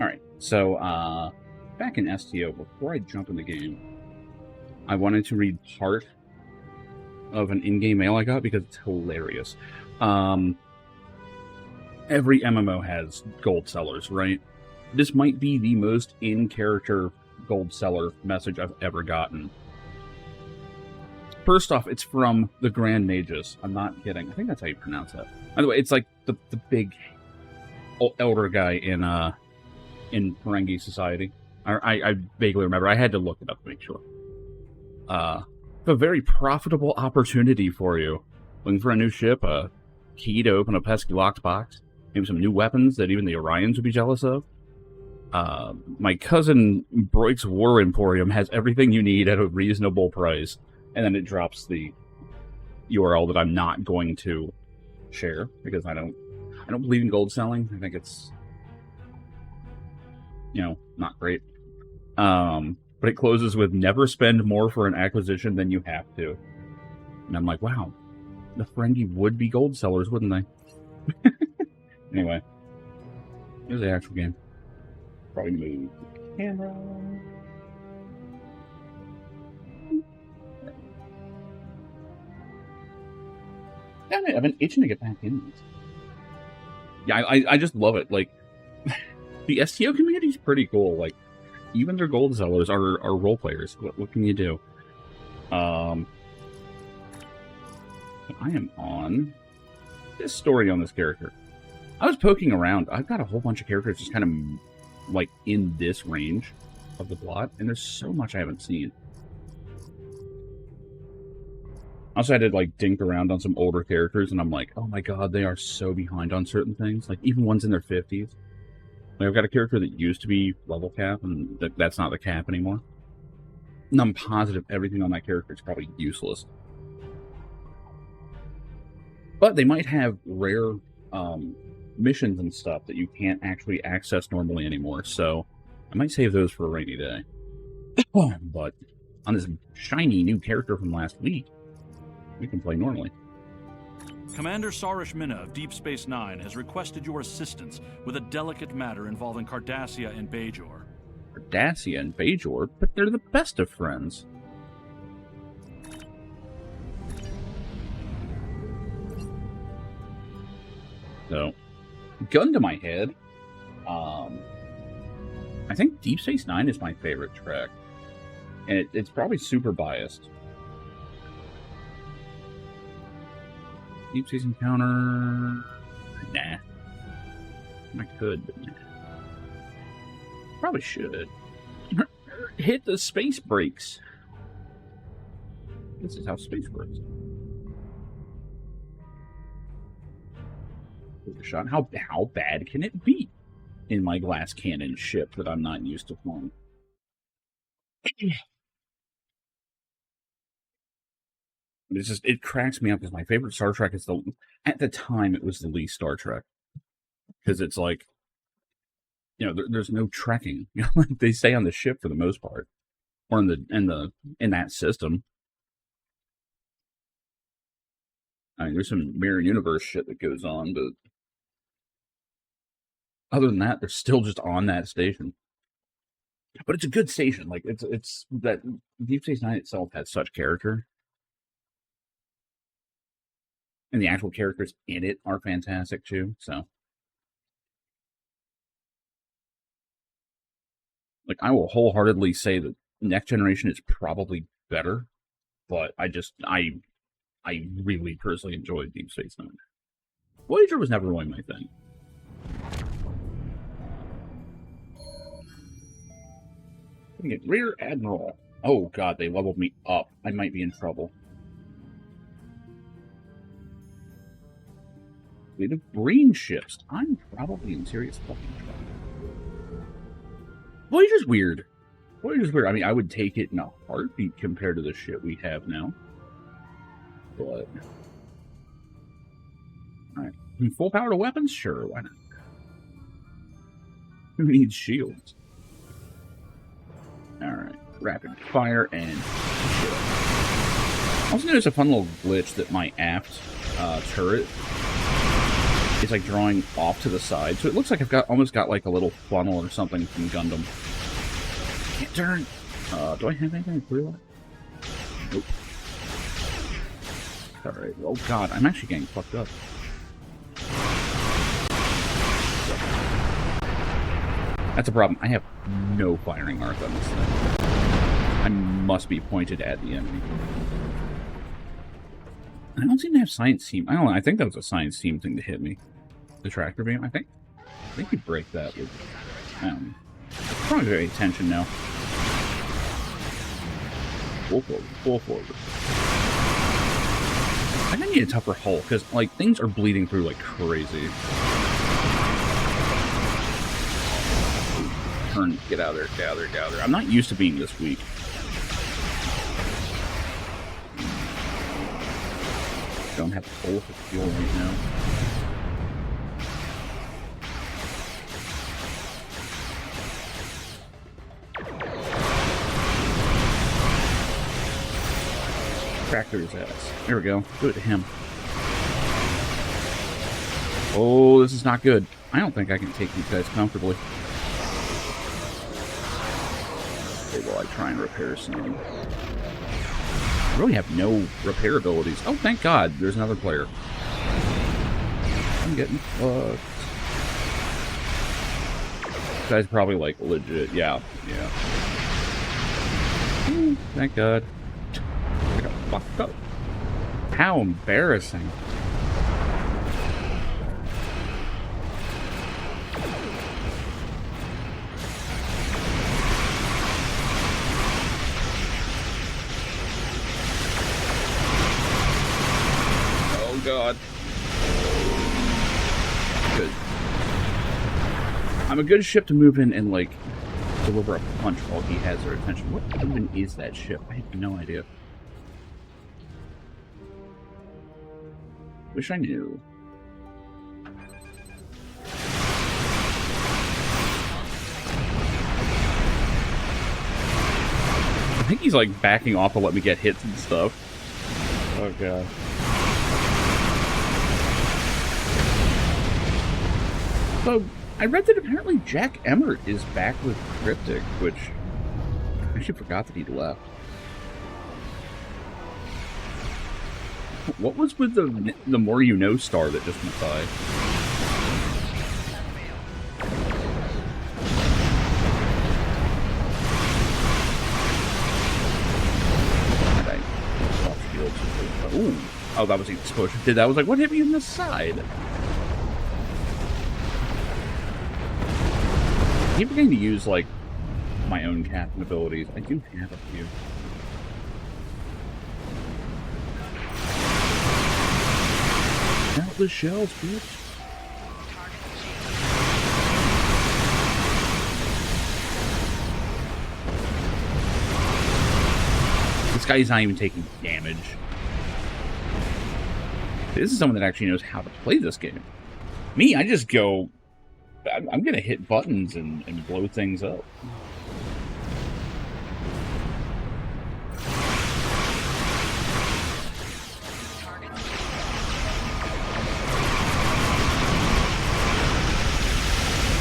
Alright, so, back in STO, before I jump in the game, I wanted to read part of an in-game mail I got because it's hilarious. Every MMO has gold sellers, right? This might be the most in-character gold seller message I've ever gotten. First off, it's from the Grand Magus. I'm not kidding. I think that's how you pronounce that. By the way, it's like the big elder guy in Ferengi society. I vaguely remember. I had to look it up to make sure. A very profitable opportunity for you. Looking for a new ship, a key to open a pesky locked box, maybe some new weapons that even the Orions would be jealous of. My cousin Broik's War Emporium has everything you need at a reasonable price. And then it drops the URL that I'm not going to share because I don't believe in gold selling. I think it's, not great. But it closes with never spend more for an acquisition than you have to. And I'm like, wow, the Ferengi would be gold sellers, wouldn't they? Anyway, here's the actual game. Probably move the camera. Damn it, I've been itching to get back in this. Yeah, I just love it. Like, the STO community is pretty cool. Like, even their gold sellers are role players. What can you do? I am on this story on this character. I was poking around. I've got a whole bunch of characters just kind of, like, in this range of the plot, and there's so much I haven't seen. I also had to, like, dink around on some older characters, and I'm like, oh my god, they are so behind on certain things. Like, even ones in their 50s. Like, I've got a character that used to be level cap, and that's not the cap anymore. And I'm positive everything on that character is probably useless. But they might have rare missions and stuff that you can't actually access normally anymore, so I might save those for a rainy day. But on this shiny new character from last week, we can play normally. Commander Sarish Minna of Deep Space Nine has requested your assistance with a delicate matter involving Cardassia and Bajor. Cardassia and Bajor? But they're the best of friends. So, gun to my head, I think Deep Space Nine is my favorite Trek. And it's probably super biased. Deep Space Encounter... Nah. I could, but nah. Probably should. Hit the space brakes. This is how space works. Shot. How bad can it be in my glass cannon ship that I'm not used to flying? It's just, it cracks me up because my favorite Star Trek is at the time it was the least Star Trek, because it's like, there's no trekking. Like, they stay on the ship for the most part, or in that system. I mean, there's some mirror universe shit that goes on, but other than that, they're still just on that station. But it's a good station. Like, it's that Deep Space Nine itself has such character. And the actual characters in it are fantastic, too, so. Like, I will wholeheartedly say that Next Generation is probably better, but I really personally enjoyed Deep Space Nine. Voyager was never really my thing. Get Rear Admiral. Oh god, they leveled me up. I might be in trouble. Fleet of green ships. I'm probably in serious fucking trouble. Voyager's weird. Voyager's weird. I mean, I would take it in a heartbeat compared to the shit we have now. But... Alright. Full power to weapons? Sure, why not? Who needs shields? Alright. Rapid fire and shit. I also noticed a fun little glitch that my aft turret is like drawing off to the side. So it looks like I've almost got like a little funnel or something from Gundam. Can't turn. Do I have anything to clear that? Nope. Alright. Oh god, I'm actually getting fucked up. That's a problem. I have no firing arc on this thing. I must be pointed at the enemy. I don't seem to have science team. I don't know. I think that was a science team thing to hit me. The tractor beam. I think you break that with. Probably pay attention now. Full forward. Full forward. I think I need a tougher hull because like things are bleeding through like crazy. Turn. Get out of there. Get out of there. Get out of there. I'm not used to being this weak. Don't have a hole for fuel right now. Tractor's ass. There we go. Do it to him. Oh, this is not good. I don't think I can take these guys comfortably. Okay, well, I try and repair some. I really have no repair abilities. Oh, thank God. There's another player. I'm getting fucked. This guy's probably, like, legit. Yeah. Yeah. Ooh, thank God. I got fucked up. How embarrassing. God. Good. I'm a good ship to move in and, like, deliver a punch while he has our attention. What even is that ship? I have no idea. Wish I knew. I think he's, like, backing off to let me get hits and stuff. Oh, God. So, I read that apparently Jack Emmert is back with Cryptic, which I actually forgot that he'd left. What was with the More You Know star that just went by? Ooh. Oh, that was the explosion. I was like, what hit me in the side? I keep forgetting to use, like, my own captain abilities. I do have a few. Out the shells, bitch. This guy's not even taking damage. This is someone that actually knows how to play this game. Me, I just go... I'm gonna hit buttons and blow things up.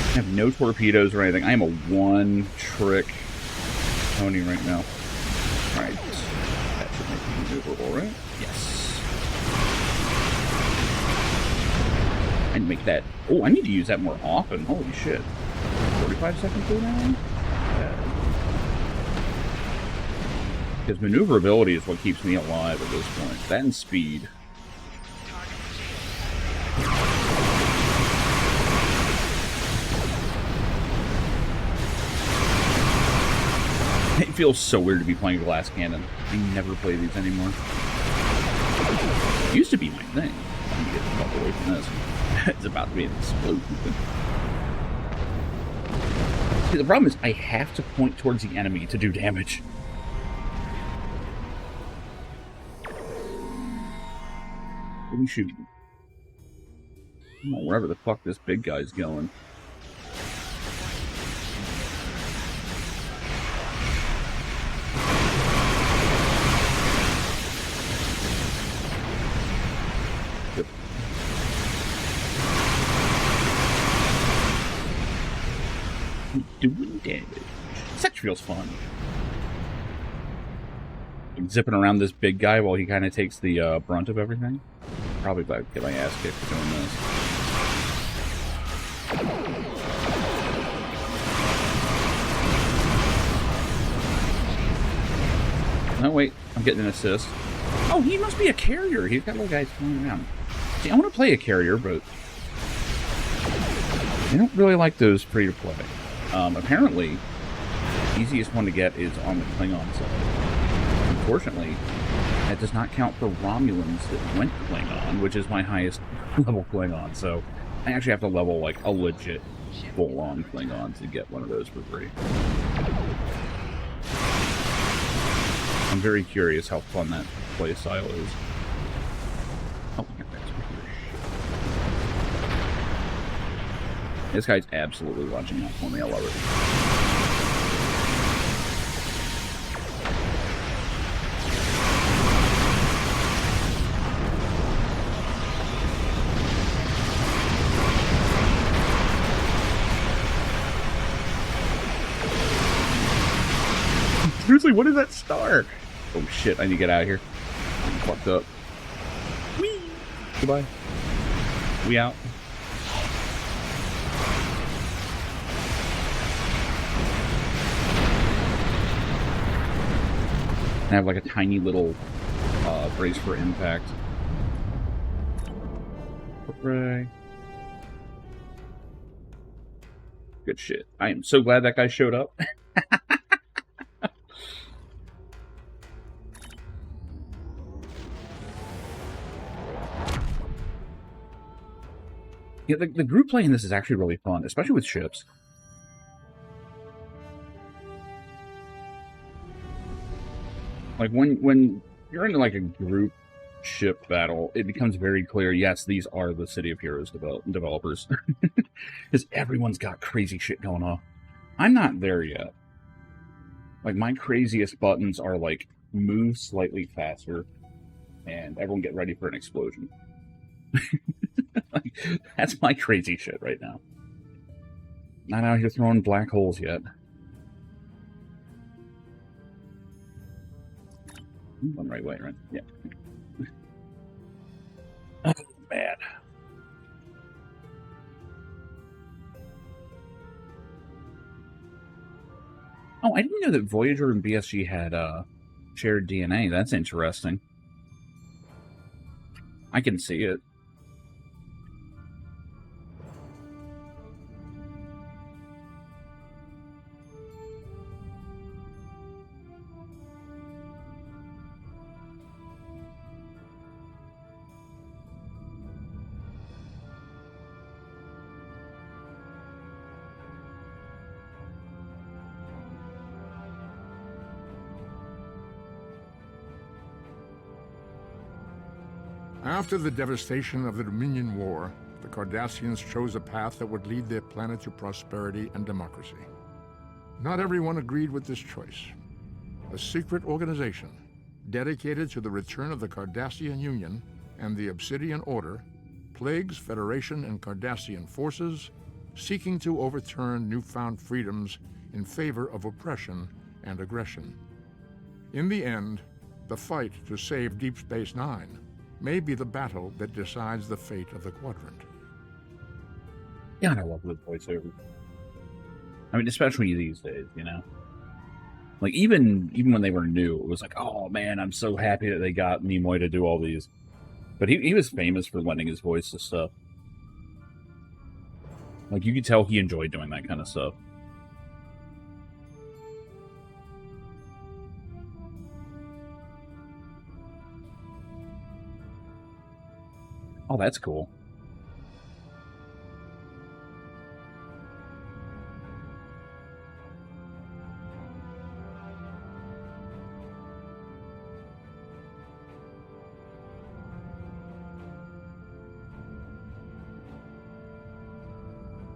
I have no torpedoes or anything. I am a one-trick pony right now. Alright. That should make me maneuverable, right? Yes. I need to make that... Oh, I need to use that more often. Holy shit. 45-second cooldown? Yeah. Because maneuverability is what keeps me alive at this point. That and speed. It feels so weird to be playing Glass Cannon. I never play these anymore. It used to be my thing. I'm gonna get the fuck away from this. It's about to be an explosion. See, the problem is I have to point towards the enemy to do damage. What are you shooting? I don't know, wherever the fuck this big guy's going. Doing damage. Sex feels fun. Zipping around this big guy while he kind of takes the brunt of everything. Probably about to get my ass kicked for doing this. Oh, wait. I'm getting an assist. Oh, he must be a carrier. He's got little guys flying around. See, I want to play a carrier, but I don't really like those free-to-play. Apparently, the easiest one to get is on the Klingon side. Unfortunately, that does not count for Romulans that went Klingon, which is my highest level Klingon, so I actually have to level, like, a legit full-on Klingon to get one of those for free. I'm very curious how fun that play style is. Oh, my God, this guy's absolutely watching out for me. I love it. Seriously, what is that star? Oh shit, I need to get out of here. I'm fucked up. Whee! Goodbye. We out. I have like a tiny little brace for impact. Hooray. Good shit. I am so glad that guy showed up. Yeah, the group play in this is actually really fun, especially with ships. Like, when you're in, like, a group ship battle, it becomes very clear, yes, these are the City of Heroes developers. Because everyone's got crazy shit going on. I'm not there yet. Like, my craziest buttons are, like, move slightly faster, and everyone get ready for an explosion. Like, that's my crazy shit right now. Not out here throwing black holes yet. I'm right way, right? Yeah. Oh, man. Oh, I didn't know that Voyager and BSG had shared DNA. That's interesting. I can see it. After the devastation of the Dominion War, the Cardassians chose a path that would lead their planet to prosperity and democracy. Not everyone agreed with this choice. A secret organization dedicated to the return of the Cardassian Union and the Obsidian Order plagues Federation and Cardassian forces, seeking to overturn newfound freedoms in favor of oppression and aggression. In the end, the fight to save Deep Space Nine may be the battle that decides the fate of the quadrant. Yeah, I love the voiceover. I mean, especially these days, you know? Like, even when they were new, it was like, oh man, I'm so happy that they got Nimoy to do all these. But he was famous for lending his voice to stuff. Like, you could tell he enjoyed doing that kind of stuff. Oh, that's cool.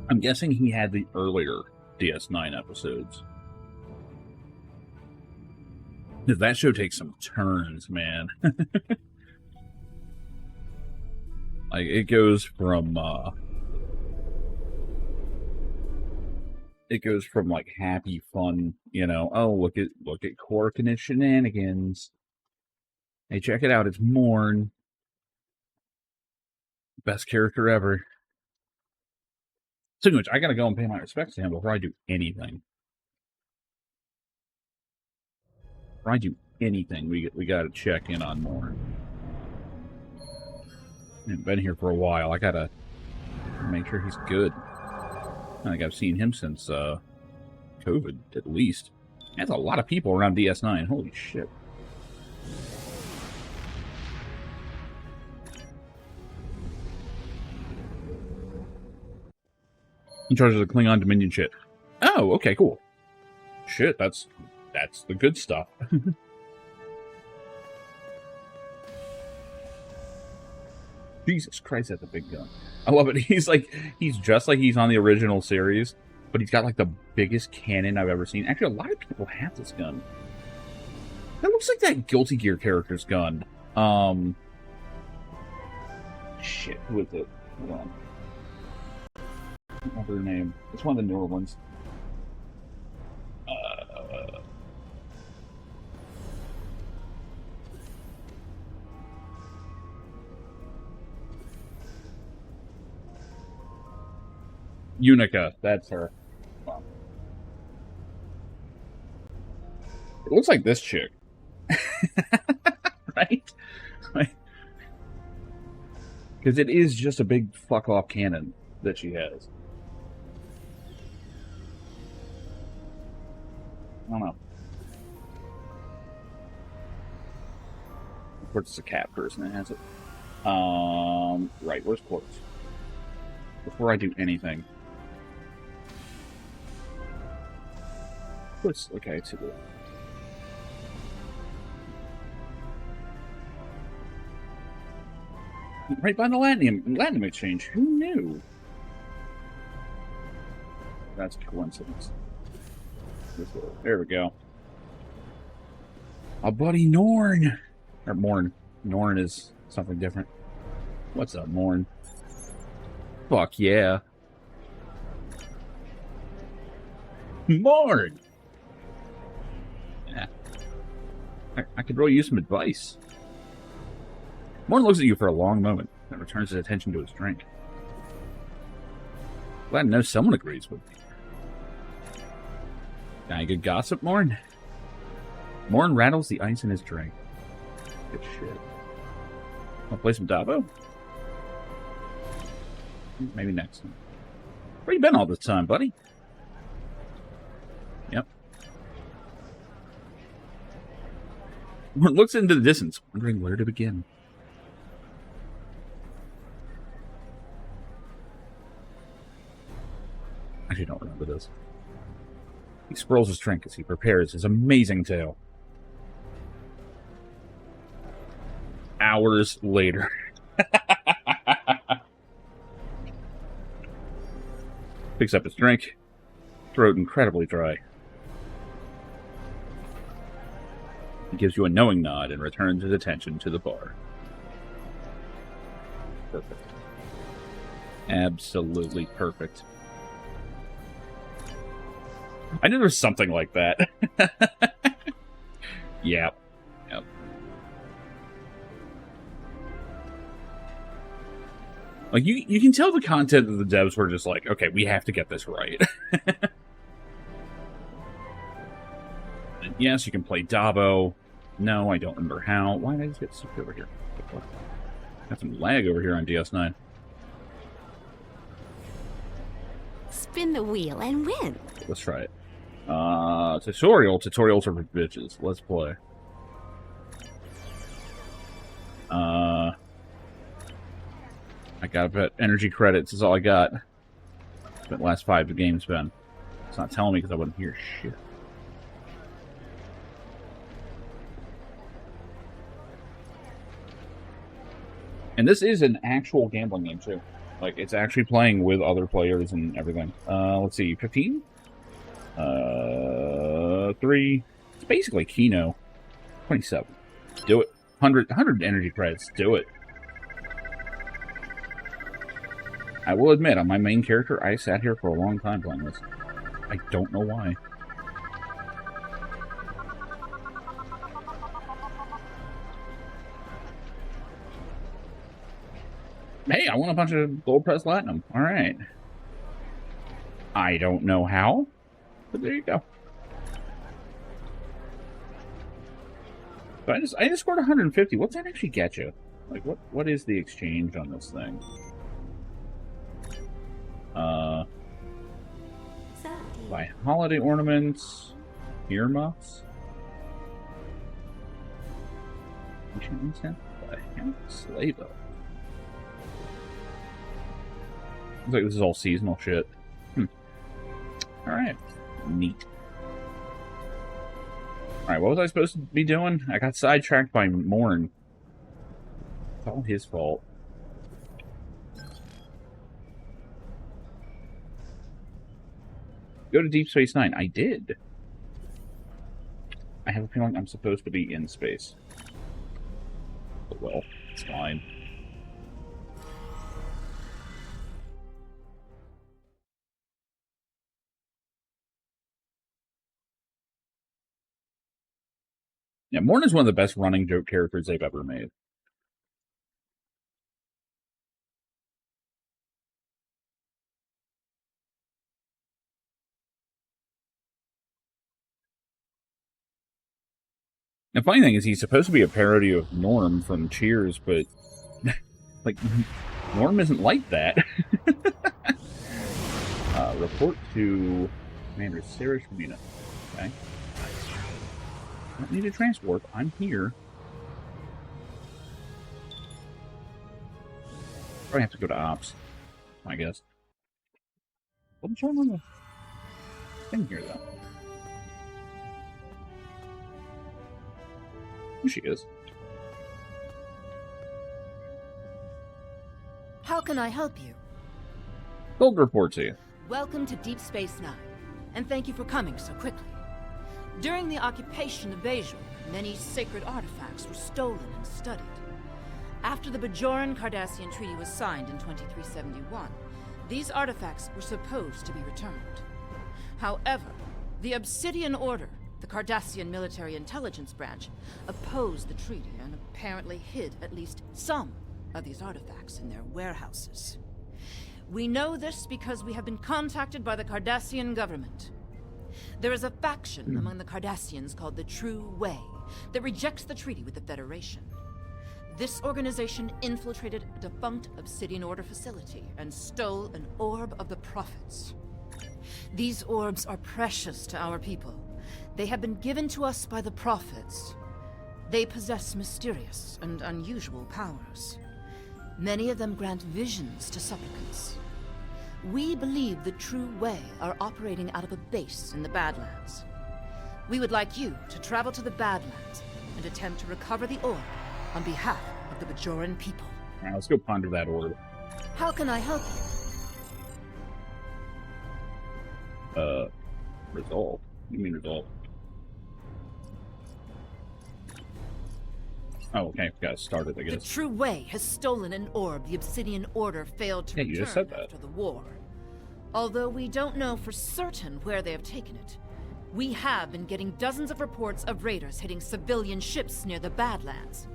I'm guessing he had the earlier DS9 episodes. That show takes some turns, man. Like, it goes from, it goes from like happy fun, oh look at Cork and his shenanigans. Hey, check it out, it's Morn. Best character ever. So much, I gotta go and pay my respects to him before I do anything. Before I do anything, we gotta check in on Morn. I've been here for a while. I gotta make sure he's good. I think I've seen him since COVID, at least. That's a lot of people around DS9. Holy shit. In charge of the Klingon Dominion shit. Oh, okay, cool. Shit, that's the good stuff. Jesus Christ, that's a big gun. I love it. He's just like he's on the original series, but he's got like the biggest cannon I've ever seen. Actually, a lot of people have this gun. That looks like that Guilty Gear character's gun. Shit, who is it? Hold on. I don't remember her name. It's one of the newer ones. Unica, that's her. Wow. It looks like this chick. Right? Because it is just a big fuck-off cannon that she has. I don't know. Of course, it's a cat person that has it. Right, where's Quartz? Before I do anything. Quartz, okay, it's the... Right by the Latinum exchange. Who knew? That's a coincidence. There we go. Our buddy Norn. Or Morn. Norn is something different. What's up, Morn? Fuck yeah. Morn! Yeah. I could really use some advice. Morn looks at you for a long moment, then returns his attention to his drink. Glad to know someone agrees with me. Got any good gossip, Morn? Morn rattles the ice in his drink. Good shit. Wanna play some Dabo? Maybe next time. Where you been all this time, buddy? Yep. Morn looks into the distance, wondering where to begin. I actually don't remember this. He swirls his drink as he prepares his amazing tale. Hours later. Picks up his drink, throat incredibly dry. He gives you a knowing nod and returns his attention to the bar. Perfect. Absolutely perfect. I knew there was something like that. Yeah. Yep. Like, you can tell the content of the devs were just like, okay, we have to get this right. And yes, you can play Dabo. No, I don't remember how. Why did I just get stuck over here? Got some lag over here on DS9. Spin the wheel and win. Let's try it. Tutorial. Tutorials are for bitches. Let's play. I got a bit. Energy credits is all I got. Spent the last 5 games been. It's not telling me because I wouldn't hear shit. And this is an actual gambling game too. Like, it's actually playing with other players and everything. Let's see, 15? 3. It's basically Kino. 27. Do it. 100 energy credits. Do it. I will admit, on my main character, I sat here for a long time playing this. I don't know why. Hey, I won a bunch of gold press platinum. All right. I don't know how, but there you go. So I just scored 150. What's that actually get you? Like, what is the exchange on this thing? Buy holiday ornaments, earmuffs. Ancient incense, buy slave oak. Looks like this is all seasonal shit. Alright. Neat. Alright, what was I supposed to be doing? I got sidetracked by Morn. It's all his fault. Go to Deep Space Nine. I did. I have a feeling I'm supposed to be in space. But well, it's fine. Yeah, Morn is one of the best running joke characters they've ever made. The funny thing is he's supposed to be a parody of Norm from Cheers, but like Norm isn't like that. Report to Commander Sarah Shmina. Okay. I don't need a transport. I'm here. Probably have to go to Ops, I guess. What's wrong on the thing here, though? Here she is. How can I help you? Gold report to you. Welcome to Deep Space Nine, and thank you for coming so quickly. During the occupation of Bajor, many sacred artifacts were stolen and studied. After the Bajoran Cardassian Treaty was signed in 2371, these artifacts were supposed to be returned. However, the Obsidian Order, the Cardassian military intelligence branch, opposed the treaty and apparently hid at least some of these artifacts in their warehouses. We know this because we have been contacted by the Cardassian government. There is a faction among the Cardassians called the True Way that rejects the treaty with the Federation. This organization infiltrated a defunct Obsidian Order facility and stole an orb of the Prophets. These orbs are precious to our people. They have been given to us by the Prophets. They possess mysterious and unusual powers. Many of them grant visions to supplicants. We believe the True Way are operating out of a base in the Badlands. We would like you to travel to the Badlands and attempt to recover the orb on behalf of the Bajoran people. Alright, let's go ponder that orb. How can I help you? Resolve. You mean resolve? Oh, okay. Got it started, I The guess. True Way has stolen an orb the Obsidian Order failed to Yeah, you return just said that. after the war. Although we don't know for certain where they have taken it, we have been getting dozens of reports of raiders hitting civilian ships near the Badlands.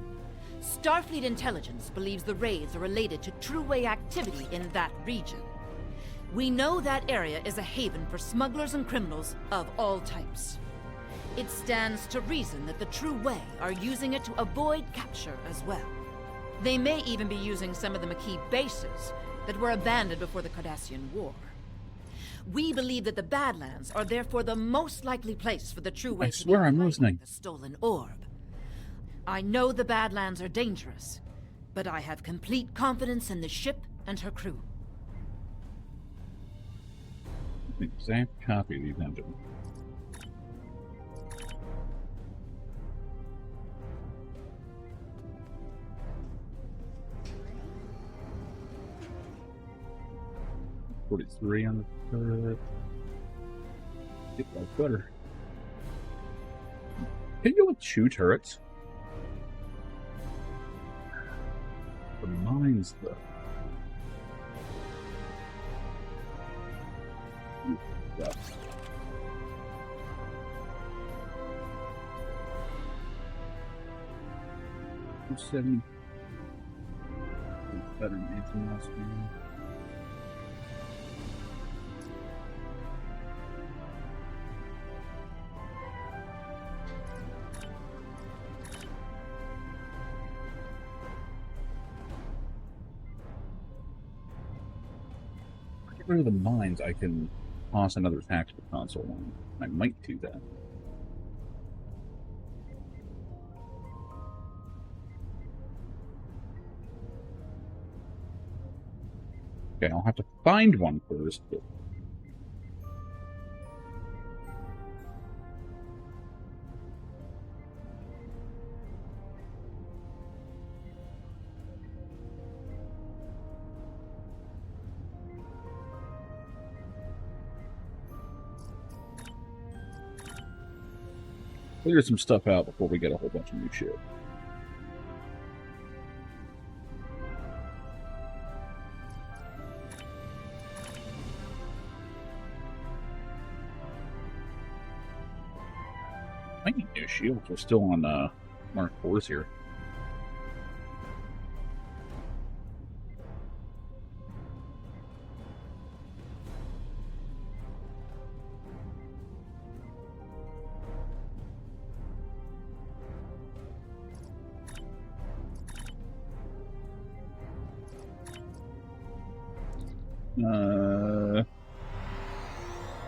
Starfleet intelligence believes the raids are related to True Way activity in that region. We know that area is a haven for smugglers and criminals of all types. It stands to reason that the True Way are using it to avoid capture as well. They may even be using some of the Maquis bases that were abandoned before the Cardassian War. We believe that the Badlands are therefore the most likely place for the True Way to swear be I'm hiding listening. the stolen orb. I know the Badlands are dangerous, but I have complete confidence in the ship and her crew. Exact copy of these engines. $43 on the turret. Get like butter. Can you go with 2 turrets? The mines, though. Yeah. 270. Better than anything else, man. Get rid of the mines, I can toss another tactical console on. I might do that. Okay, I'll have to find one first. But... clear some stuff out before we get a whole bunch of new shit. I need new shields. We're still on Mark 4s here.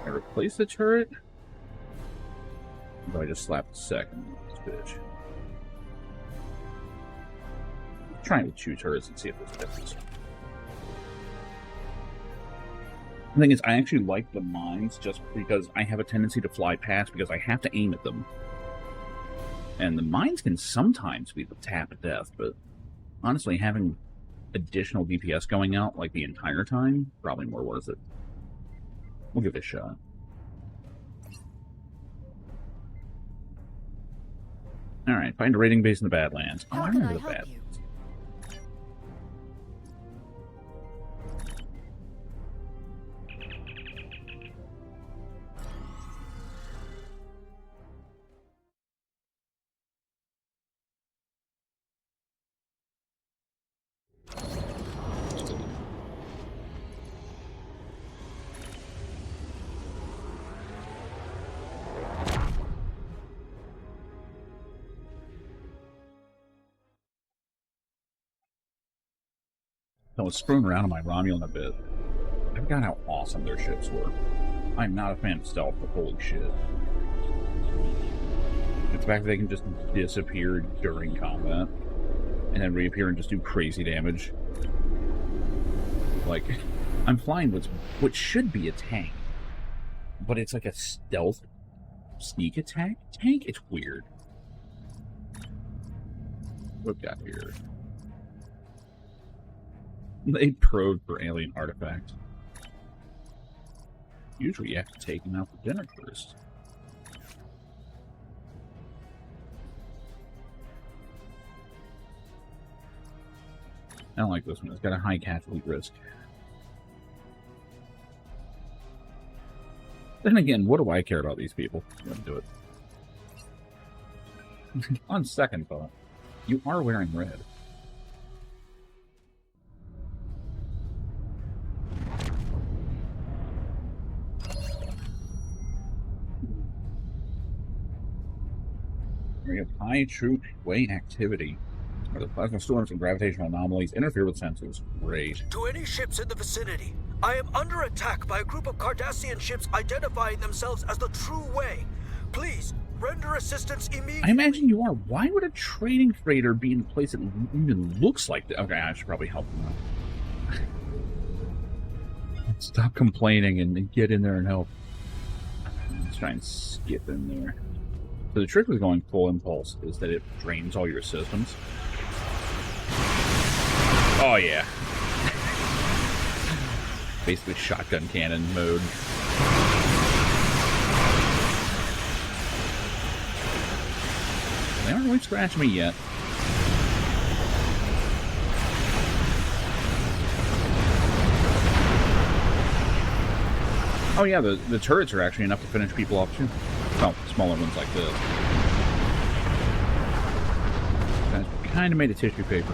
I replace the turret? Or I just slapped the second on this bitch. I'm trying with 2 turrets and see if this fits. The thing is, I actually like the mines just because I have a tendency to fly past because I have to aim at them. And the mines can sometimes be the tap of death, but honestly, having additional DPS going out like the entire time, probably more worth it. We'll give it a shot. Alright, find a raiding base in the Badlands. Oh, I remember the Badlands. I was screwing around on my Romulan a bit. I forgot how awesome their ships were. I'm not a fan of stealth, but holy shit. The fact that they can just disappear during combat and then reappear and just do crazy damage. Like, I'm flying with what should be a tank, but it's like a stealth sneak attack tank? It's weird. What we got here? They probed for alien artifacts. Usually you have to take them out for dinner first. I don't like this one. It's got a high casualty risk. Then again, what do I care about these people? I'm gonna do it. On second thought, you are wearing red. We have high troop weight activity, where the plasma storms and gravitational anomalies interfere with sensors. Great. To any ships in the vicinity, I am under attack by a group of Cardassian ships identifying themselves as the True Way. Please, render assistance immediately. I imagine you are. Why would a trading freighter be in a place that even looks like that? Okay, I should probably help them out. Stop complaining and get in there and help. Let's try and skip in there. So the trick with going full impulse is that it drains all your systems. Oh yeah. Basically shotgun cannon mode. They aren't really scratching me yet. Oh yeah, the turrets are actually enough to finish people off too. Well, smaller ones like this. Guys will be Kind of made a tissue paper.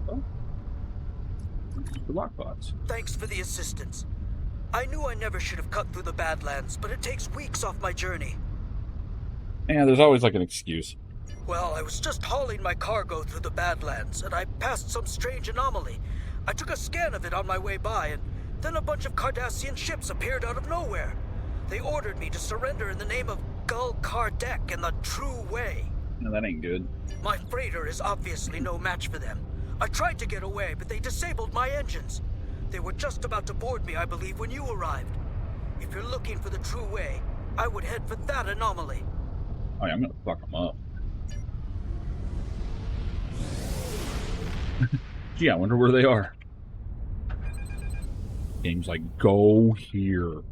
Oh. The lockbox. Thanks for the assistance. I knew I never should have cut through the Badlands, but it takes weeks off my journey. Yeah, there's always like an excuse. Well, I was just hauling my cargo through the Badlands, and I passed some strange anomaly. I took a scan of it on my way by, and then a bunch of Cardassian ships appeared out of nowhere. They ordered me to surrender in the name of Gul Kardec in the true way. No, that ain't good. My freighter is obviously no match for them. I tried to get away, but they disabled my engines. They were just about to board me, I believe, when you arrived. If you're looking for the true way, I would head for that anomaly. Oh yeah, I'm gonna fuck them up. Gee, I wonder where they are. Game's like, go here.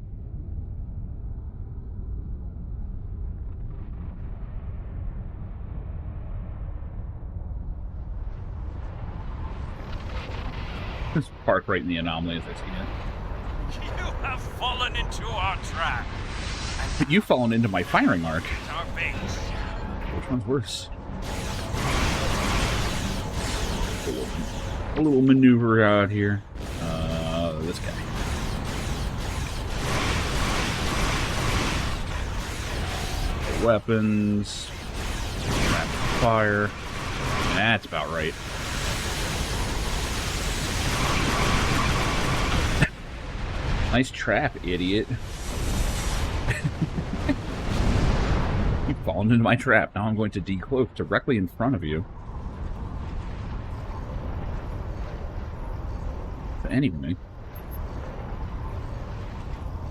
Just park right in the anomaly as I see it. You have fallen into our trap. You've fallen into my firing arc. Our base. Which one's worse? A little maneuver out here. This guy. Weapons. Rapid fire. That's about right. Nice trap, idiot. You've fallen into my trap. Now I'm going to decloak directly in front of you. But anyway.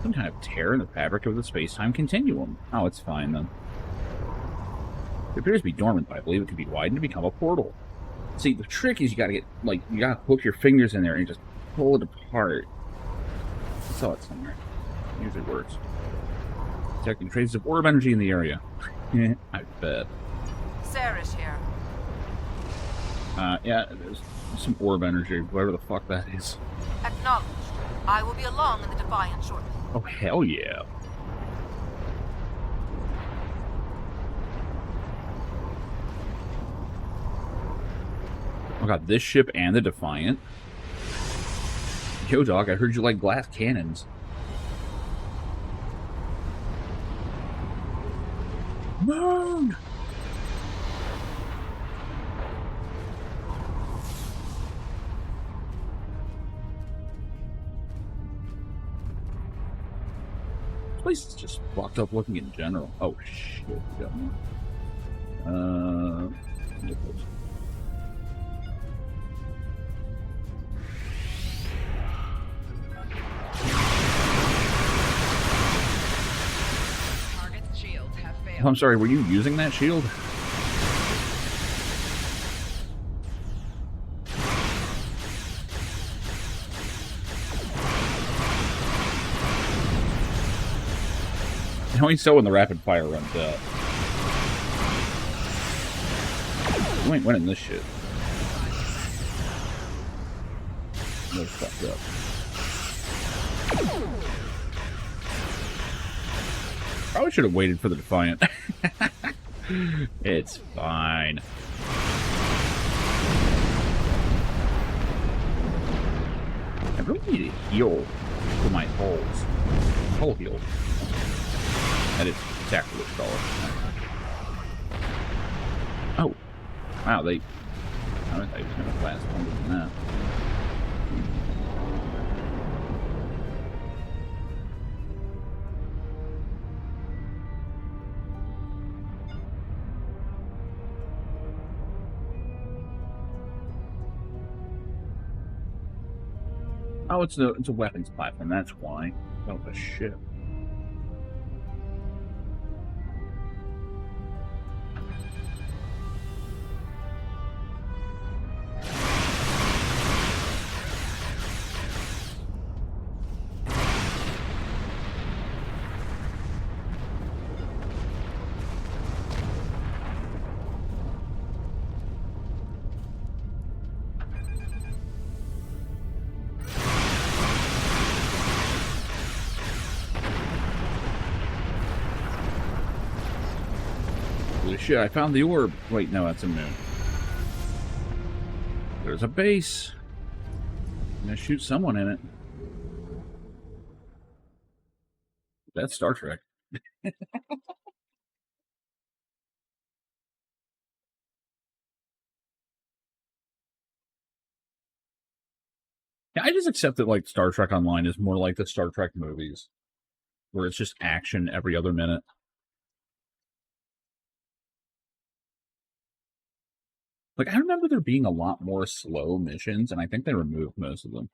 Some kind of tear in the fabric of the space-time continuum. Oh, it's fine then. It appears to be dormant, but I believe it can be widened to become a portal. See, the trick is you gotta get, like, you gotta hook your fingers in there and just pull it apart. I saw it somewhere. It usually works. Detecting traces of orb energy in the area. I bet. Sarah's here. Yeah, there's some orb energy, whatever the fuck that is. Acknowledged. I will be along in the Defiant shortly. Oh, hell yeah. I got this ship and the Defiant. Yo, dog, I heard you like glass cannons. Moon! This place is just fucked up looking in general. Oh, shit. I'm sorry, were you using that shield? Only so when the rapid fire runs out. You ain't winning this shit. No, fucked up. Probably should have waited for the Defiant. It's fine. I really need a heal for my holes. Hole heal. That is exactly what it's called. Oh. Wow, they... I thought he was going to last longer than that. Oh, it's a weapons platform, that's why. Oh, the ship. Holy shit, I found the orb. Wait, no, that's a moon. There's a base. I'm gonna shoot someone in it. That's Star Trek. Yeah, I just accept that like Star Trek Online is more like the Star Trek movies, where it's just action every other minute. Like, I remember there being a lot more slow missions, and I think they removed most of them.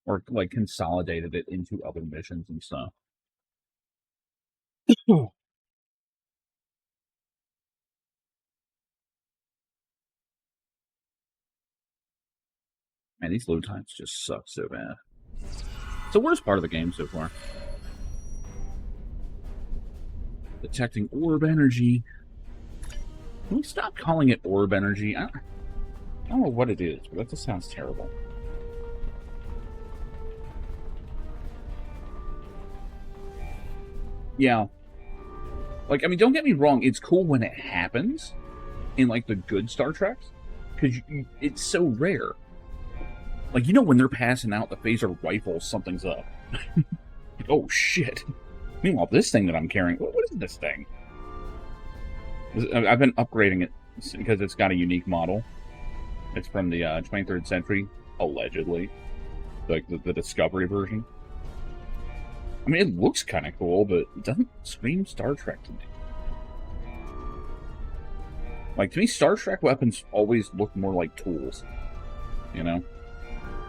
Or, like, consolidated it into other missions and stuff. Man, these load times just suck so bad. It's the worst part of the game so far. Detecting orb energy. Can we stop calling it orb energy? I don't know what it is, but that just sounds terrible. Yeah. Like, I mean, don't get me wrong, it's cool when it happens in, like, the good Star Treks, because it's so rare. Like, you know when they're passing out the phaser rifle, something's up. Like, oh, shit. Meanwhile, this thing that I'm carrying, what is this thing? I've been upgrading it because it's got a unique model. It's from the 23rd century, allegedly. Like, the Discovery version. I mean, it looks kind of cool, but it doesn't scream Star Trek to me. Like, to me, Star Trek weapons always look more like tools. You know?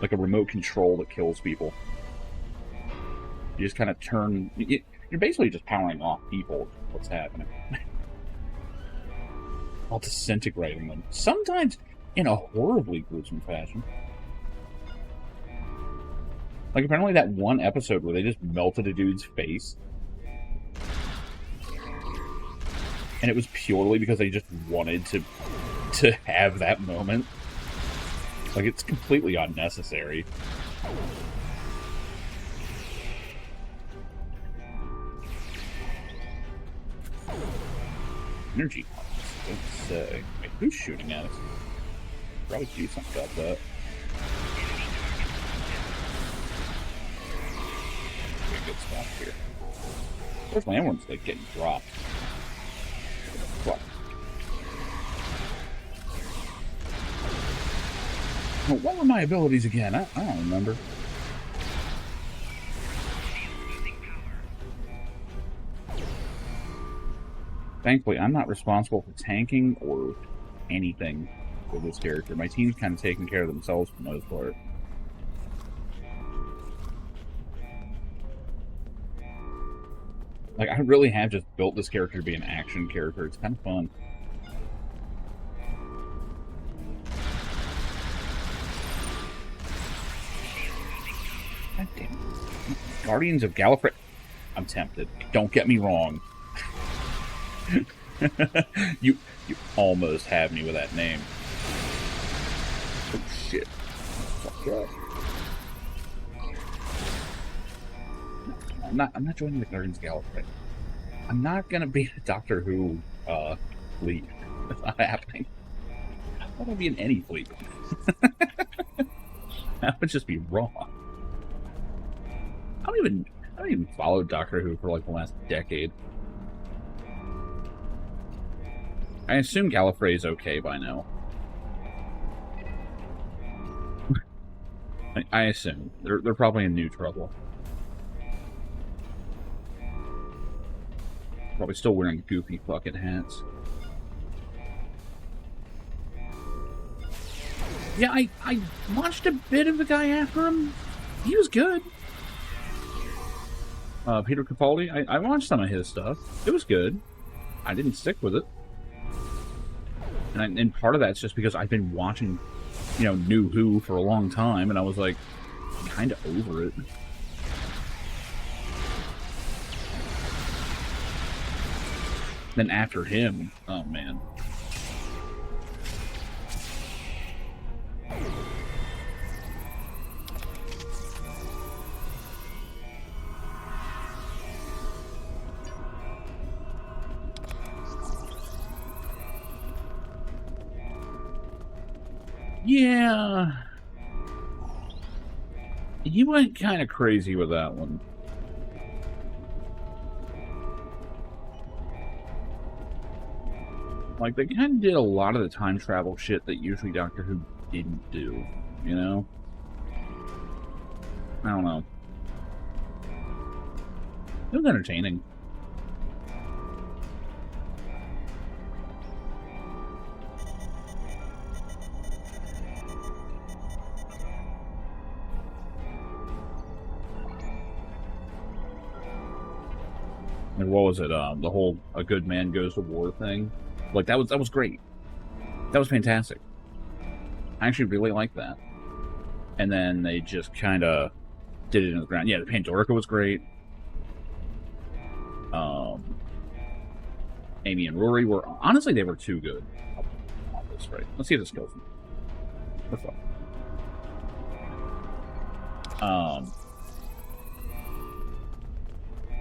Like a remote control that kills people. You just kind of turn... You're basically just powering off people. What's happening? While disintegrating them. Sometimes in a horribly gruesome fashion. Like, apparently that one episode where they just melted a dude's face. And it was purely because they just wanted to have that moment. Like, it's completely unnecessary. Energy harvest. Let's say. Wait, who's shooting at us? Probably do something about that. Good stuff here. Of course, my one's like getting dropped. What? Well, what were my abilities again? I don't remember. Thankfully, I'm not responsible for tanking or anything with this character. My team's kind of taking care of themselves for the most part. Like, I really have just built this character to be an action character. It's kind of fun. God damn it. Guardians of Gallifrey. I'm tempted. Don't get me wrong. You almost had me with that name. Oh, shit. Fuck up. I'm not joining the Guardians of Gallifrey. I'm not gonna be a Doctor Who fleet. That's not happening. I don't want to be in any fleet. That would just be wrong. I don't even follow Doctor Who for like the last decade. I assume Gallifrey is okay by now. I assume they're probably in new trouble. Probably still wearing goofy fucking hats. Yeah, I watched a bit of the guy after him. He was good. Peter Capaldi, I watched some of his stuff. It was good. I didn't stick with it. And part of that's just because I've been watching, you know, New Who for a long time, and I was like, kind of over it. Then after him, oh man. Yeah. He went kind of crazy with that one. Like, they kind of did a lot of the time travel shit that usually Doctor Who didn't do, you know? I don't know. It was entertaining. And what was it? The whole "a good man goes to war" thing. Like that was great. That was fantastic. I actually really liked that. And then they just kind of did it in the ground. Yeah, the Pandorica was great. Amy and Rory were honestly they were too good. That's right. Let's see if this kills them. What's up?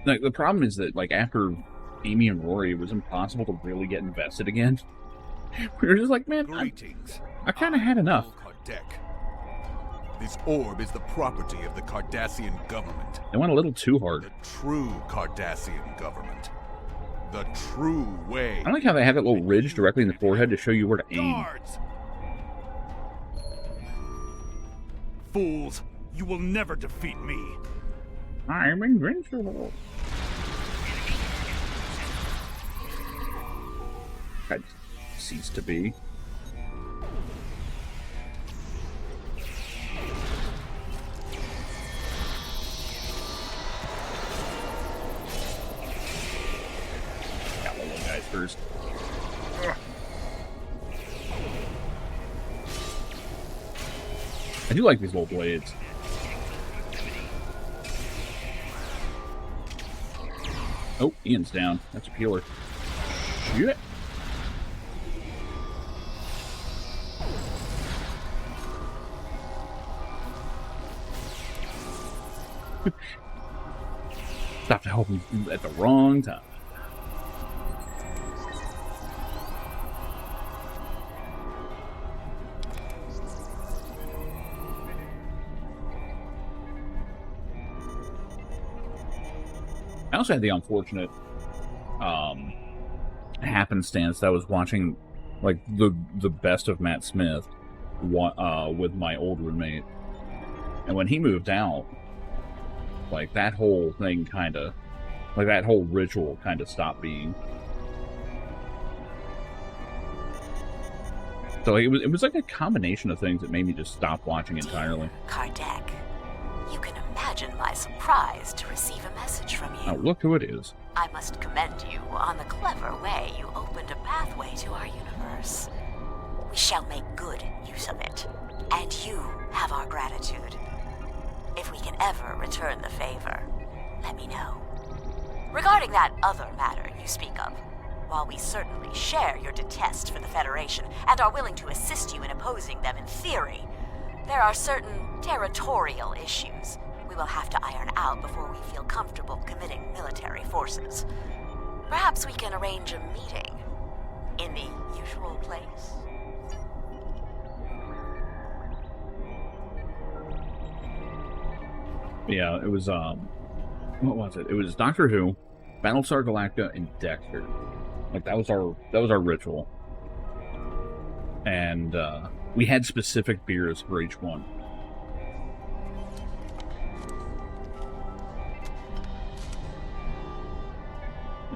Like, the problem is that, like, after Amy and Rory, it was impossible to really get invested again. We were just like, man, Greetings. I kind of had enough. Kardec. This orb is the property of the Cardassian government. They went a little too hard. The true Cardassian government. The true way. I like how they have that little ridge directly in the forehead to show you where to aim. Guards! Fools, you will never defeat me. I'm invincible. I'd cease to be. Got one of those guys first. Ugh. I do like these little blades. Oh, Ian's down. That's a peeler. Shit. Stop to help him at the wrong time. I also had the unfortunate happenstance that I was watching like the best of Matt Smith with my old roommate, and when he moved out, like that whole thing kind of, like that whole ritual kind of stopped being. So like, it was like a combination of things that made me just stop watching entirely. Kardec, you can imagine my surprise to receive a message from you. Oh, look who it is. I must commend you on the clever way you opened a pathway to our universe. We shall make good use of it, and you have our gratitude. If we can ever return the favor, let me know. Regarding that other matter you speak of, while we certainly share your detest for the Federation and are willing to assist you in opposing them in theory, there are certain territorial issues we will have to iron out before we feel comfortable committing military forces. Perhaps we can arrange a meeting in the usual place. Yeah, it was, what was it? It was Doctor Who, Battlestar Galactica, and Dexter. Like, that was our ritual. And, we had specific beers for each one.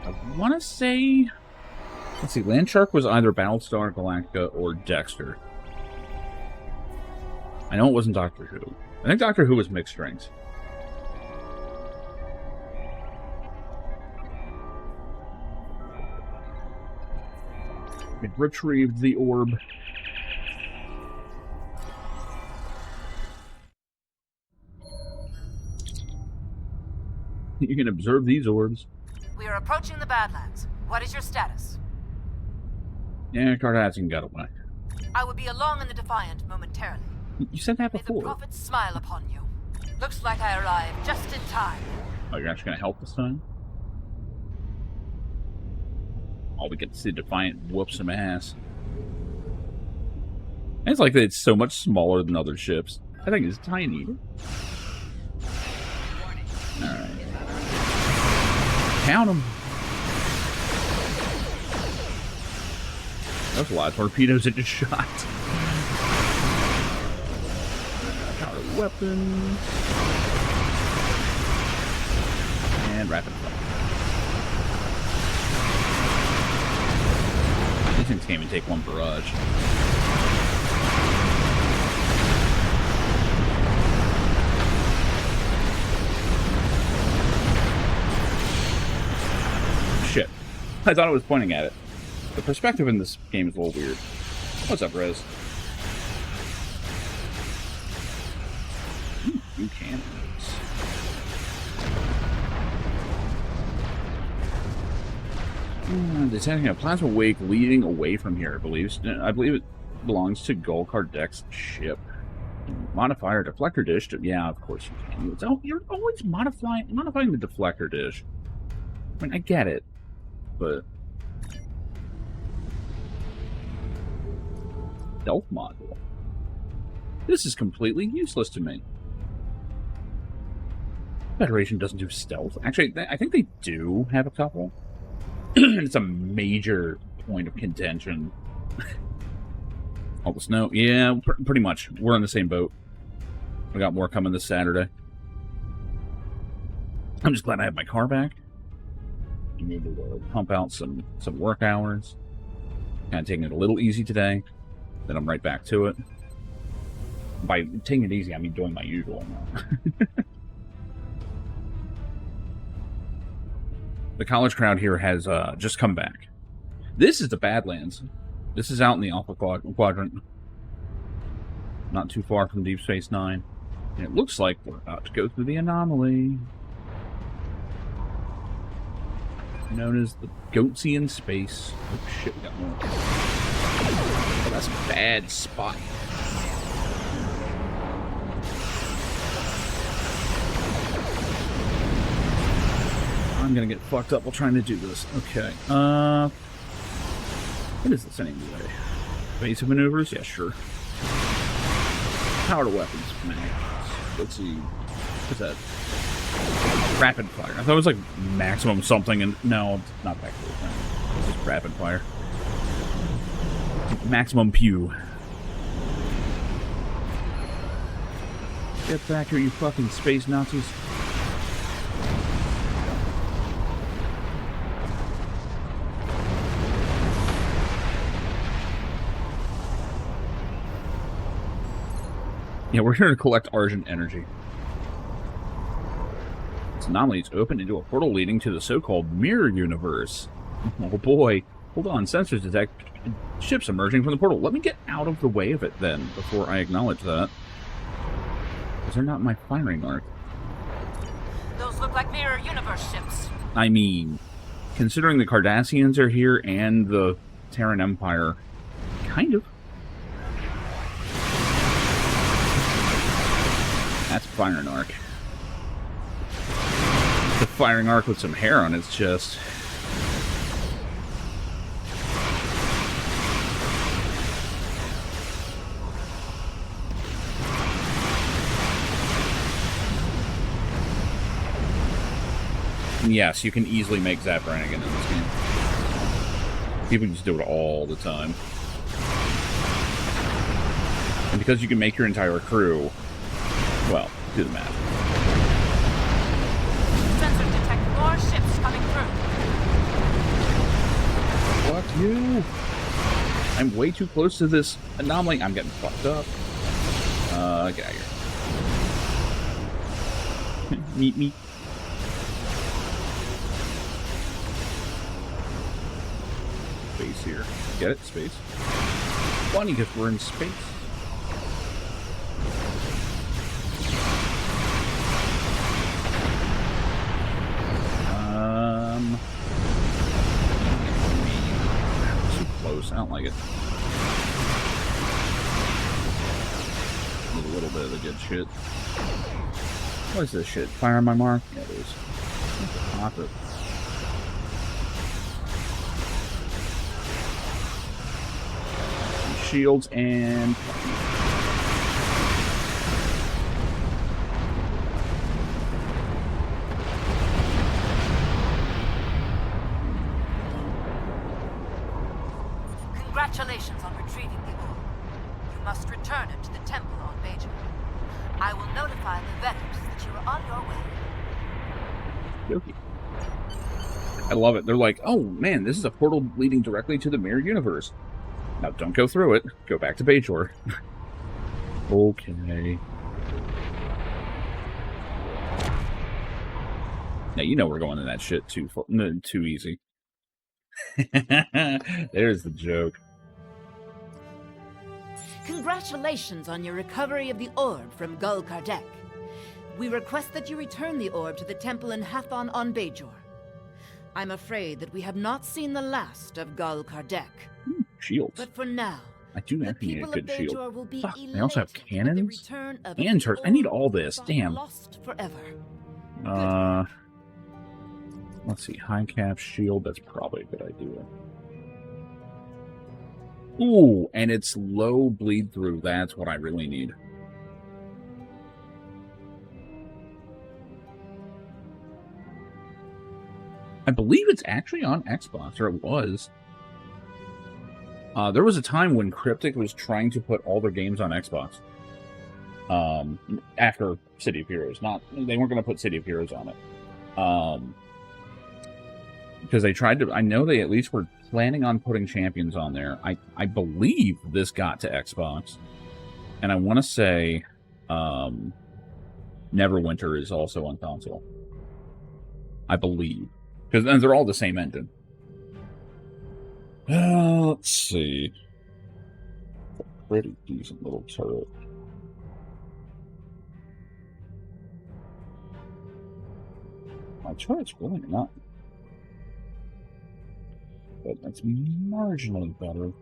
I want to say, let's see, Landshark was either Battlestar Galactica or Dexter. I know it wasn't Doctor Who. I think Doctor Who was mixed drinks. We retrieved the orb. You can observe these orbs. We are approaching the Badlands. What is your status? Yeah, Cardassian got away. I will be along in the Defiant momentarily. You said that May the before. prophets smile upon you. Looks like I arrived just in time. Oh, you're actually going to help this time? Oh, we get to see Defiant whoop some ass. It's like that it's so much smaller than other ships. I think it's tiny. Alright. Count them. That was a lot of torpedoes it just shot. Power weapons. And rapid fire. These things can't even take one barrage. Shit. I thought I was pointing at it. The perspective in this game is a little weird. What's up, Rez? New cannons. Detecting a plasma wake leading away from here, I believe it belongs to Gul Kardec's ship. Modifier deflector dish. Yeah, of course you can. You're always modifying the deflector dish. I mean, I get it, but stealth module. This is completely useless to me. Federation doesn't do stealth. Actually, I think they do have a couple. It's a major point of contention. All the snow. Yeah, pretty much. We're on the same boat. We got more coming this Saturday. I'm just glad I have my car back. I'm able to pump out some work hours. Kind of taking it a little easy today. Then I'm right back to it. By taking it easy, I mean doing my usual now. The college crowd here has just come back. This is the Badlands. This is out in the Alpha Quadrant. Not too far from Deep Space Nine. And it looks like we're about to go through the anomaly. Known as the Goatsian space. Oh shit, we got more. Oh, that's a bad spot. I'm gonna get fucked up while trying to do this. Okay. What is this anyway? Basic maneuvers? Yeah, sure. Power to weapons. Let's see. What's that? Rapid fire. I thought it was like maximum something, and no, it's not that cool. It's just rapid fire. Maximum pew. Get back here, you fucking space Nazis. Yeah, we're here to collect Argent energy. This anomaly is open into a portal leading to the so-called mirror universe. Oh boy. Hold on, sensors detect ships emerging from the portal. Let me get out of the way of it then, before I acknowledge that. Because they're not my firing arc. Those look like mirror universe ships. I mean, considering the Cardassians are here and the Terran Empire, kind of. That's a firing arc. The firing arc with some hair on its chest. And yes, you can easily make Zap Brannigan in this game. People just do it all the time. And because you can make your entire crew, well, do the math. Sensors detect more ships coming through. Fuck you. I'm way too close to this anomaly. I'm getting fucked up. Get out of here. Meet me. Space here. Get it? Space. Funny because we're in space. Too close. I don't like it. Need a little bit of the good shit. What is this shit? Fire on my mark? Yeah, it is. Pop it. shields, and... Congratulations on retrieving the orb. You must return it to the temple on Bajor. I will notify the Vetters that you are on your way. Okay. I love it. They're like, oh man, this is a portal leading directly to the mirror universe. Now don't go through it. Go back to Bajor. Okay. Now you know we're going in that shit too easy. There's the joke. Congratulations on your recovery of the orb from Gul Kardec. We request that you return the orb to the temple in Hathon on Bajor. I'm afraid that we have not seen the last of Gul Kardec. Shields. But for now, I do the actually need a people good of Bajor shield. will be Fuck, they also have elated with the cannons? return of And the I need orb all this, thought damn. lost forever. Let's see, high cap shield, that's probably a good idea. Ooh, and it's low bleed through, that's what I really need. I believe it's actually on Xbox, or it was. There was a time when Cryptic was trying to put all their games on Xbox. After City of Heroes. They weren't going to put City of Heroes on it. Because they tried to... I know they at least were planning on putting Champions on there. I believe this got to Xbox. And I want to say... Neverwinter is also on console. I believe. Because they're all the same engine. Let's see. A pretty decent little turret. My turret's really not. But that's marginally better.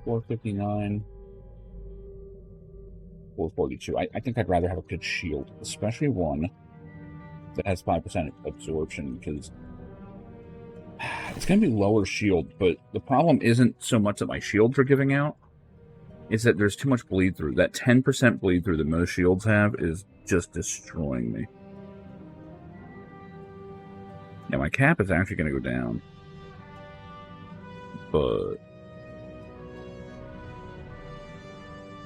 459. 442. I think I'd rather have a good shield, especially one that has 5% absorption, because it's going to be lower shield, but the problem isn't so much that my shields are giving out, it's that there's too much bleed through. That 10% bleed through that most shields have is just destroying me. Now my cap is actually going to go down, but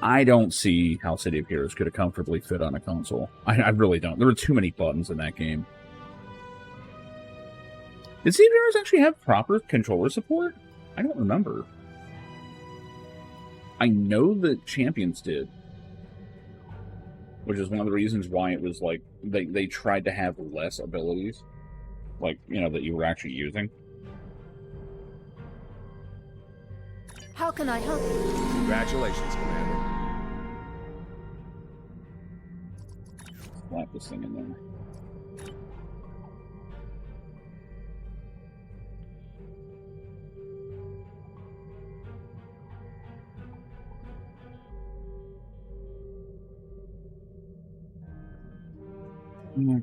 I don't see how City of Heroes could have comfortably fit on a console. I really don't. There were too many buttons in that game. Did City of Heroes actually have proper controller support? I don't remember. I know that Champions did. Which is one of the reasons why it was like, they tried to have less abilities. Like, you know, that you were actually using. How can I help you? Congratulations, Commander. Slap this thing in there.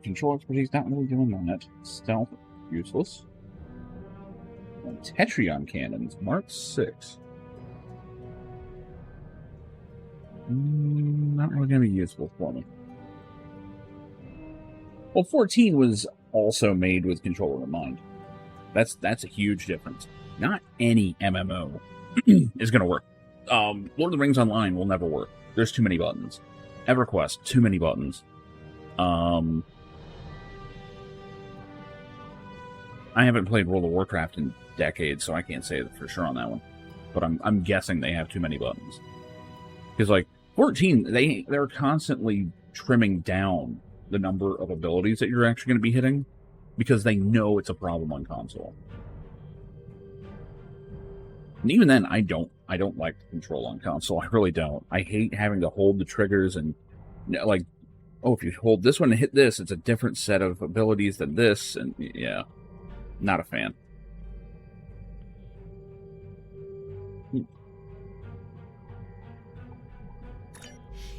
Control expertise, not really doing that. Stealth, useless. And Tetrion cannons, Mark 6. Not really going to be useful for me. Well, 14 was also made with controller in mind. That's a huge difference. Not any MMO is going to work. Lord of the Rings Online will never work. There's too many buttons. EverQuest, too many buttons. I haven't played World of Warcraft in decades, so I can't say for sure on that one. But I'm guessing they have too many buttons. Because, like, 14, they're constantly trimming down the number of abilities that you're actually going to be hitting, because they know it's a problem on console. And even then, I don't like the control on console. I really don't. I hate having to hold the triggers and, like, oh, if you hold this one and hit this, it's a different set of abilities than this, and yeah, not a fan.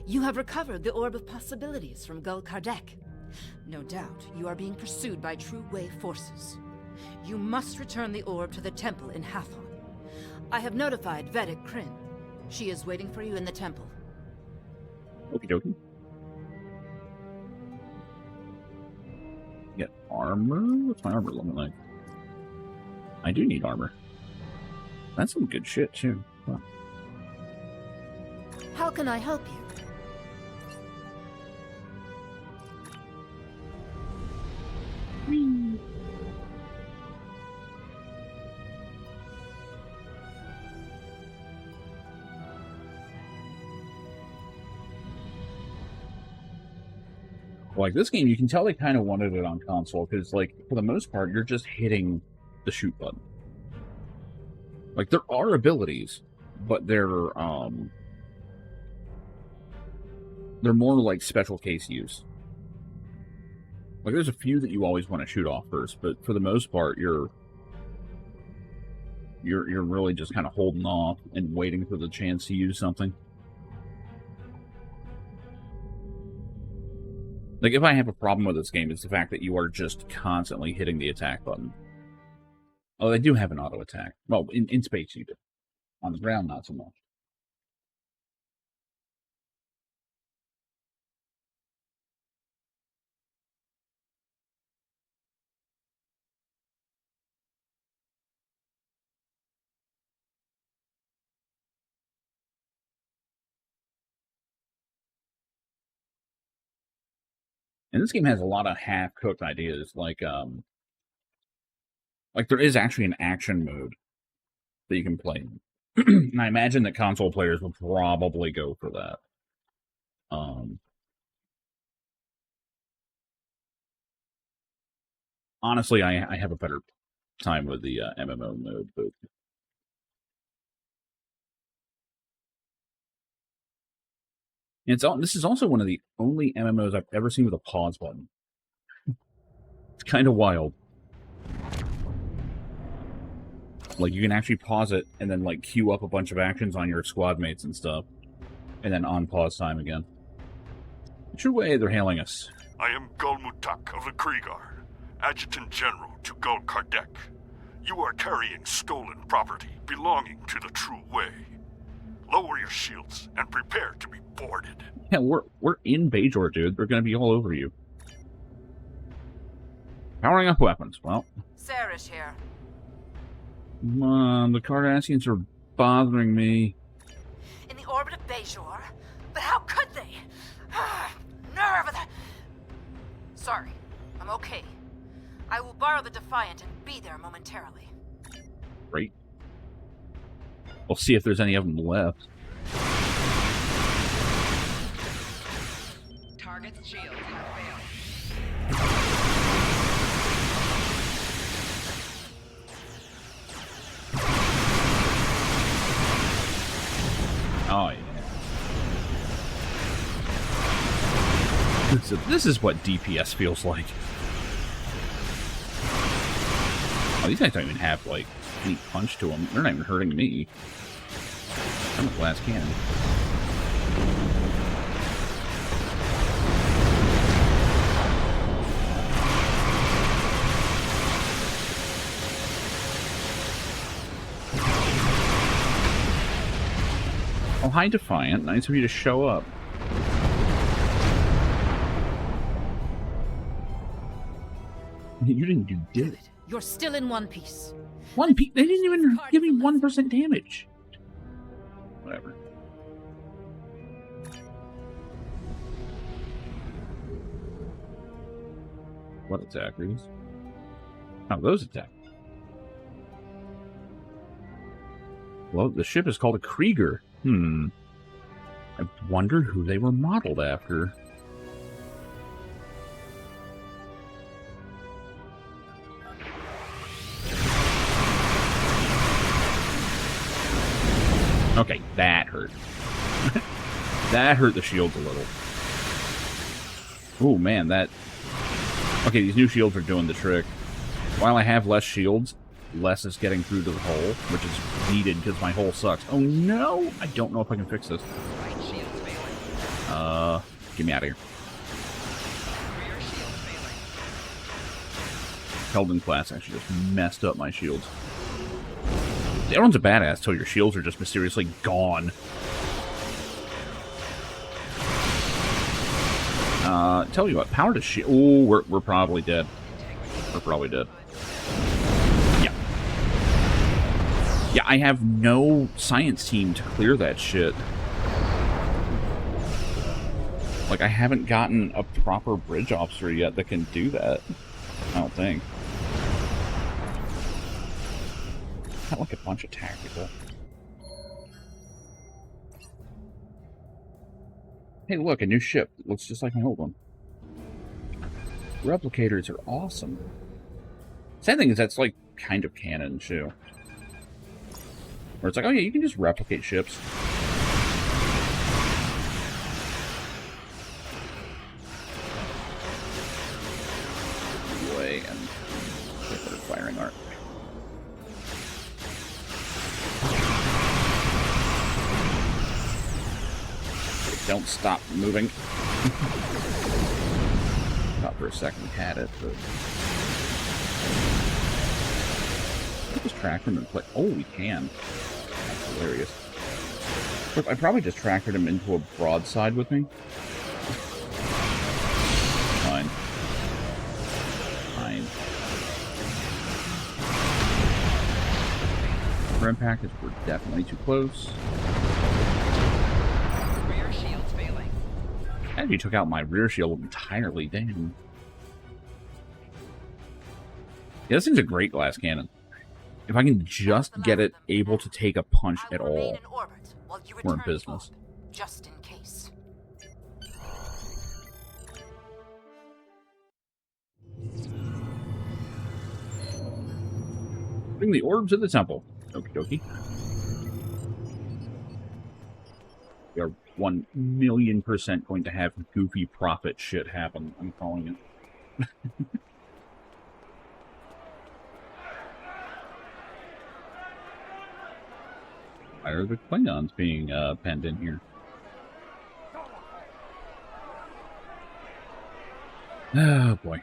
You have recovered the Orb of Possibilities from Gul Kardec. No doubt, you are being pursued by True Way forces. You must return the orb to the temple in Hathon. I have notified Vedic Kryn. She is waiting for you in the temple. Okie dokie. Get armor? What's my armor looking like? I do need armor. That's some good shit, too. Huh. How can I help you? Like, this game, you can tell they kind of wanted it on console, because, like, for the most part, you're just hitting the shoot button. Like, there are abilities, but they're more like special case use. Like, there's a few that you always want to shoot off first, but for the most part, you're really just kind of holding off and waiting for the chance to use something. Like, if I have a problem with this game, it's the fact that you are just constantly hitting the attack button. Oh, they do have an auto attack. Well, in space you do. On the ground, not so much. And this game has a lot of half-cooked ideas, like there is actually an action mode that you can play. And I imagine that console players will probably go for that. Honestly, I have a better time with the MMO mode, but this is also one of the only MMOs I've ever seen with a pause button. It's kind of wild. Like, you can actually pause it and then, like, queue up a bunch of actions on your squad mates and stuff. And then on pause time again. Which way they're hailing us? I am Gulmutak of the Kriegar, Adjutant General to Gul Kardec. You are carrying stolen property belonging to the True Way. Lower your shields and prepare to be boarded. Yeah, we're in Bajor, dude. They're gonna be all over you. Powering up weapons. Well, Sarish here. Come on, the Cardassians are bothering me. In the orbit of Bajor? But how could they? Nerve of the... Sorry, I'm okay. I will borrow the Defiant and be there momentarily. Great. We'll see if there's any of them left. Target's shields have failed. Oh, yeah. This is what DPS feels like. Oh, these guys don't even have, like, any punch to them. They're not even hurting me. I'm a glass cannon. Oh, hi, Defiant. Nice of you to show up. You didn't do Good. You're still in one piece. One piece? They didn't even give me 1% damage. Whatever. What attackers? Oh, those attack. Well, the ship is called a Krieger. I wondered who they were modeled after. Okay, that hurt. That hurt the shields a little. Oh, man, that... Okay, these new shields are doing the trick. While I have less shields, less is getting through to the hole, which is needed because my hole sucks. Oh, no! I don't know if I can fix this. Get me out of here. Keldon class actually just messed up my shields. Everyone's a badass till your shields are just mysteriously gone. Tell you what, power to shield. Oh, we're probably dead. We're probably dead. Yeah. Yeah, I have no science team to clear that shit. Like, I haven't gotten a proper bridge officer yet that can do that. I don't think. Got like a bunch of tactical. Hey, look, a new ship. It looks just like my old one. Replicators are awesome. Sad thing is that's like kind of canon too. Where it's like, oh yeah, you can just replicate ships. Away and get rid of firing art. Don't stop moving. Thought for a second had it, but I just tracked him and play. Oh, we can. That's hilarious. Look, I probably just tracked him into a broadside with me. Fine. Fine. For impact, we're definitely too close. And you took out my rear shield entirely, damn. Yeah, this thing's a great glass cannon. If I can just get it able to take a punch at all, we're in business. Just in case. Bring the orbs of the temple. Okie dokie. We are 1,000,000% going to have goofy prophet shit happen. I'm calling it. Why are the Klingons being penned in here? Oh boy.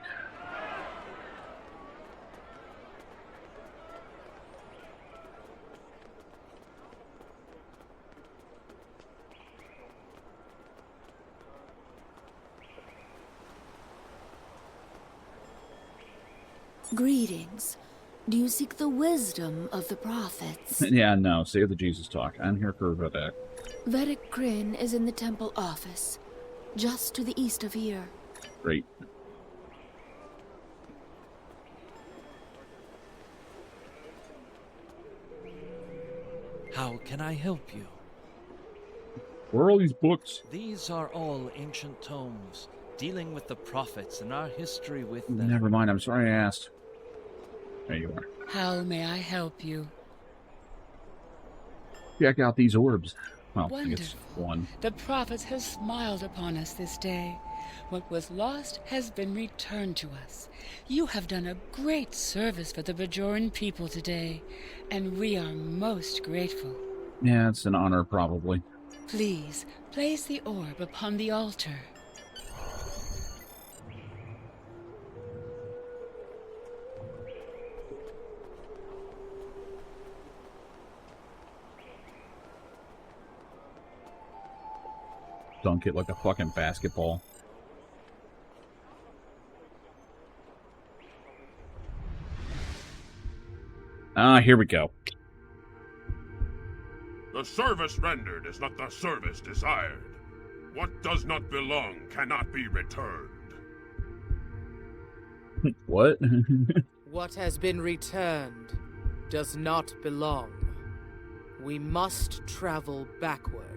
Greetings. Do you seek the wisdom of the prophets? Yeah, no, save the Jesus talk. I'm here for Vedek. Vedek Kryn is in the temple office, just to the east of here. Great. How can I help you? Where are all these books? These are all ancient tomes, dealing with the prophets and our history with them. Never mind, I'm sorry I asked. There you are. How may I help you? Check out these orbs. Well, I Wonderful. guess one. The prophets have smiled upon us this day. What was lost has been returned to us. You have done a great service for the Bajoran people today, and we are most grateful. Yeah, it's an honor, probably. Please, place the orb upon the altar. Dunk it like a fucking basketball. Here we go. The service rendered is not the service desired. What does not belong cannot be returned. What? What has been returned does not belong. We must travel backward.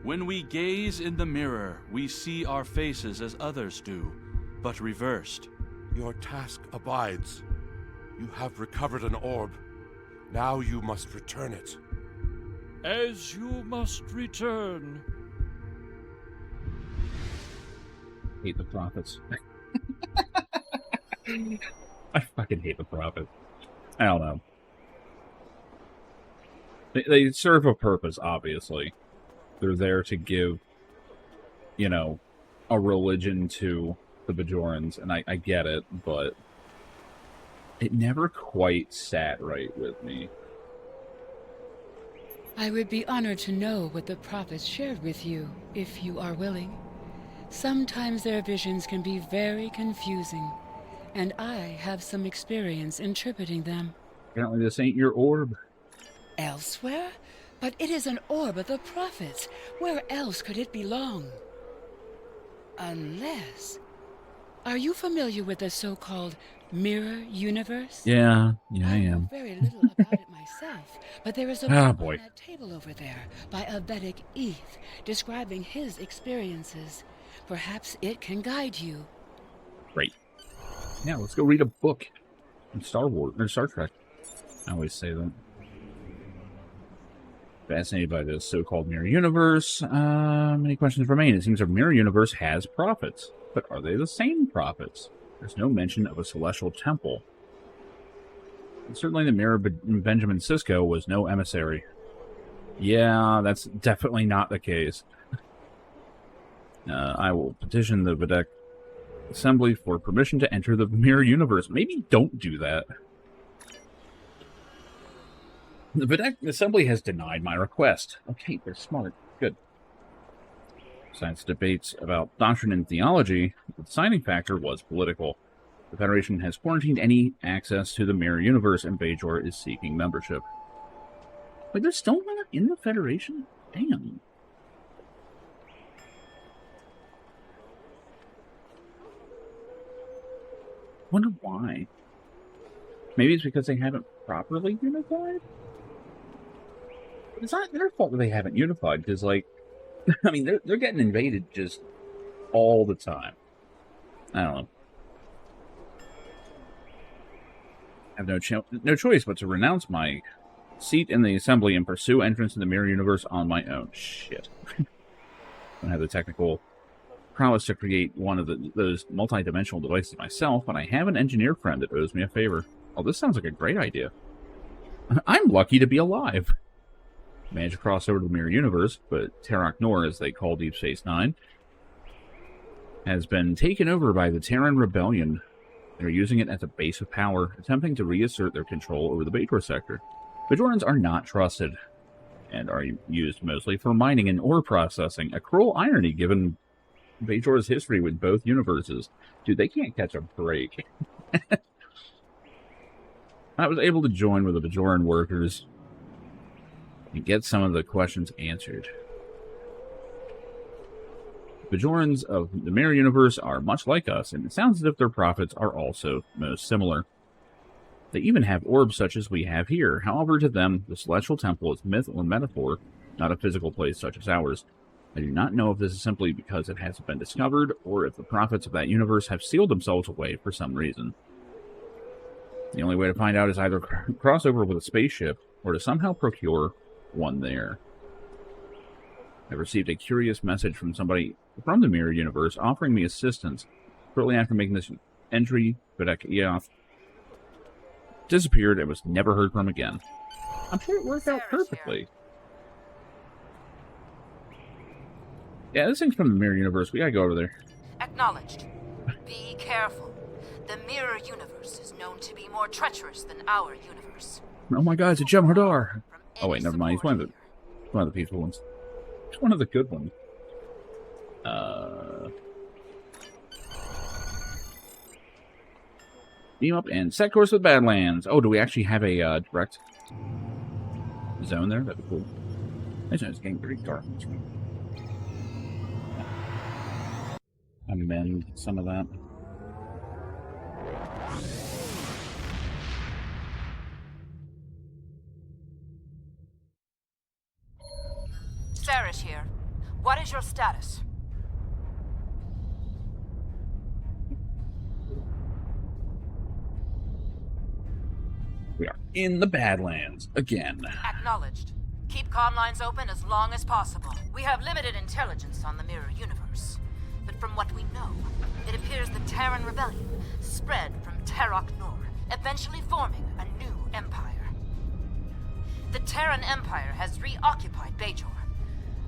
When we gaze in the mirror, we see our faces as others do, but reversed. Your task abides. You have recovered an orb. Now you must return it. As you must return. Hate the prophets. I fucking hate the prophets. I don't know. They serve a purpose, obviously. They're there to give, you know, a religion to the Bajorans, and I get it, but it never quite sat right with me. I would be honored to know what the prophets shared with you, if you are willing. Sometimes their visions can be very confusing, and I have some experience interpreting them. Apparently this ain't your orb. Elsewhere? But it is an orb of the prophets. Where else could it belong? Unless... Are you familiar with the so-called mirror universe? Yeah, I am. I know very little about it myself, but there is a book on that table over there by a Vedic Eth describing his experiences. Perhaps it can guide you. Great. Yeah, let's go read a book in Star Wars or Star Trek. I always say that. Fascinated by this so-called mirror universe. Many questions remain. It seems our mirror universe has prophets, but are they the same prophets? There's no mention of a celestial temple. And certainly the mirror Benjamin Sisko was no emissary. Yeah, that's definitely not the case. I will petition the Vedic Assembly for permission to enter the mirror universe. Maybe don't do that. The Vedic Assembly has denied my request. Okay, they're smart. Good. Besides debates about doctrine and theology, the deciding factor was political. The Federation has quarantined any access to the mirror universe, and Bajor is seeking membership. Wait, they're still not in the Federation? Damn. Wonder why. Maybe it's because they haven't properly unified? But it's not their fault that they haven't unified, because, like, I mean, they're getting invaded just all the time. I don't know. I have no choice but to renounce my seat in the Assembly and pursue entrance in the mirror universe on my own. Shit. I don't have the technical prowess to create one of those multi-dimensional devices myself, but I have an engineer friend that owes me a favor. Oh, this sounds like a great idea. I'm lucky to be alive. I managed to cross over to the mirror universe, but Terok Nor, as they call Deep Space Nine, has been taken over by the Terran Rebellion. They're using it as a base of power, attempting to reassert their control over the Bajor sector. Bajorans are not trusted, and are used mostly for mining and ore processing. A cruel irony given Bajor's history with both universes. Dude, they can't catch a break. I was able to join with the Bajoran workers and get some of the questions answered. Bajorans of the mirror universe are much like us, and it sounds as if their prophets are also most similar. They even have orbs such as we have here. However, to them, the Celestial Temple is myth or metaphor, not a physical place such as ours. I do not know if this is simply because it hasn't been discovered, or if the prophets of that universe have sealed themselves away for some reason. The only way to find out is either cross over with a spaceship, or to somehow procure one there. I received a curious message from somebody from the mirror universe offering me assistance. Shortly after making this entry, Vedic Eoth disappeared and was never heard from again. I'm sure it worked out perfectly. Yeah, this thing's from the mirror universe. We gotta go over there. Acknowledged. Be careful. The mirror universe is known to be more treacherous than our universe. Oh my god, it's a Jem'Hadar! Oh wait, never mind. He's one of the peaceful ones. He's one of the good ones. Beam up and set course with Badlands. Oh, do we actually have a direct zone there? That'd be cool. I just know it's getting pretty dark. Amend some of that. Sarah's here. What is your status? We are in the Badlands again. Acknowledged. Keep comm lines open as long as possible. We have limited intelligence on the mirror universe, but from what we know, it appears the Terran Rebellion spread from Terok Nor, eventually forming a new empire. The Terran Empire has reoccupied Bajor.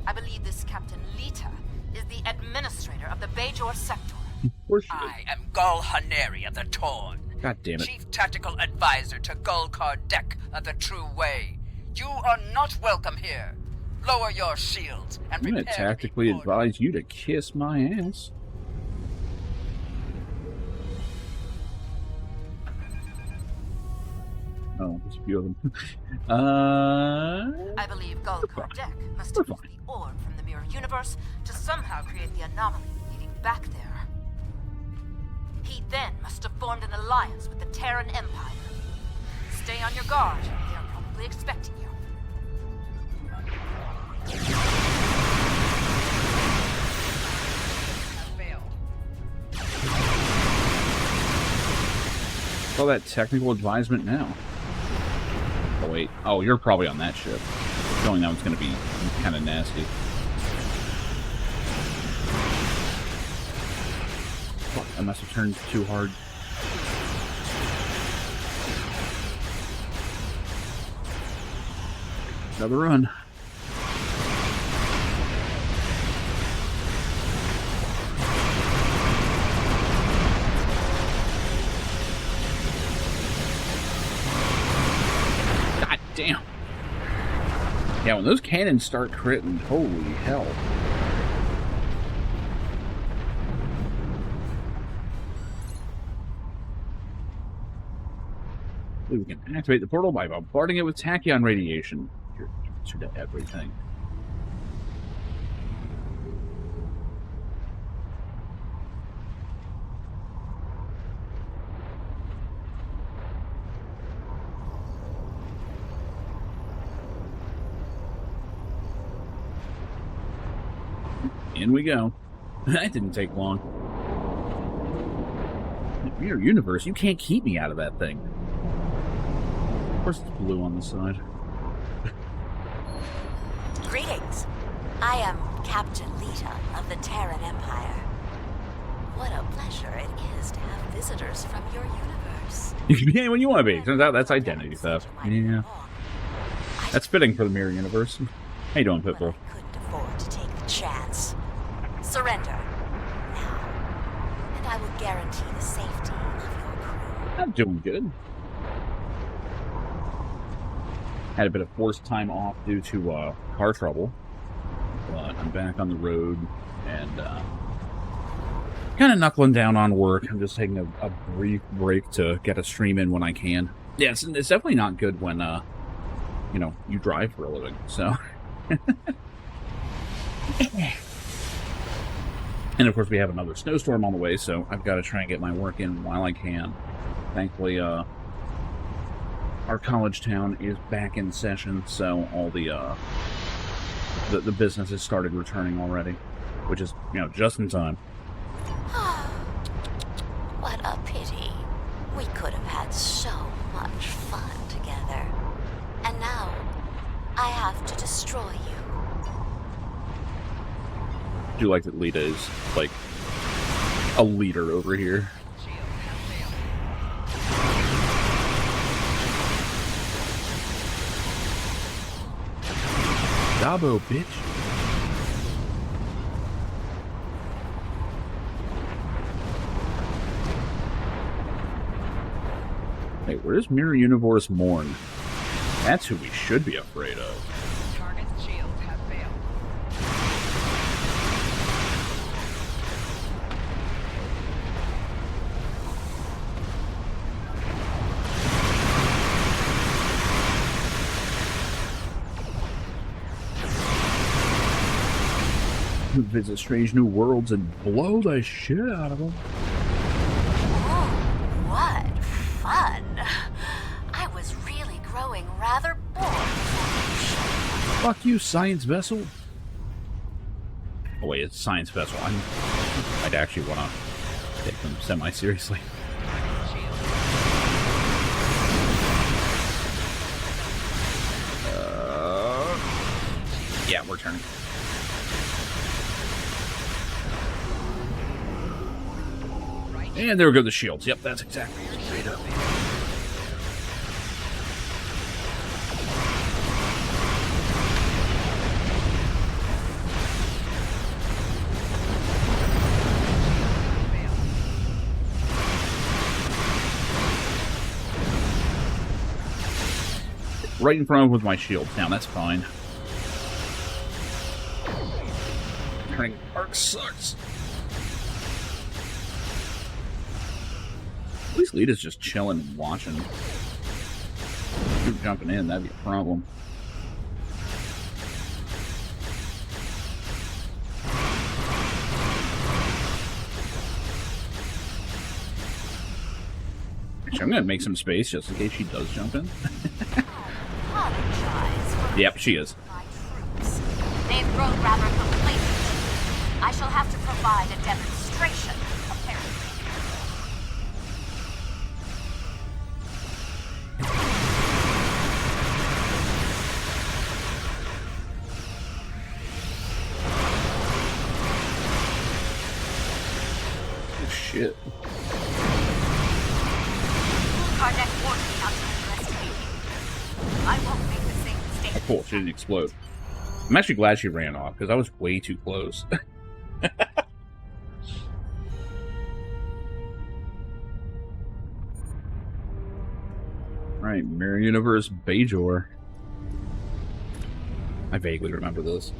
I believe this Captain Lita is the administrator of the Bajor sector. I am Gul Haneri of the Torn. God damn it. Chief Tactical Advisor to Gul Kardec of the True Way. You are not welcome here. Lower your shields and I'm prepare gonna tactically advise you to kiss my ass. Oh, there's a few of them. I believe Gul Kardec must have used the orb from the mirror universe to somehow create the anomaly leading back there. He then must have formed an alliance with the Terran Empire. Stay on your guard. They are probably expecting you. All that technical advisement now. Oh wait. Oh, you're probably on that ship. Knowing that one's gonna be kind of nasty. Fuck, I must have turned too hard. Another run. God damn. Yeah, when those cannons start critting, holy hell. We can activate the portal by bombarding it with tachyon radiation. You're to everything. In we go. That didn't take long. Mirror universe, you can't keep me out of that thing. Of course it's blue on the side. Greetings. I am Captain Lita of the Terran Empire. What a pleasure it is to have visitors from your universe. You can be anyone you want to be. Turns out that's identity theft. Yeah. That's fitting for the mirror universe. How you doing, Pitbull? Couldn't afford to take the chance. Surrender. Now. And I will guarantee the safety of your crew. I'm doing good. Had a bit of forced time off due to car trouble. But I'm back on the road and kind of knuckling down on work. I'm just taking a brief break to get a stream in when I can. Yeah, it's definitely not good when, you know, you drive for a living, so... And of course we have another snowstorm on the way, so I've got to try and get my work in while I can. Thankfully, our college town is back in session, so all the businesses started returning already, which is, you know, just in time. What a pity. We could have had so much fun together. And now, I have to destroy you. I do like that Lita is, like, a leader over here. Dabo, bitch. Hey, where's Mirror Universe Morn? That's who we should be afraid of. Target's shields have failed. Visit strange new worlds and blow the shit out of them. Oh, what fun. I was really growing rather bored. Fuck you, science vessel. Oh wait, it's science vessel. I'd actually want to take them semi-seriously. Yeah, we're turning. And there we go, the shields. Yep, that's exactly straight up. right in front of him with my shield. Now that's fine. Turning arc sucks. At least Lita's just chilling and watching. If you're jumping in, that'd be a problem. Actually, I'm gonna make some space just in case she does jump in. Yep, she is. They've grown rather complacent. I shall have to provide a demonstration, apparently. Oh, shit. Kardec warned me not to underestimate you. I won't make the same mistake. Oh, cool, she didn't explode. I'm actually glad she ran off, because I was way too close. Alright, Mirror Universe Bajor. I vaguely remember this.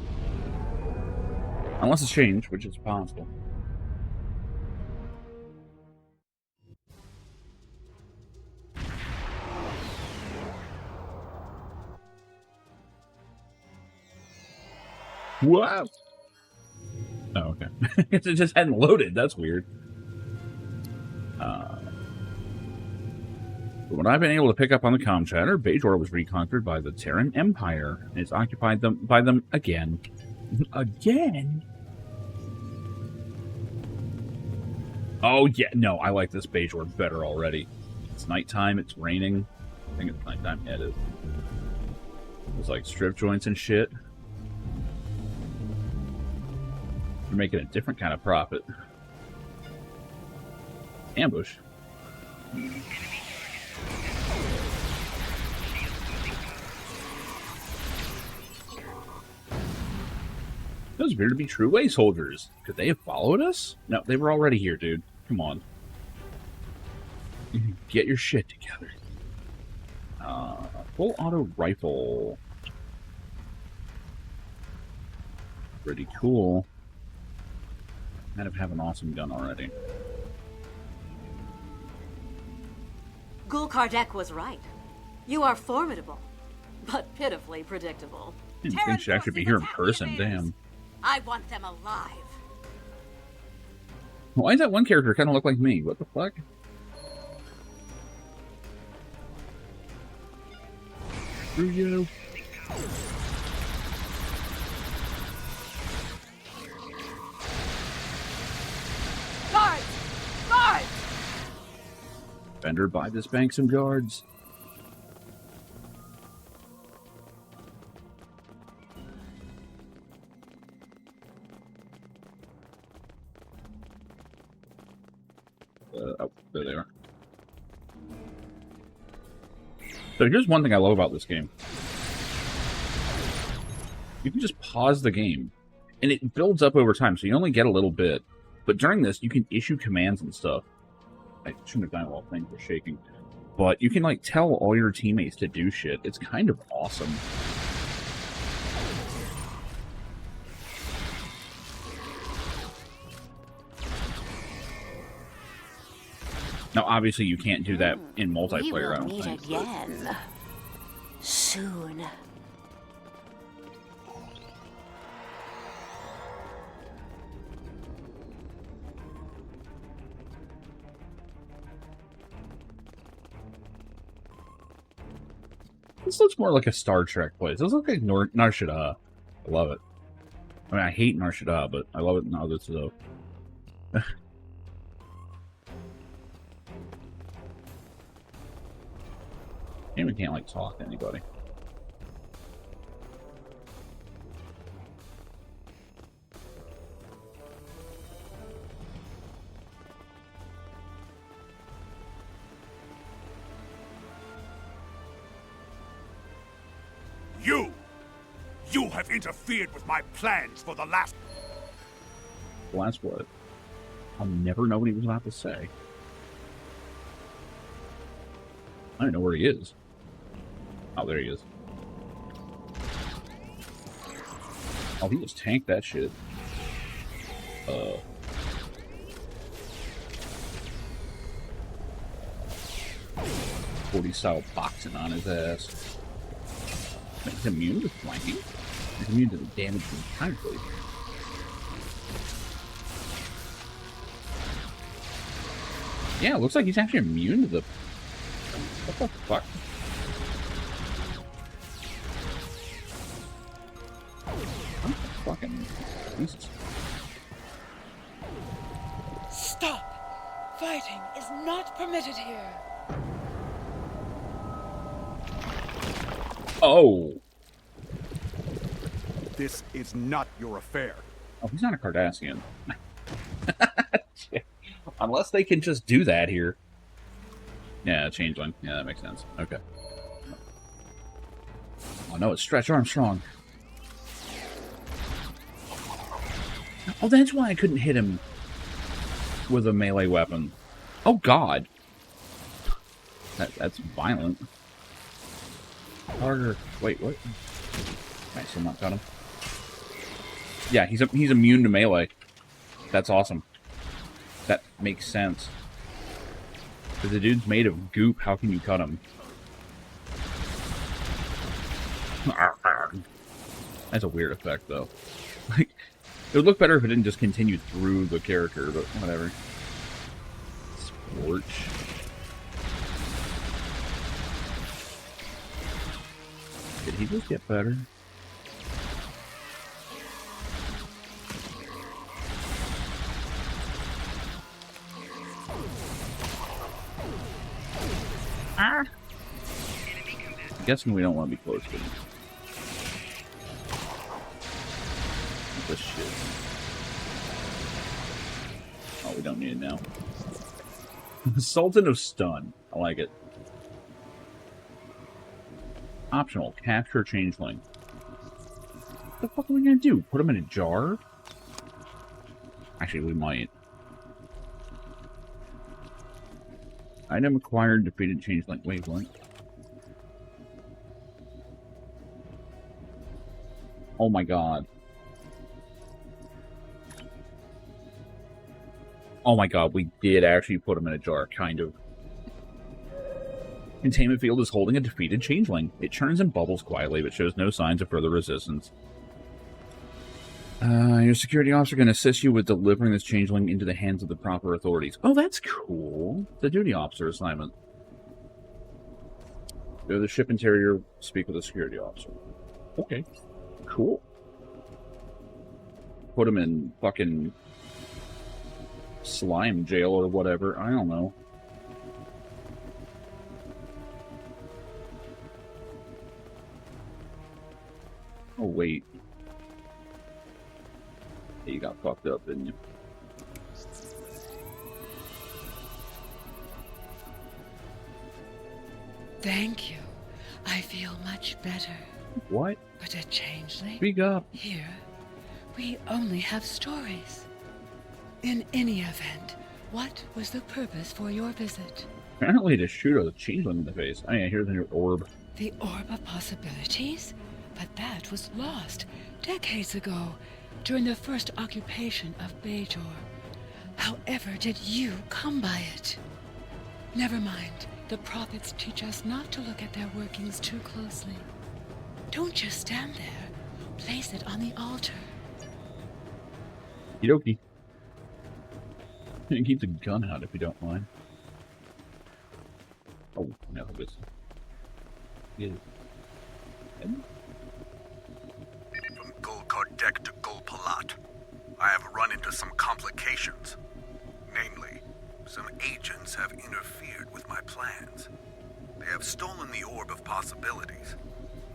Unless it's changed, which is possible. Wow. Oh, okay. It just hadn't loaded. That's weird. From what I've been able to pick up on the comm chatter, Bajor was reconquered by the Terran Empire and has occupied by them again. Again? Oh, yeah. No, I like this Bajor better already. It's nighttime. It's raining. I think it's nighttime. Yeah, it is. There's like strip joints and shit. You're making a different kind of profit. Ambush. Those appear to be true way soldiers. Could they have followed us? No, they were already here, dude. Come on. Get your shit together. Full auto rifle. Pretty cool. Kind of have an awesome gun already. Gul Kardec was right. You are formidable, but pitifully predictable. I didn't think she'd actually be here in person, damn. I want them alive. Why does that one character kind of look like me? What the fuck? Screw you. Guards! Guards! Bender, buy this bank some guards. Oh, there they are. So here's one thing I love about this game. You can just pause the game, and it builds up over time, so you only get a little bit. But during this, you can issue commands and stuff. I shouldn't have done it while things were shaking. But you can, like, tell all your teammates to do shit. It's kind of awesome. Now, obviously, you can't do that in multiplayer, I don't think. We will meet again. Soon. This looks more like a Star Trek place. This looks like Nar Shaddaa. I love it. I mean, I hate Nar Shaddaa, but I love it in other stuff. And we can't, like, talk to anybody. You have interfered with my plans for the last... Last what? I'll never know what he was about to say. I don't know where he is. Oh, there he is. Oh, he just tanked that shit. 40 style boxing on his ass. He's immune to flanking. He's immune to the damage from counterplate. Yeah, it looks like he's actually immune to the... What the fuck? What the fucking... Jesus. Stop! Fighting is not permitted here. Oh! This is not your affair. Oh, he's not a Cardassian. Unless they can just do that here. Yeah, changeling. Yeah, that makes sense. Okay. Oh no, it's Stretch Armstrong. Oh, that's why I couldn't hit him with a melee weapon. Oh god. That's violent. Harder. Wait, what? I still not got him. Yeah, he's immune to melee. That's awesome. That makes sense. Because the dude's made of goop, how can you cut him? That's a weird effect, though. Like, it would look better if it didn't just continue through the character, but whatever. Scorch. Did he just get better? Ah! I'm guessing we don't want to be close to him. This shit. Oh, we don't need it now. Sultan of Stun. I like it. Optional. Capture Changeling. What the fuck are we gonna do? Put him in a jar? Actually, we might. Item acquired, defeated Changeling. Wait, what? Oh my god. Oh my god, we did actually put him in a jar, kind of. Containment field is holding a defeated changeling. It churns and bubbles quietly, but shows no signs of further resistance. Your security officer can assist you with delivering this changeling into the hands of the proper authorities. Oh, that's cool. The duty officer assignment. Go to the ship interior, speak with the security officer. Okay. Cool. Put him in fucking slime jail or whatever. I don't know. Oh, wait. Yeah, you got fucked up, didn't you? Thank you. I feel much better. What? But a changeling? Speak up. Here, we only have stories. In any event, what was the purpose for your visit? Apparently to shoot a changeling in the face. Oh yeah, here's the new orb. The Orb of Possibilities? But that was lost decades ago, during the first occupation of Bajor. However did you come by it? Never mind. The prophets teach us not to look at their workings too closely. Don't just stand there. Place it on the altar. Okie dokie. Keep the gun out if you don't mind. Oh, no, it's... Yeah. From Gul Kardec to Gul Palat, I have run into some complications. Namely, some agents have interfered with my plans. They have stolen the Orb of Possibilities.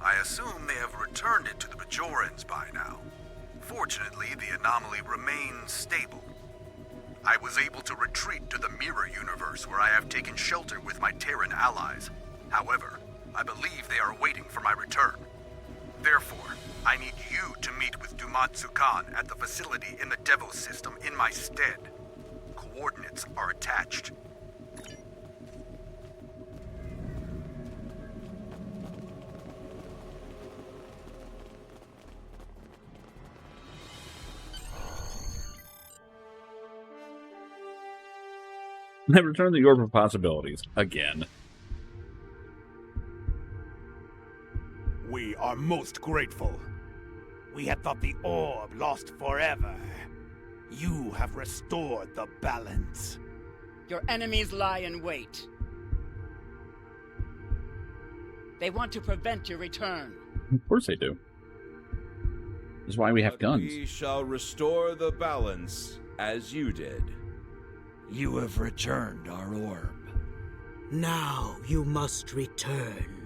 I assume they have returned it to the Bajorans by now. Fortunately, the anomaly remains stable. I was able to retreat to the Mirror Universe where I have taken shelter with my Terran allies. However, I believe they are waiting for my return. Therefore, I need you to meet with Dumatsu Khan at the facility in the Devos system in my stead. Coordinates are attached. They returned the Orb of Possibilities. Again. We are most grateful. We had thought the orb lost forever. You have restored the balance. Your enemies lie in wait. They want to prevent your return. Of course they do. That's why we have guns. We shall restore the balance, as you did. You have returned our orb. Now you must return.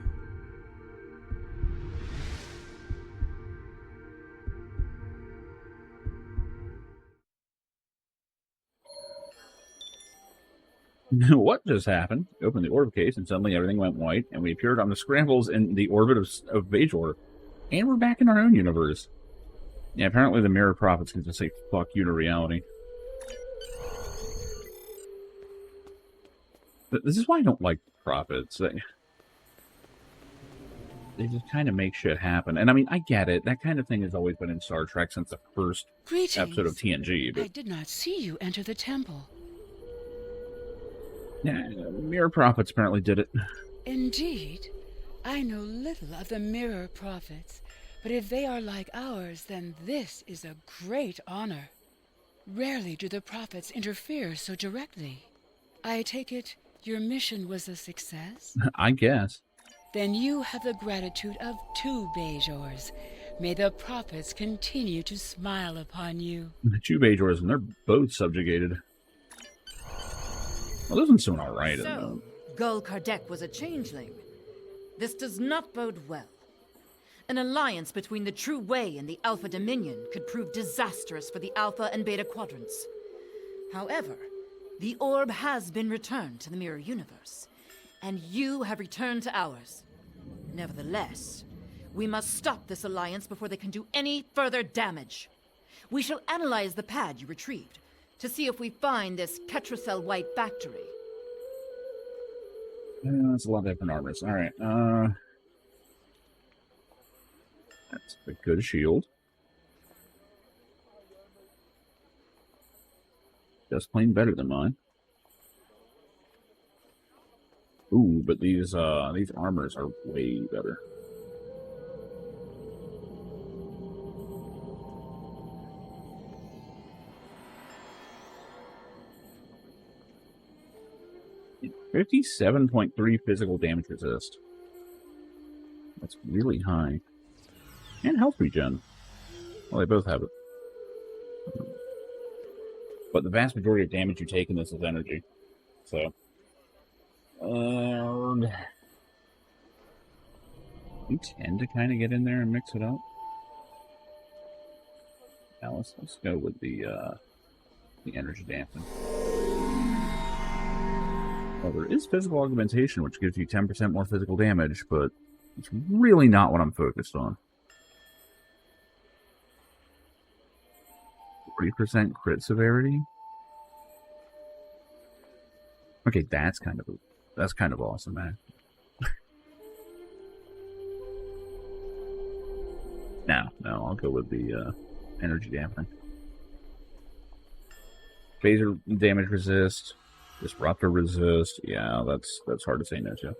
What just happened? We opened the orb case and suddenly everything went white, and we appeared on the scrambles in the orbit of Bajor. And we're back in our own universe. Yeah, apparently the Mirror Prophets can just say fuck you to reality. This is why I don't like Prophets. They just kind of make shit happen. And I mean, I get it. That kind of thing has always been in Star Trek since the first episode of TNG. But I did not see you enter the temple. yeah, Mirror Prophets apparently did it. Indeed. I know little of the Mirror Prophets, but if they are like ours, then this is a great honor. Rarely do the Prophets interfere so directly. I take it your mission was a success? I guess. Then you have the gratitude of 2 Bajors. May the Prophets continue to smile upon you. The 2 Bajors, and they're both subjugated. Well, this one's doing alright. So, Gul Kardec was a changeling. This does not bode well. An alliance between the True Way and the Alpha Dominion could prove disastrous for the Alpha and Beta Quadrants. However, the orb has been returned to the Mirror Universe, and you have returned to ours. Nevertheless, we must stop this alliance before they can do any further damage. We shall analyze the pad you retrieved to see if we find this Ketracel White factory. That's a lot of different armors. Alright, that's a good shield. Just plain better than mine. Ooh, but these armors are way better. $57.3 physical damage resist. That's really high. And health regen. Well, they both have it. But the vast majority of damage you take in this is energy. So. We tend to kind of get in there and mix it up. Now let's go with the energy dampening. Well, there is physical augmentation, which gives you 10% more physical damage, but it's really not what I'm focused on. 40% crit severity. Okay, that's kind of awesome, man. No, I'll go with the energy dampening. Phaser damage resist, disruptor resist. Yeah, that's hard to say no to.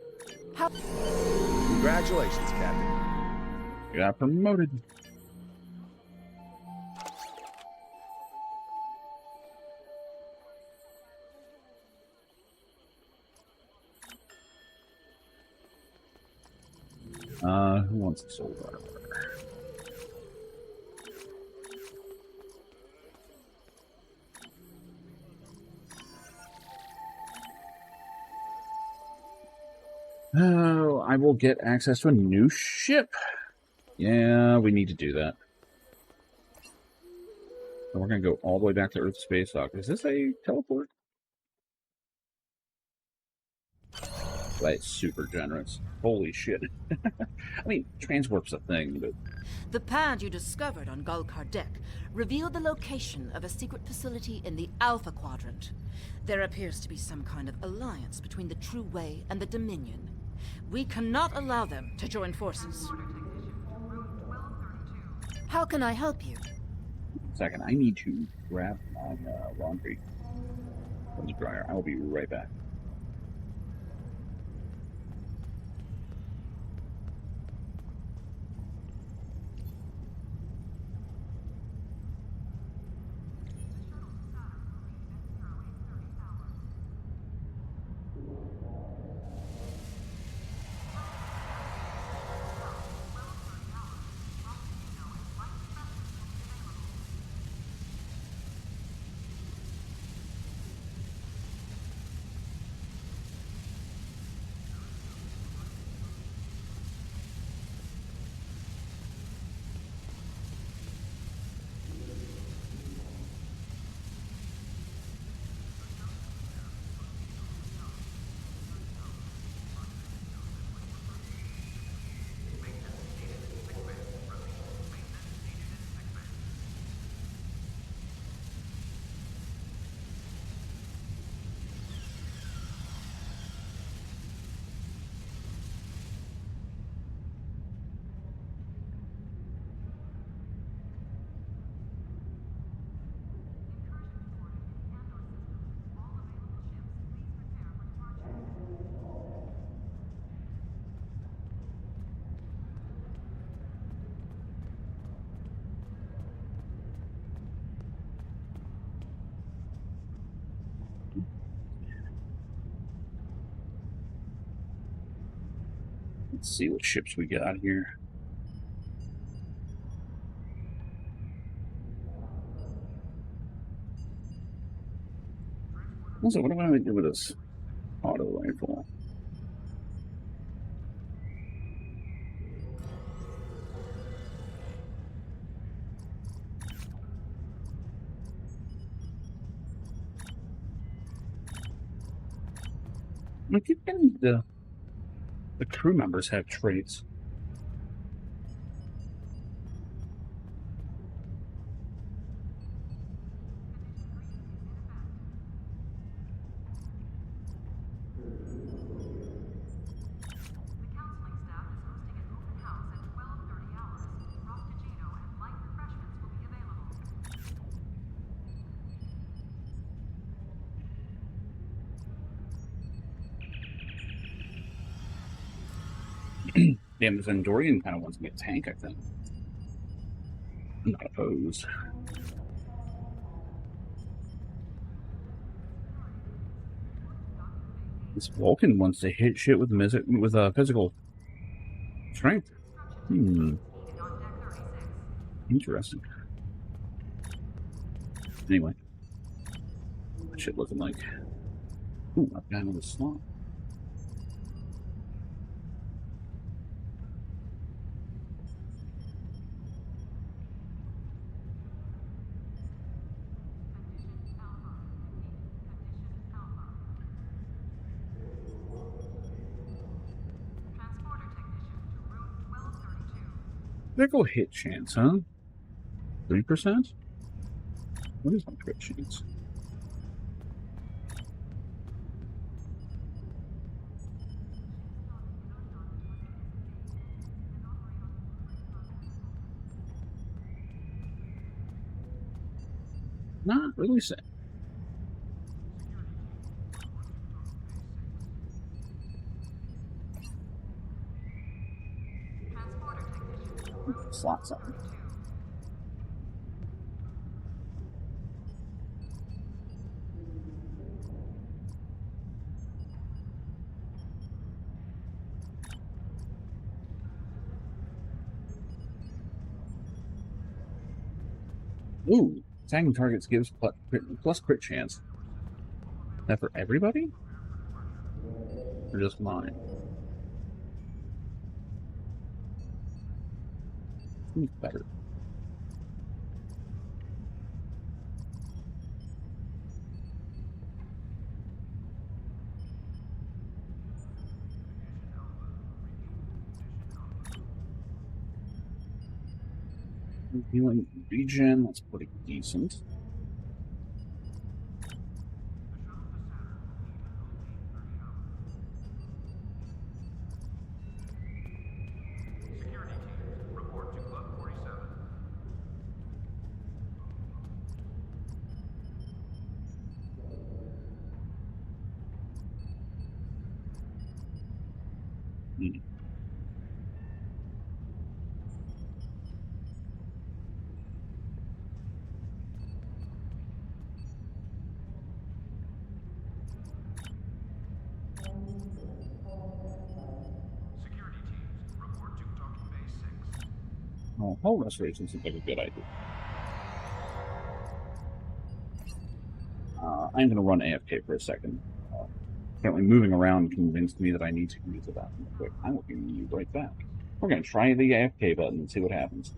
Congratulations, Captain. You got promoted. Who wants the soul armor? Oh, I will get access to a new ship. Yeah, we need to do that. So we're going to go all the way back to Earth Space Dock. Is this a teleport? That's super generous. Holy shit. I mean, transwarp's a thing, but... The pad you discovered on Gul Kardec revealed the location of a secret facility in the Alpha Quadrant. There appears to be some kind of alliance between the True Way and the Dominion. We cannot allow them to join forces. How can I help you? Second, I need to grab my laundry. dryer. I will be right back. Let's see what ships we got here. Also, what am I going to do with this auto rifle? I keep getting the crew members have traits. Damn, this Andorian kind of wants to be a tank, I think. I'm not opposed. This Vulcan wants to hit shit with physical strength. Interesting. Anyway, that shit looking like. Ooh, I've got another slot. Critical hit chance, huh? 3%? What is my crit chance? Not really set. Slots on. Ooh, attacking targets gives plus crit chance. Is that for everybody? Or just mine? Who's better? Healing regen, that's pretty decent. Oh, hull restoration seems like a good idea. I'm going to run AFK for a second. Apparently moving around convinced me that I need to use the bathroom quick. I will be you right back. We're going to try the AFK button and see what happens.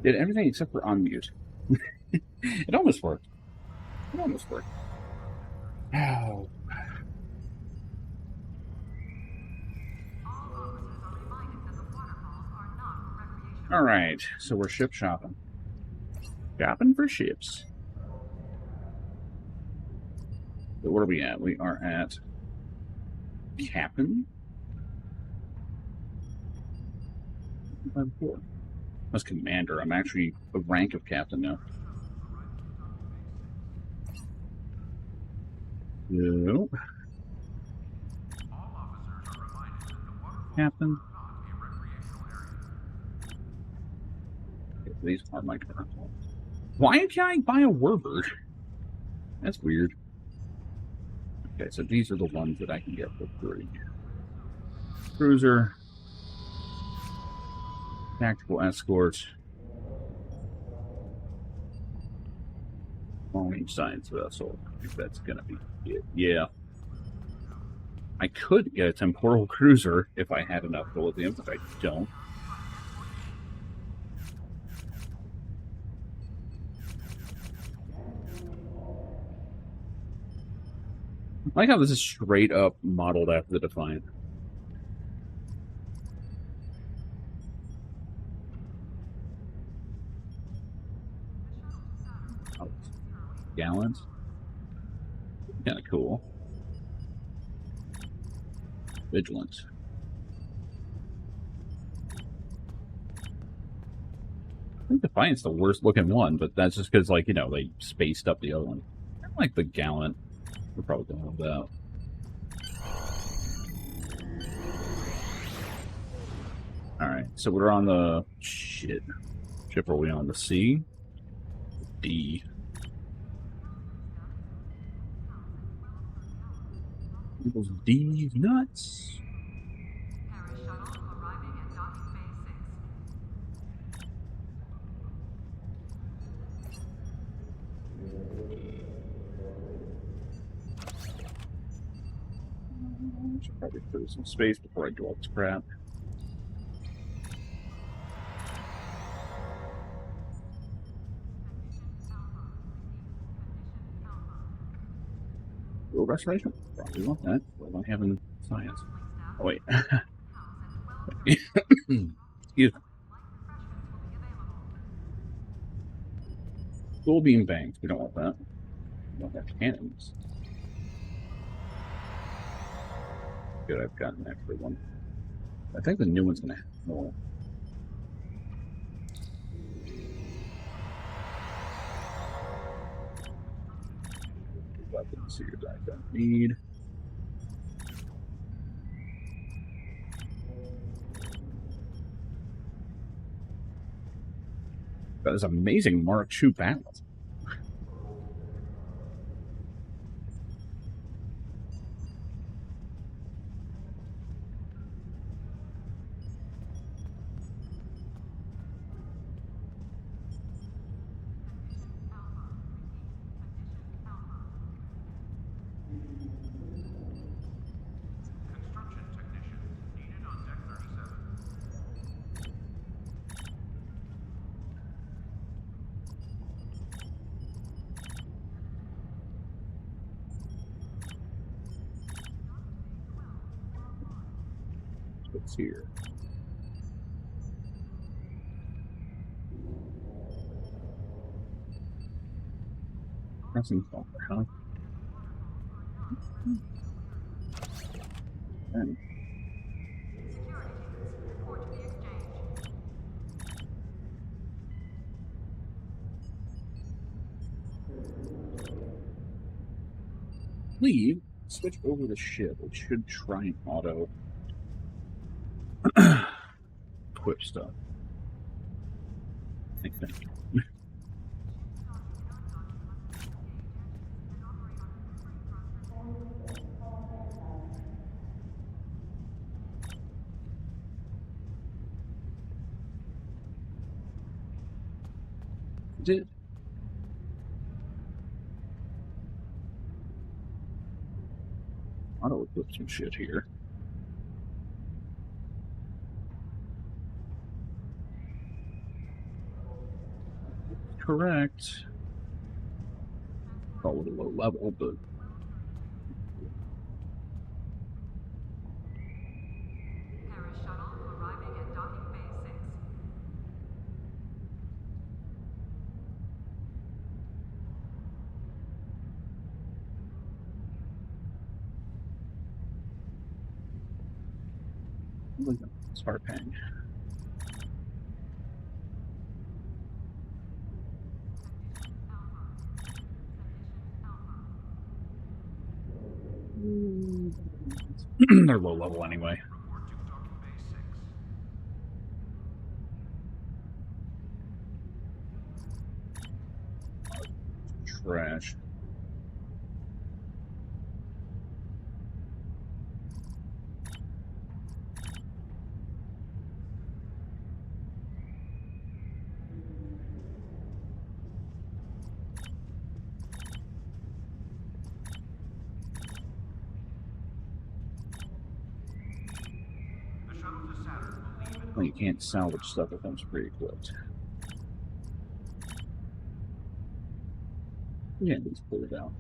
Did everything except for unmute. It almost worked. It almost worked. Oh. Alright, so we're ship shopping. Shopping for ships. So where are we at? We are at Captain? That's Commander. I'm actually a rank of Captain now. Nope. Captain. Okay, these are my current ones. Why can't I buy a warbird? That's weird. Okay, so these are the ones that I can get for free. Cruiser. Tactical escort. Long science vessel. I think that's gonna be it. Yeah. I could get a temporal cruiser if I had enough lithium, but I don't. I like how this is straight up modeled after the Defiant. Oh, gallons? Kind of cool. Vigilance. think Defiant's the worst looking one, but that's just because, like, you know, they spaced up the other one. I like the Gallant. We're probably going to have that. Alright, so we're on the... Shit. Ship are we on? The C? D. People's D's nuts. Should probably clear some space before I do all this crap. Little restoration? Probably want that. What am I having science? Oh, wait. Excuse me. Full beam banks. We don't want that. We don't have cannons. Good, I've got an extra one. I think the new one's gonna have more. Weapons here that I don't need. That is amazing Mark II battles. What's here? Pressing bumper, huh? And leave. Switch over the ship. It should try and auto equip stuff. I think. Did auto equip some shit here. Correct. Call it a low level, but start paying. They're low level anyway. Trash. Well, you can't salvage stuff if it's pre-equipped. Yeah, at least pull it out.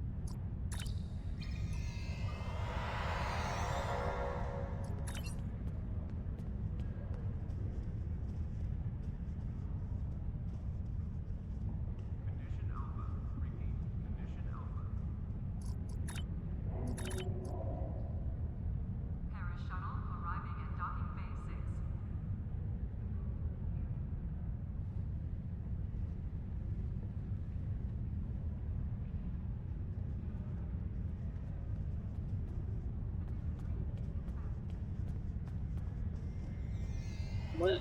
It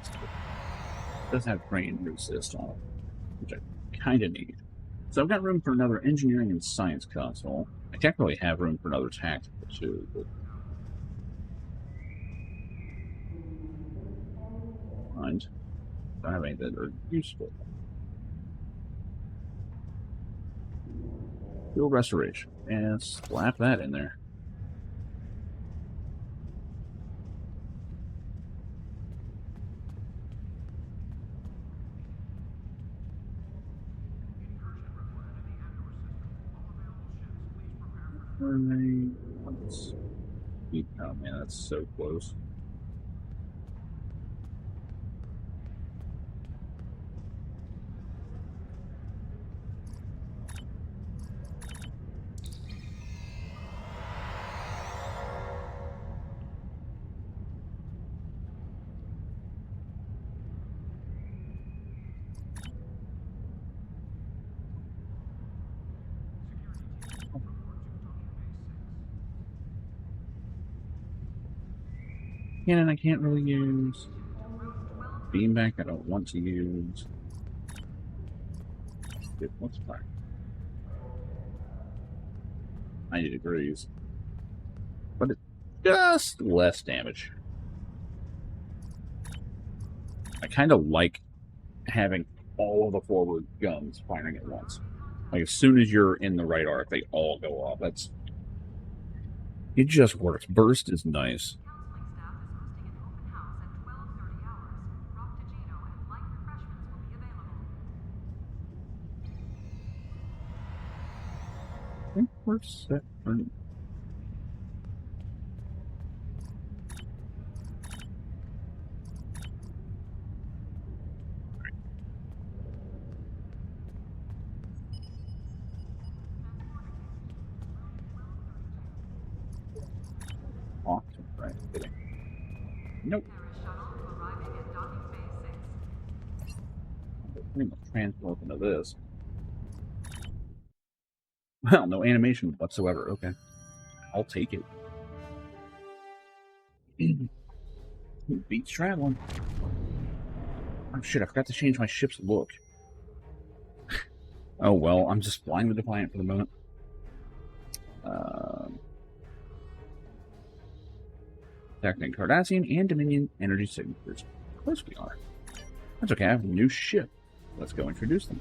does have grain resist on it, which I kind of need. So I've got room for another engineering and science console. I can't really have room for another tactical too, but mind. Don't have any that are useful. Fuel restoration. And slap that in there. Oh man, that's so close. Cannon I can't really use. Beamback I don't want to use. What's fire? 90 degrees. But it's just less damage. I kind of like having all of the forward guns firing at once. Like, as soon as you're in the right arc, they all go off. It just works. Burst is nice. I think we're set for... Right. Nope. Pretty much transfer into this. Well, no animation whatsoever. Okay. I'll take it. Beats traveling. Oh shit, I forgot to change my ship's look. Oh well, I'm just flying the Defiant for the moment. Attacking Cardassian and Dominion energy signatures. Of course we are. That's okay, I have a new ship. Let's go introduce them.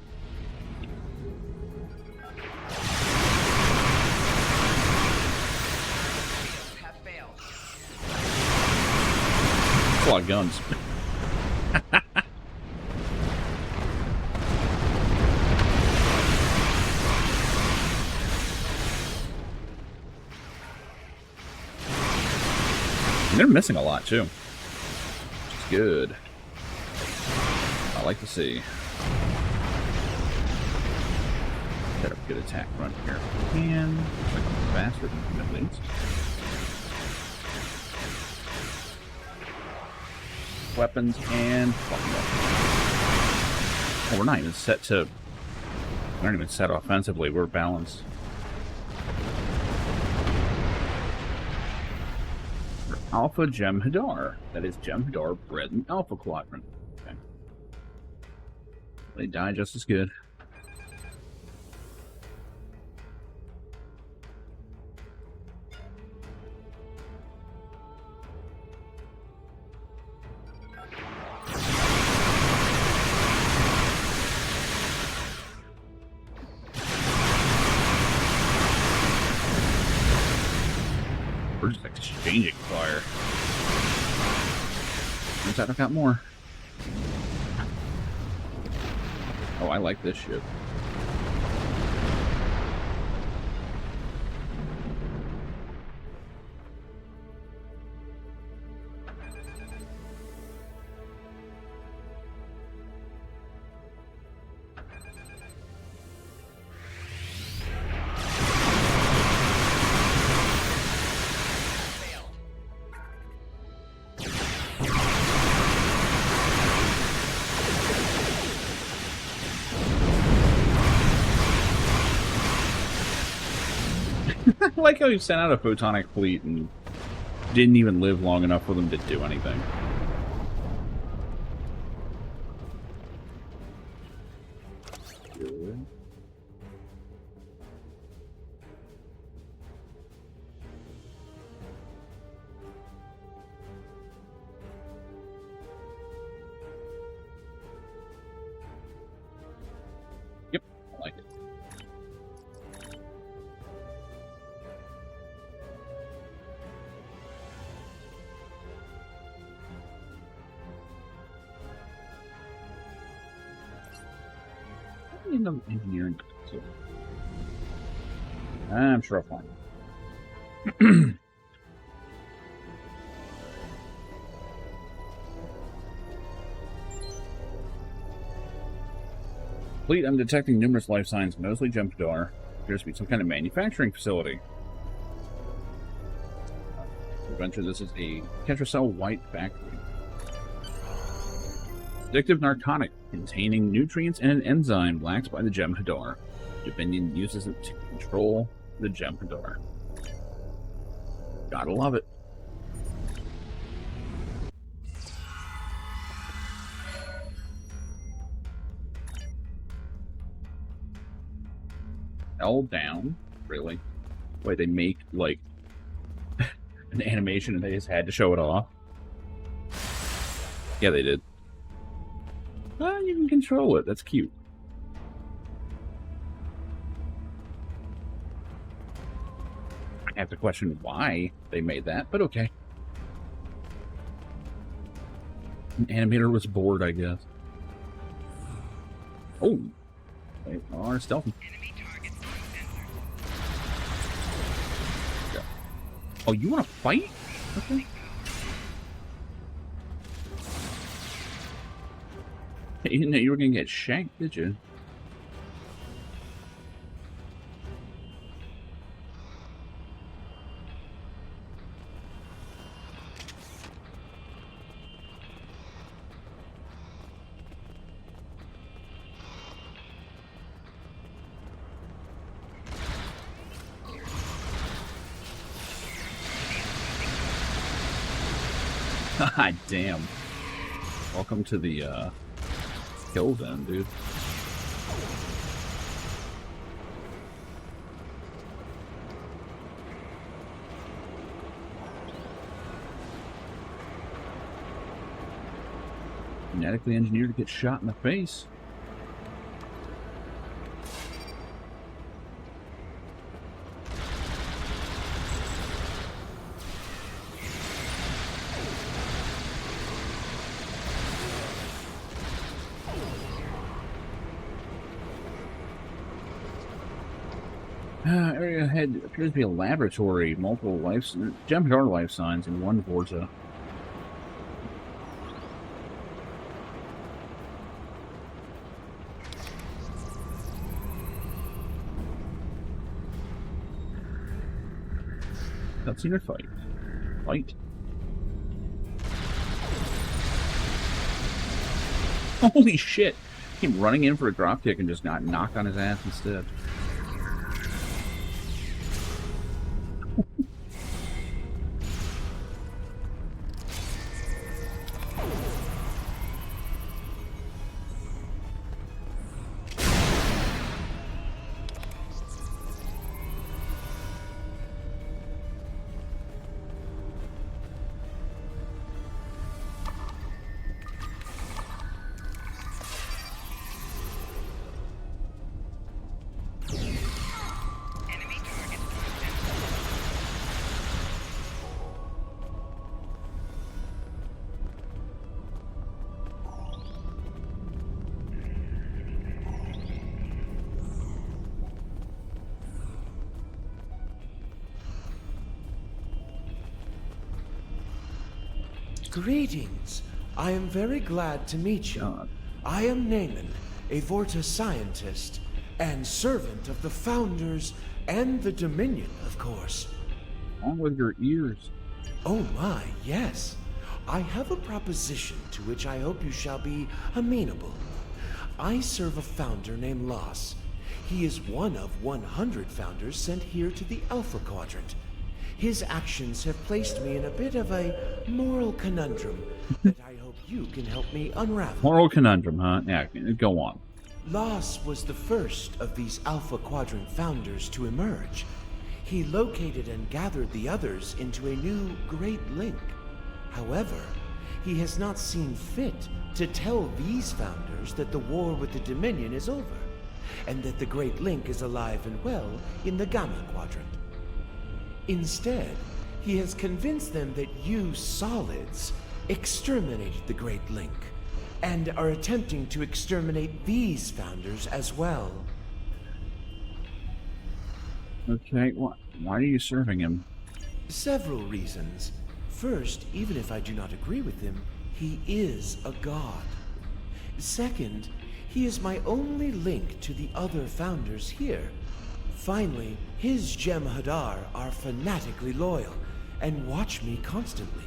That's a lot of guns. They're missing a lot too, which is good. I like to see. Set up a good attack run here. And looks like I'm faster than him at least. Weapons and fucking weapons. Oh, we're not even set to. We aren't even set offensively. We're balanced. Alpha Jem'Hadar. That is Jem'Hadar bred in Alpha Quadrant. Okay. They die just as good. We're just exchanging fire. Turns out I've got more. Oh, I like this ship. I like how he sent out a photonic fleet and didn't even live long enough for them to do anything. good. Yep, I like it. In the engineering, so I'm sure I'll find. Fleet, I'm detecting numerous life signs, mostly Jem'Hadar. Appears to be some kind of manufacturing facility. Adventure, this is a Ketracel White factory. Addictive narcotic containing nutrients and an enzyme lacked by the Jem'Hadar. Dominion uses it to control the Jem'Hadar. Gotta love it. L down? Really? Wait, they make, like, an animation and they just had to show it off? Yeah, they did. Well, you can control it. That's cute. I have to question why they made that, but okay. An animator was bored, I guess. Oh, they are stealthy. Oh, you want to fight? Okay. You didn't know you were going to get shanked, did you? God damn. Welcome to the, kill zone, dude. Genetically engineered to get shot in the face. Area ahead appears to be a laboratory. Multiple Jem'Hadar life signs in one Vorta. Cutscene or fight? Fight. Holy shit! He came running in for a dropkick and just got knocked on his ass instead. Greetings. I am very glad to meet you. I am Naaman, a Vorta scientist, and servant of the Founders and the Dominion, of course. Wrong with your ears? Oh my, yes. I have a proposition to which I hope you shall be amenable. I serve a Founder named Los. He is one of 100 Founders sent here to the Alpha Quadrant. His actions have placed me in a bit of a moral conundrum that I hope you can help me unravel. Moral conundrum, huh? Yeah, go on. Loss was the first of these Alpha Quadrant founders to emerge. He located and gathered the others into a new Great Link. However, he has not seen fit to tell these founders that the war with the Dominion is over, and that the Great Link is alive and well in the Gamma Quadrant. Instead, he has convinced them that you solids exterminated the Great Link, and are attempting to exterminate these founders as well. Okay, why are you serving him? Several reasons. First, even if I do not agree with him, he is a god. Second, he is my only link to the other founders here. Finally, his Jem'Hadar are fanatically loyal and watch me constantly.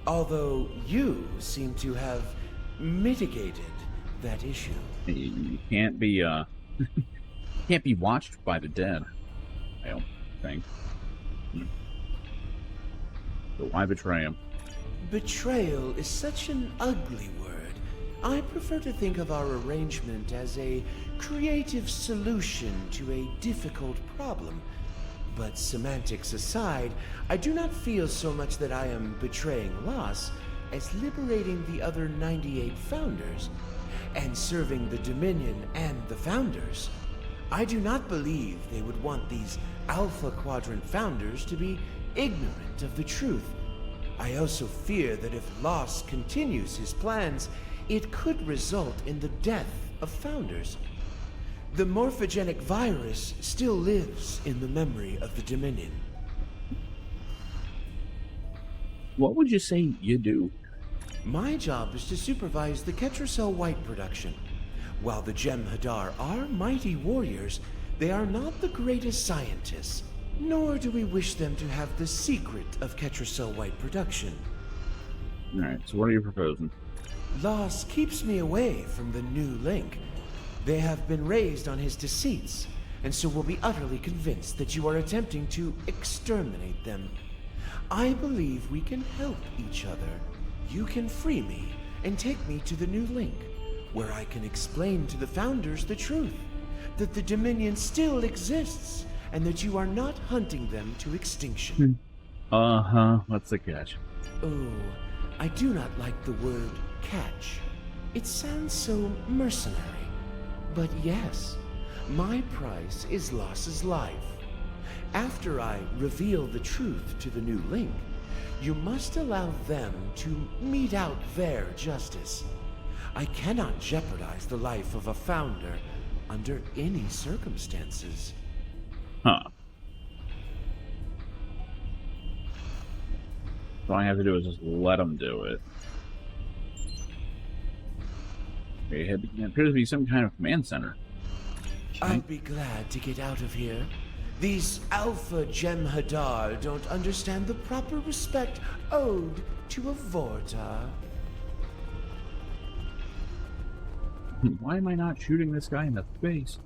Although you seem to have mitigated that issue. You can't be can't be watched by the dead, I don't think. So why betray him? Betrayal is such an ugly word. I prefer to think of our arrangement as a creative solution to a difficult problem. But semantics aside, I do not feel so much that I am betraying Loss as liberating the other 98 founders and serving the Dominion and the founders. I do not believe they would want these Alpha Quadrant founders to be ignorant of the truth. I also fear that if Loss continues his plans, it could result in the death of founders. The morphogenic virus still lives in the memory of the Dominion. What would you say you do? My job is to supervise the Ketracel White production. While the Jem'Hadar are mighty warriors, they are not the greatest scientists, nor do we wish them to have the secret of Ketracel White production. Alright, so what are you proposing? Loss keeps me away from the new link. They have been raised on his deceits, and so will be utterly convinced that you are attempting to exterminate them. I believe we can help each other. You can free me and take me to the new link, where I can explain to the founders the truth, that the Dominion still exists, and that you are not hunting them to extinction. What's the catch? Oh, I do not like the word catch. It sounds so mercenary. But yes, my price is Loss's life. After I reveal the truth to the new link, you must allow them to mete out their justice. I cannot jeopardize the life of a founder under any circumstances. Huh. All I have to do is just let them do it. It appears to be some kind of command center. I'd be glad to get out of here. These Alpha Jem'Hadar don't understand the proper respect owed to a Vorta. Why am I not shooting this guy in the face?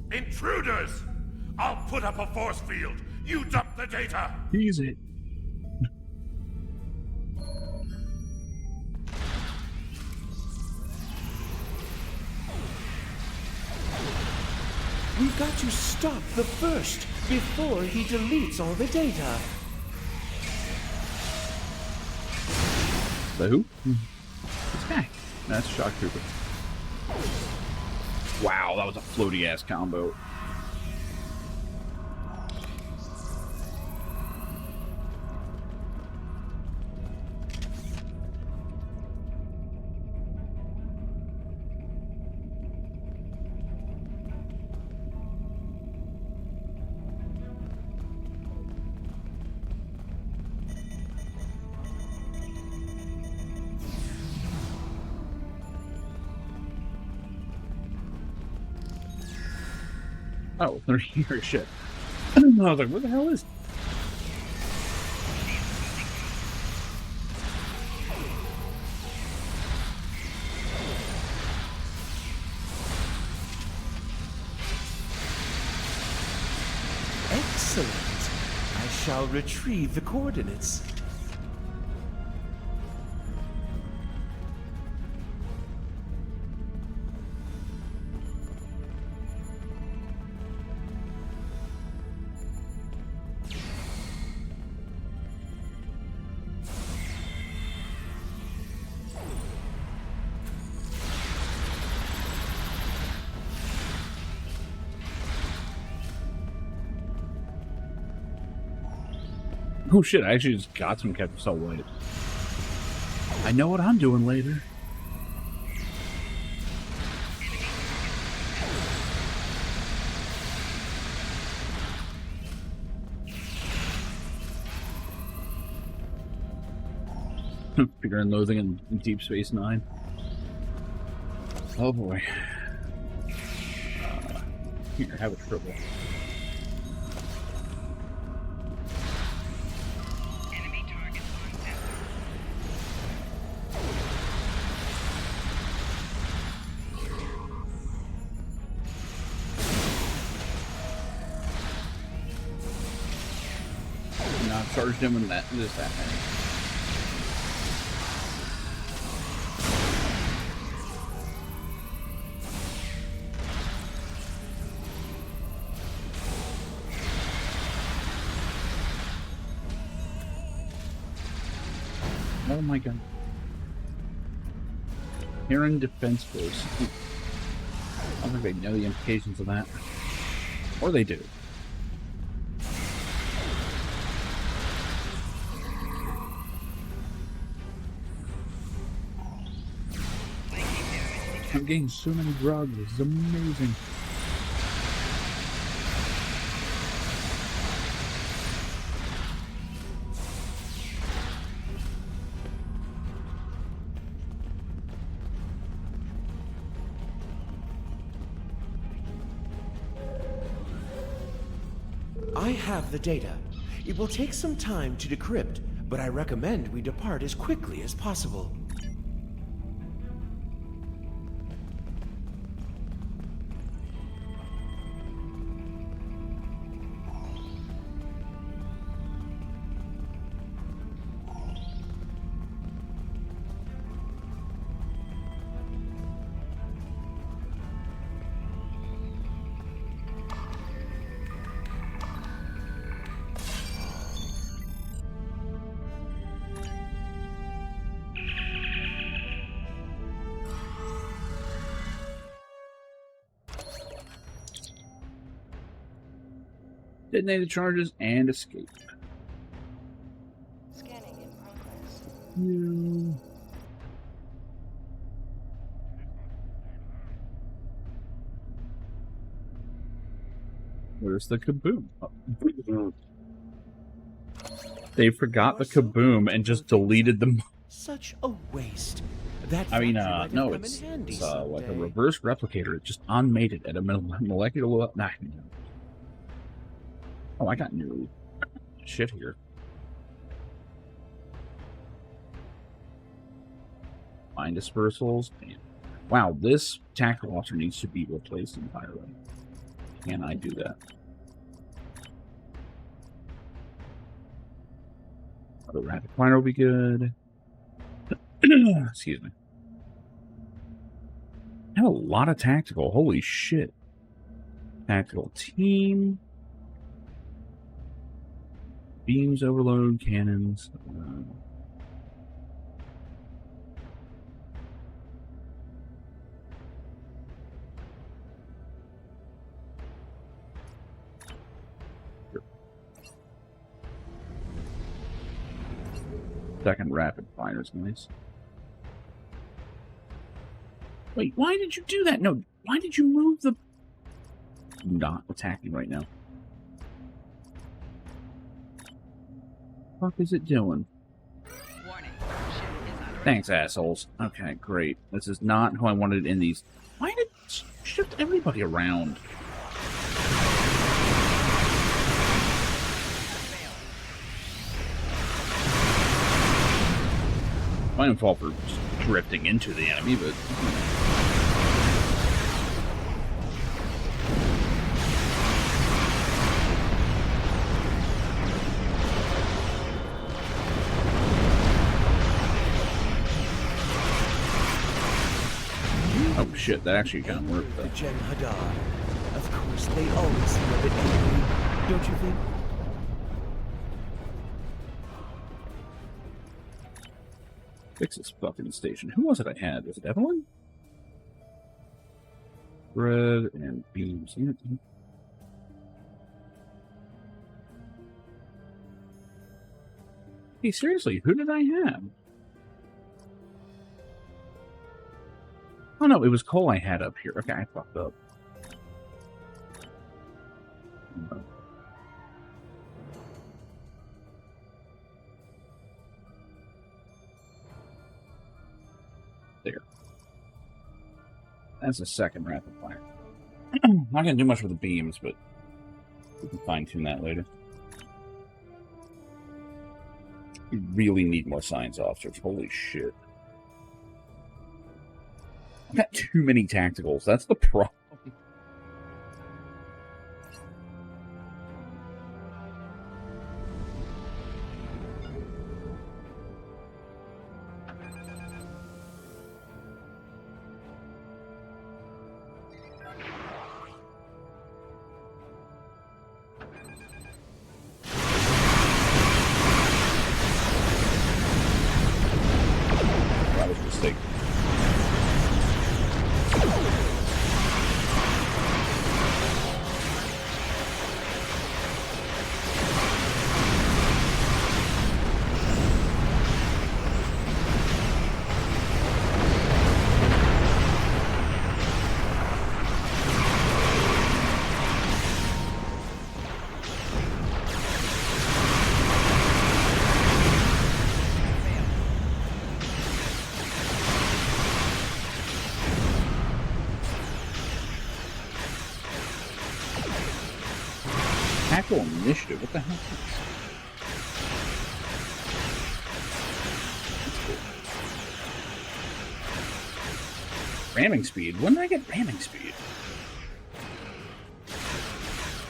Intruders! I'll put up a force field. You dump the data. Use it. We've got to stop the first before he deletes all the data. The who? This guy. That's Shock Trooper. Wow, that was a floaty ass combo. Oh, they're here. Shit. I was like, what the hell is? Excellent. I shall retrieve the coordinates. Oh shit, I actually just got some Captain Salt White. I know what I'm doing later. Fear and Loathing in Deep Space Nine. Oh boy. Here, have a triple. Not charged him in that many. Oh my god. Heron Defense Force. I don't think they know the implications of that. Or they do. I'm getting so many drugs. This is amazing. I have the data. It will take some time to decrypt, but I recommend we depart as quickly as possible. Detonate the charges and escape. Scanning in progress. Where's the kaboom? Oh. They forgot the kaboom and just deleted them. Such a waste. That I mean, factory might have no, come it's in handy like a someday. reverse replicator. It just unmated at a molecular level. Nah. Oh, I got new shit here. Mine dispersals. Damn. Wow, this tactical launcher needs to be replaced entirely. Can I do that? The rapid fire will be good. Excuse me. I have a lot of tactical. Holy shit. Tactical team. Beams, overload, cannons. Second rapid fire's nice. Wait, why did you do that? No, why did you move the... I'm not attacking right now. What the fuck is it doing? Thanks, assholes. Okay, great. This is not who I wanted in these. Why did it shift everybody around? My own fault for just drifting into the enemy, but... Oh shit, that actually kind of worked, though. The Jen Hadar. Of course, they always seem a bit angry, don't you think? Fix this fucking station. Who was it I had? Was it Evelyn? Bread and beans. Hey, seriously, who did I have? Oh no, it was Cole I had up here. Okay, I fucked up. There. That's a second rapid fire. Not gonna do much with the beams, but we can fine tune that later. We really need more science officers. Holy shit. I've got too many tacticals. That's the problem. That was a mistake. Tactical initiative? What the hell? That's cool. Ramming speed? When did I get ramming speed?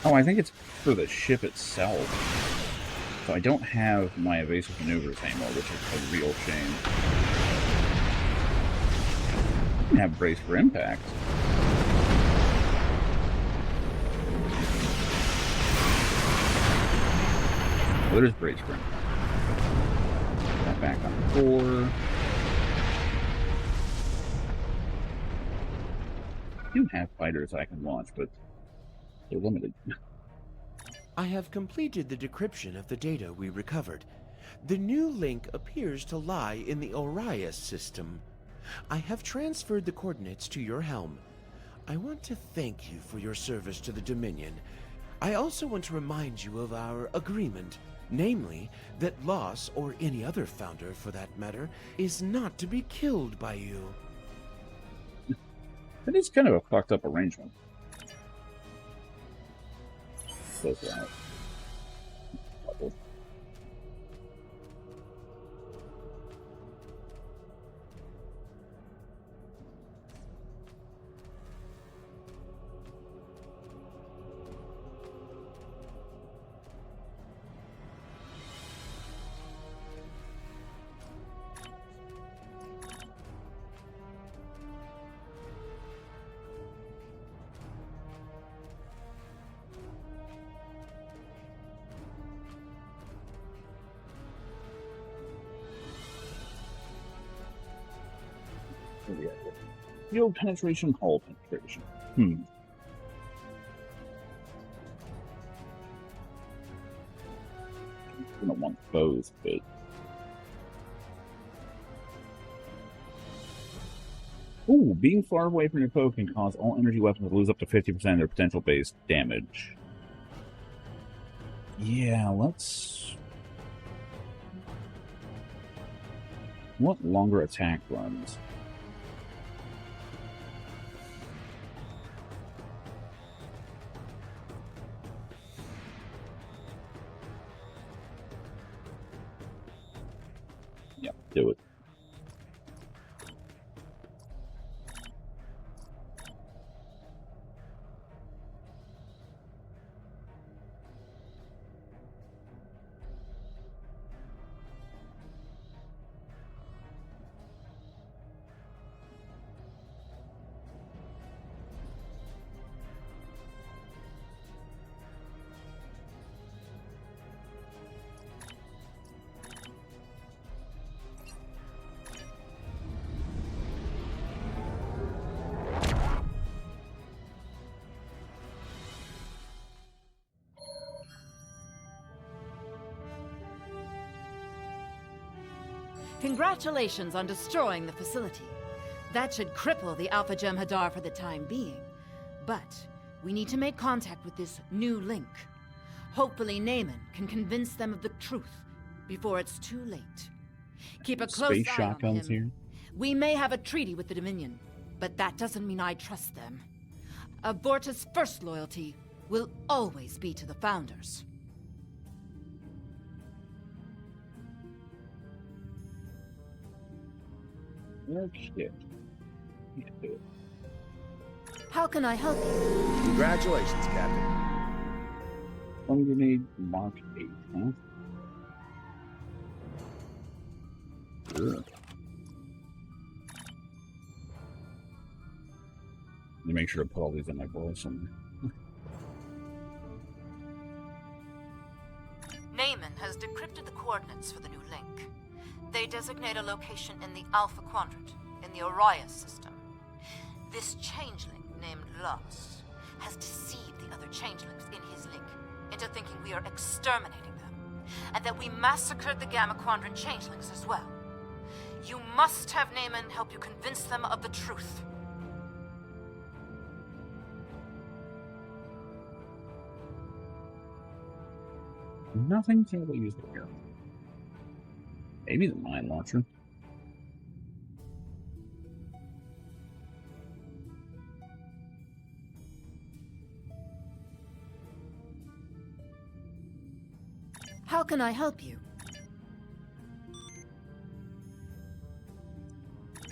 Oh, I think it's for the ship itself. So I don't have my evasive maneuvers anymore, which is a real shame. I didn't have brace for impact. Oh, there's brace for impact. That back on 4. I do have fighters I can launch, but they're limited. I have completed the decryption of the data we recovered. The new link appears to lie in the Orias system. I have transferred the coordinates to your helm. I want to thank you for your service to the Dominion. I also want to remind you of our agreement, namely, that Loss, or any other founder for that matter, is not to be killed by you. That is kind of a fucked up arrangement. Close that out. Couple. Field penetration, hull penetration. I'm gonna want both, but ooh, being far away from your foe can cause all energy weapons to lose up to 50% of their potential base damage. Yeah, let's... What longer attack runs? Yep, do it. Congratulations on destroying the facility. That should cripple the Alpha Jem'Hadar for the time being. But we need to make contact with this new link. Hopefully Naaman can convince them of the truth before it's too late. Keep a close Space eye on shotguns him. here. We may have a treaty with the Dominion, but that doesn't mean I trust them. Avorta's first loyalty will always be to the Founders. Oh, shit. How can I help you? Congratulations, Captain. One grenade Mark 8, huh? Ugh. Let me make sure to put all these in my bowl somewhere. Naaman has decrypted the coordinates for the new link. They designate a location in the Alpha Quadrant, in the Orias system. This changeling, named Los, has deceived the other changelings in his link into thinking we are exterminating them, and that we massacred the Gamma Quadrant changelings as well. You must have Naaman help you convince them of the truth. Nothing terribly useful here. Maybe the mine launcher. How can I help you?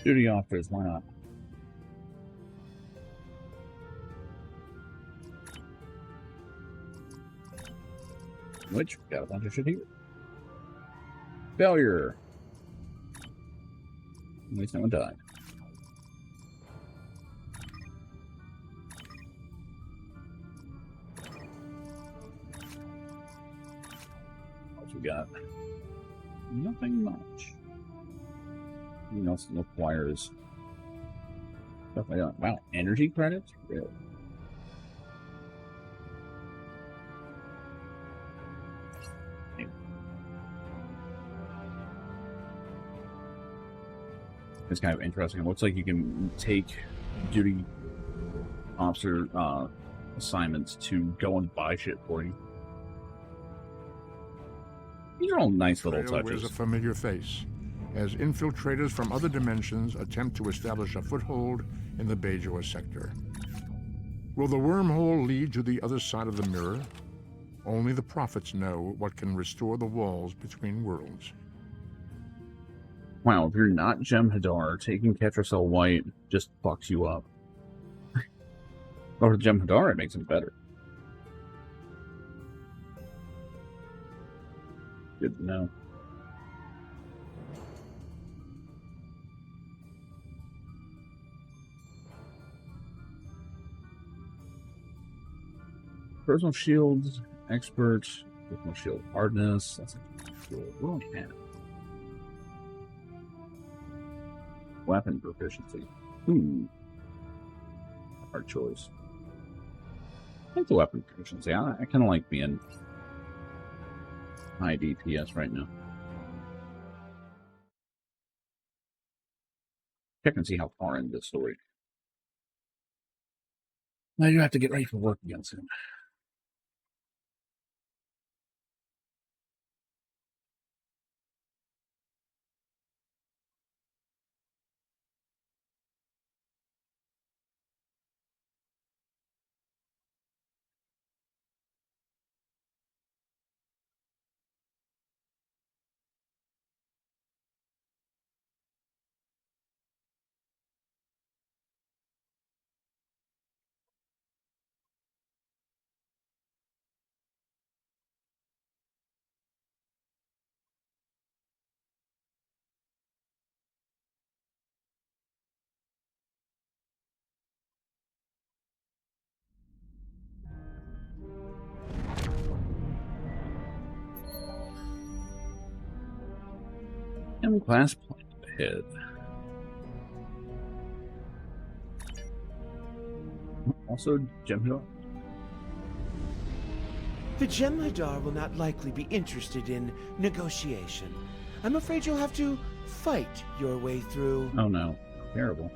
Duty offers, why not? Which, got a bunch of shit here. Failure. At least no one died. What we got? Nothing much. Anything else that requires stuff like that? Wow, energy credits? Really? It's kind of interesting. It looks like you can take duty officer assignments to go and buy shit for you. These are all nice little Trail touches. wears a familiar face, as infiltrators from other dimensions attempt to establish a foothold in the Bajor sector. Will the wormhole lead to the other side of the mirror? Only the prophets know what can restore the walls between worlds. Wow, if you're not Jem'Hadar, taking Ketracel White just fucks you up. Or with Jem'Hadar, it makes it better. Good to know. Personal shields, expert, personal shield hardness. That's a cool. We don't have. Weapon proficiency. Hard choice. I like the weapon proficiency. I kind of like being high DPS right now. Check and see how far into this story. Now you have to get ready for work again soon. M-class planet ahead. Also, Jem'Hadar. The Jem'Hadar will not likely be interested in negotiation. I'm afraid you'll have to fight your way through. Oh no. Terrible.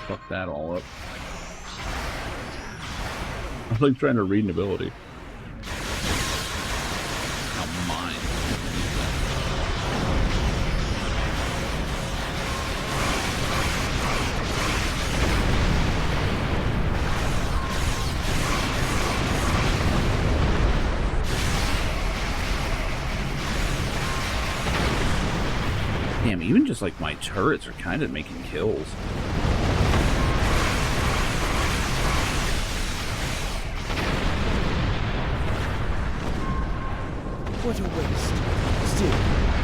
Fuck that all up. I was like trying to read an ability. Now mine. Damn, even just like my turrets are kind of making kills. What a waste. Still,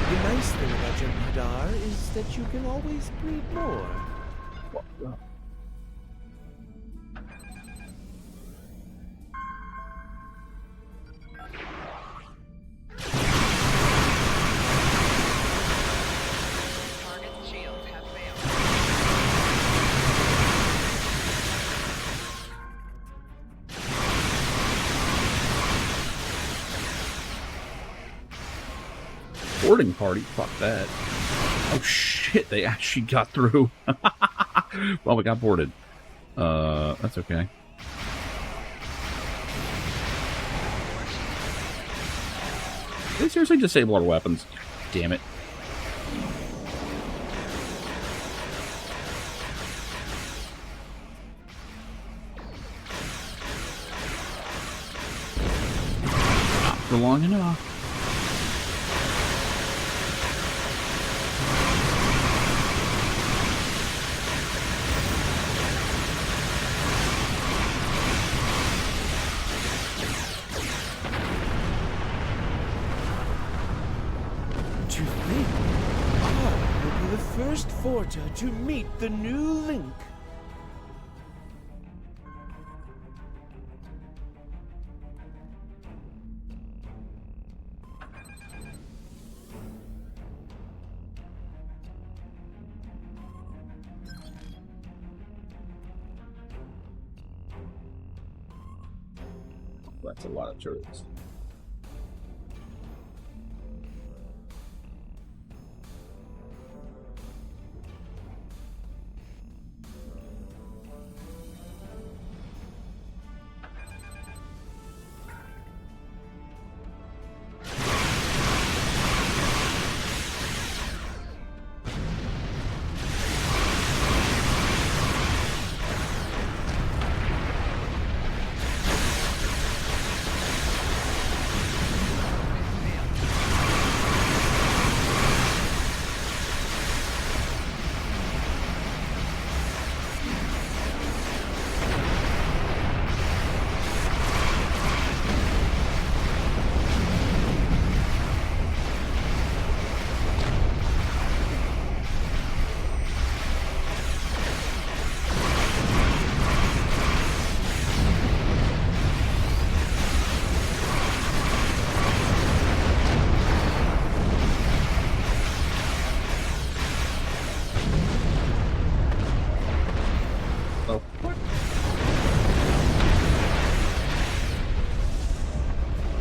the nice thing about Jem'Hadar is that you can always breed more. What the? Boarding party? Fuck that. Oh shit, they actually got through. Well, we got boarded. That's okay. They seriously disable our weapons. Damn it. Not for long enough. To think, I will be the first Forta to meet the new Link. That's a lot of turrets.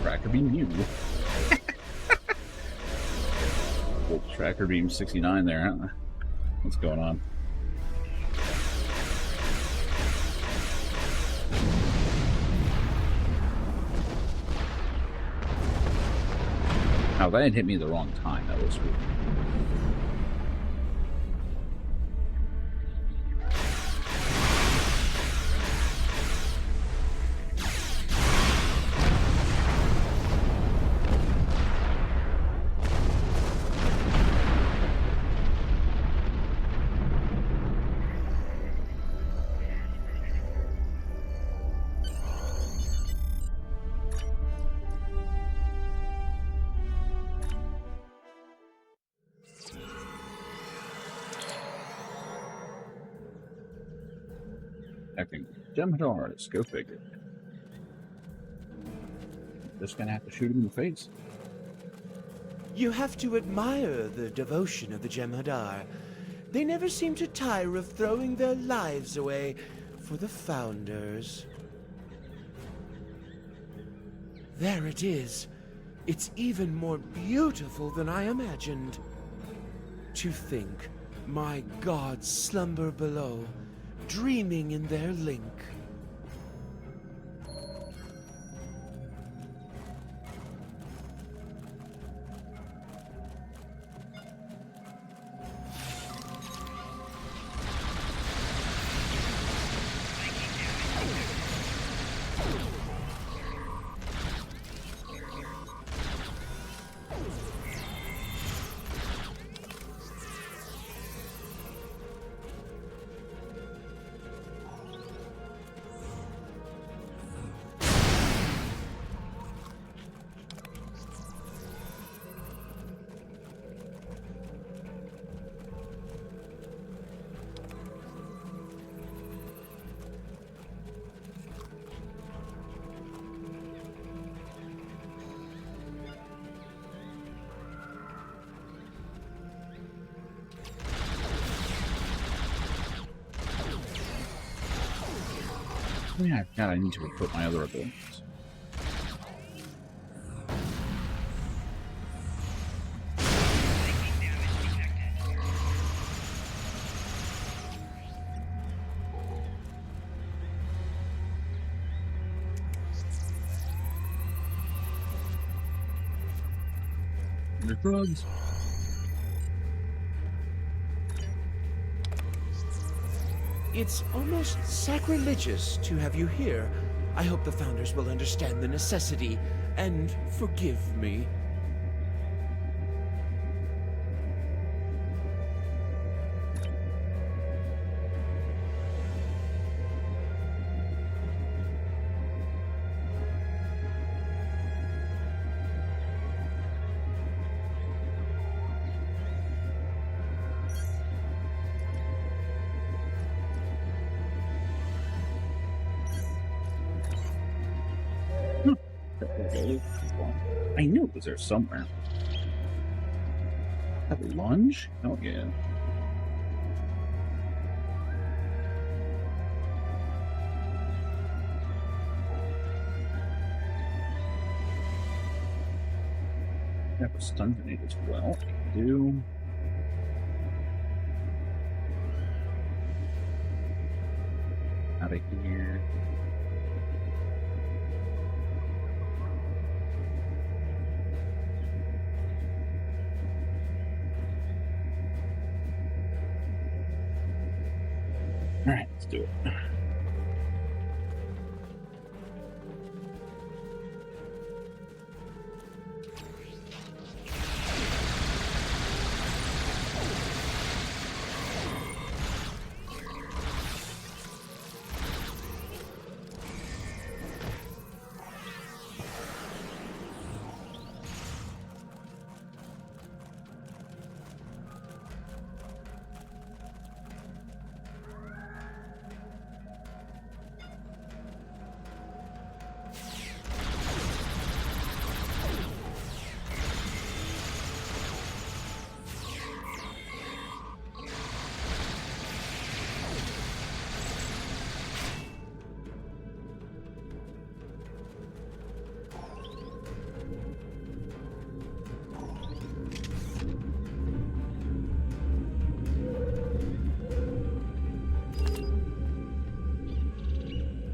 Tracker beam you. Well, tracker beam 69 there, huh? What's going on? Oh, that had hit me the wrong time. That was weird. Acting Jem'Hadar, go figure. Just gonna have to shoot him in the face. You have to admire the devotion of the Jem'Hadar. They never seem to tire of throwing their lives away for the Founders. There it is. It's even more beautiful than I imagined. To think my gods slumber below, dreaming in their link. Yeah, God, I need to equip my other abilities. The drugs. It's almost sacrilegious to have you here. I hope the Founders will understand the necessity and forgive me. I knew it was there somewhere. That lunge? Oh yeah. That was stun grenade as well. Do. Out of here. Alright, let's do it.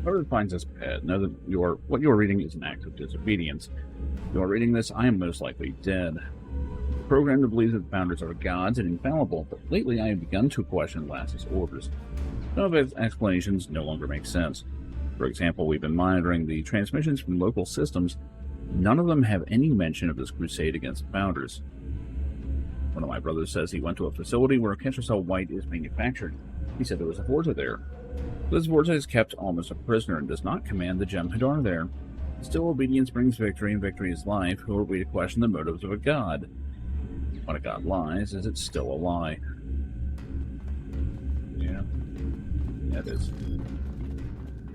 Whoever finds this pad, know that what you are reading is an act of disobedience. If you are reading this, I am most likely dead. Programmed to believe that the Founders are gods and infallible, but lately I have begun to question Lass's orders. Some of his explanations no longer make sense. For example, we've been monitoring the transmissions from local systems. None of them have any mention of this crusade against the Founders. One of my brothers says he went to a facility where Ketracel White is manufactured. He said there was a Vorta there. This Vorta is kept almost a prisoner and does not command the Jem'Hadar there. Still, obedience brings victory, and victory is life. Who are we to question the motives of a god? When a god lies, is it still a lie? Yeah. Yeah, it is.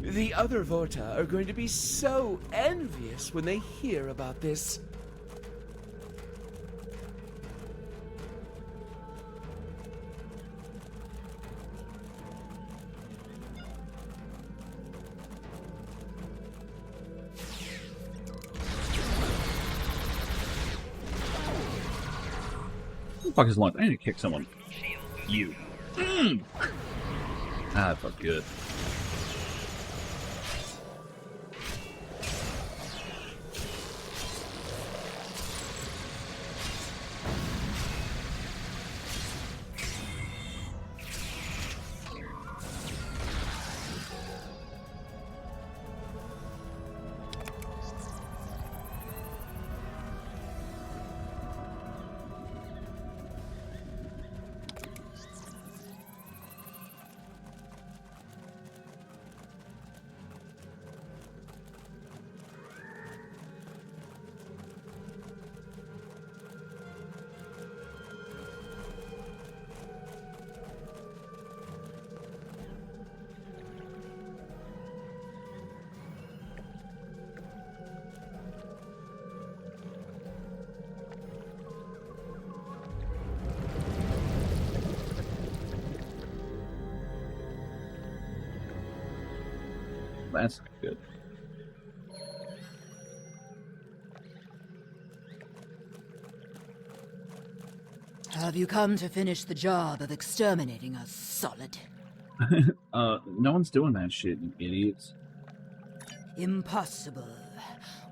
The other Vorta are going to be so envious when they hear about this. the fuck is lunch? I need to kick someone. You. Ah, that felt good. That's not good. Have you come to finish the job of exterminating us, Solid? No one's doing that shit, you idiots. Impossible.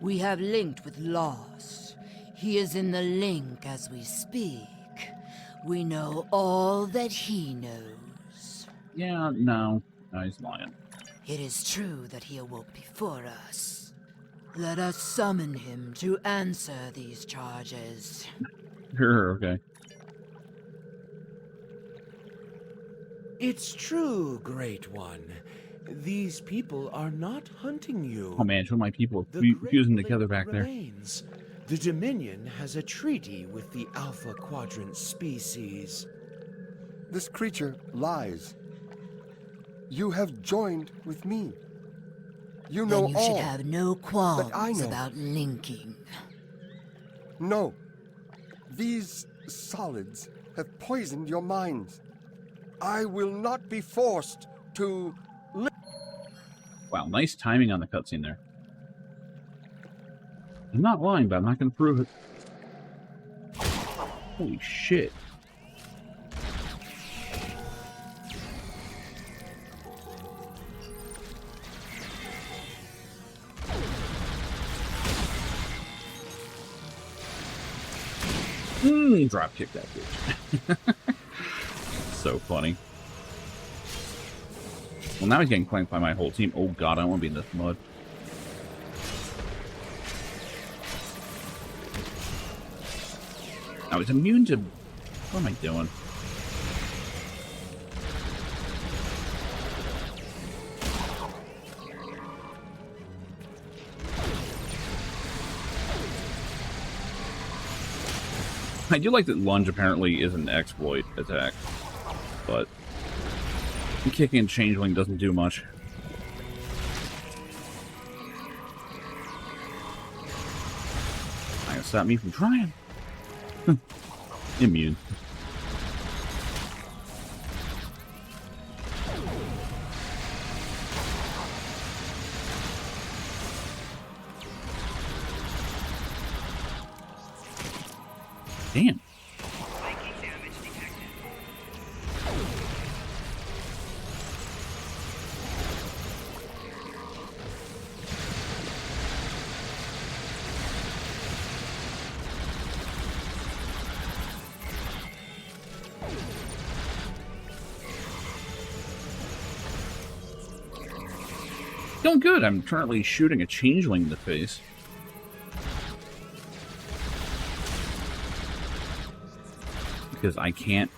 We have linked with Lost. He is in the link as we speak. We know all that he knows. Yeah, no. No, he's lying. It is true that he awoke before us. Let us summon him to answer these charges. Sure, okay. It's true, Great One. These people are not hunting you. Oh man, two of my people The fusing Great together Link back there. remains. The Dominion has a treaty with the Alpha Quadrant species. This creature lies. You have joined with me. You know then you all should have no qualms that I know. about linking. No. These solids have poisoned your minds. I will not be forced to live. Wow, nice timing on the cutscene there. I'm not lying, but I'm not going to prove it. Holy shit. Drop kick that bitch. So funny. Well, now he's getting claimed by my whole team. Oh god, I don't want to be in this mud. Now he's immune to... What am I doing? I do like that lunge apparently is an exploit attack, but kicking changeling doesn't do much. Not gonna stop me from trying. Immune. Damn. Doing good. I'm currently shooting a changeling in the face. Because I can't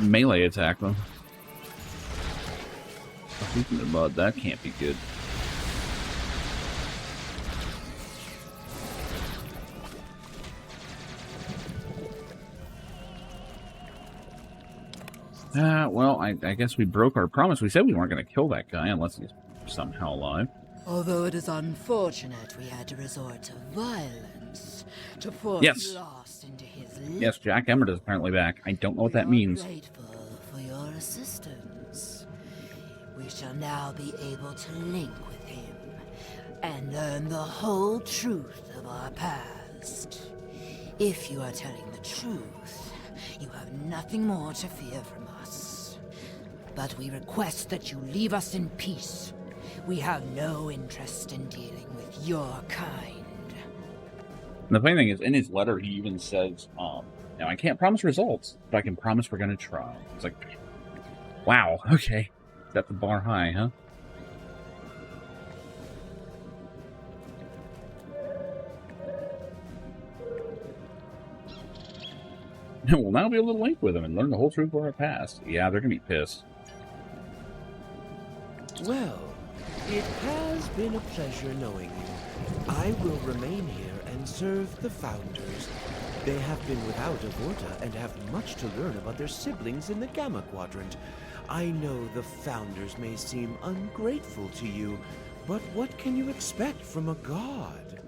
melee attack them. Speaking of mud, that can't be good. Well, I guess we broke our promise. We said we weren't going to kill that guy unless he's somehow alive. Although it is unfortunate we had to resort to violence to force Yes. Lost into his link. Yes, Jack Emmert is apparently back. I don't know what that means. Grateful for your assistance. We shall now be able to link with him and learn the whole truth of our past. If you are telling the truth, You have nothing more to fear from us. But we request that you leave us in peace. We have no interest in dealing with your kind. And the funny thing is, in his letter, he even says, now I can't promise results, but I can promise we're going to try. It's like, wow, okay. Set the bar high, huh? We'll now be able to link with them and learn the whole truth of our past. Yeah, they're going to be pissed. Well, it has been a pleasure knowing you. I will remain here and serve the Founders. They have been without a Vorta and have much to learn about their siblings in the Gamma Quadrant. I know the Founders may seem ungrateful to you, but what can you expect from a god?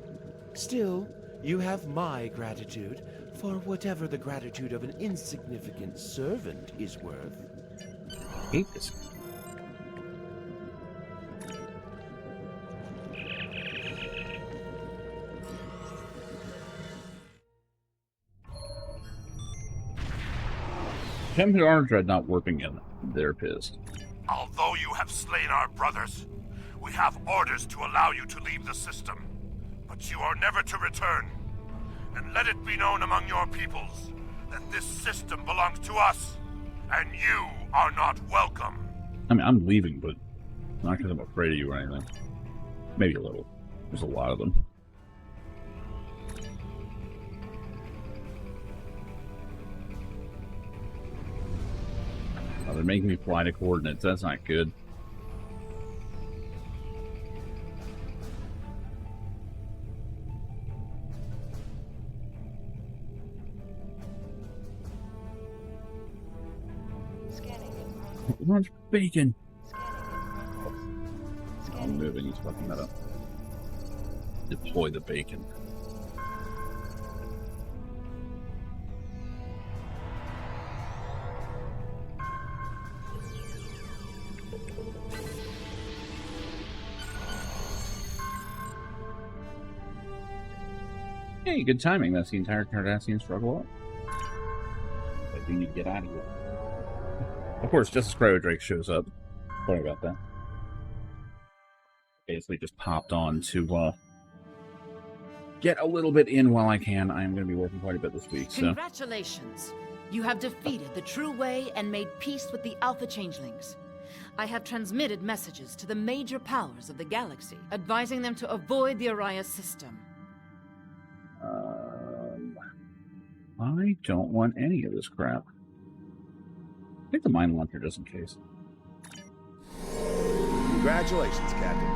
Still, you have my gratitude for whatever the gratitude of an insignificant servant is worth. I hate this. Templar Dread not working in. They're pissed. Although you have slain our brothers, we have orders to allow you to leave the system. But you are never to return. And let it be known among your peoples that this system belongs to us, and you are not welcome. I mean, I'm leaving, but not because I'm afraid of you or anything. Maybe a little. There's a lot of them. Oh, they're making me fly to coordinates. That's not good. Lunch bacon. I'm moving. He's fucking that up. Deploy the bacon. Hey, good timing. That's the entire Cardassian struggle up. I do need to get out of here. Of course, just as Cryo Drake shows up. Sorry about that. Basically just popped on to get a little bit in while I can. I am going to be working quite a bit this week, so... Congratulations! You have defeated the True Way and made peace with the Alpha Changelings. I have transmitted messages to the major powers of the galaxy, advising them to avoid the Araya system. I don't want any of this crap. Take the mine launcher just in case. Congratulations, Captain.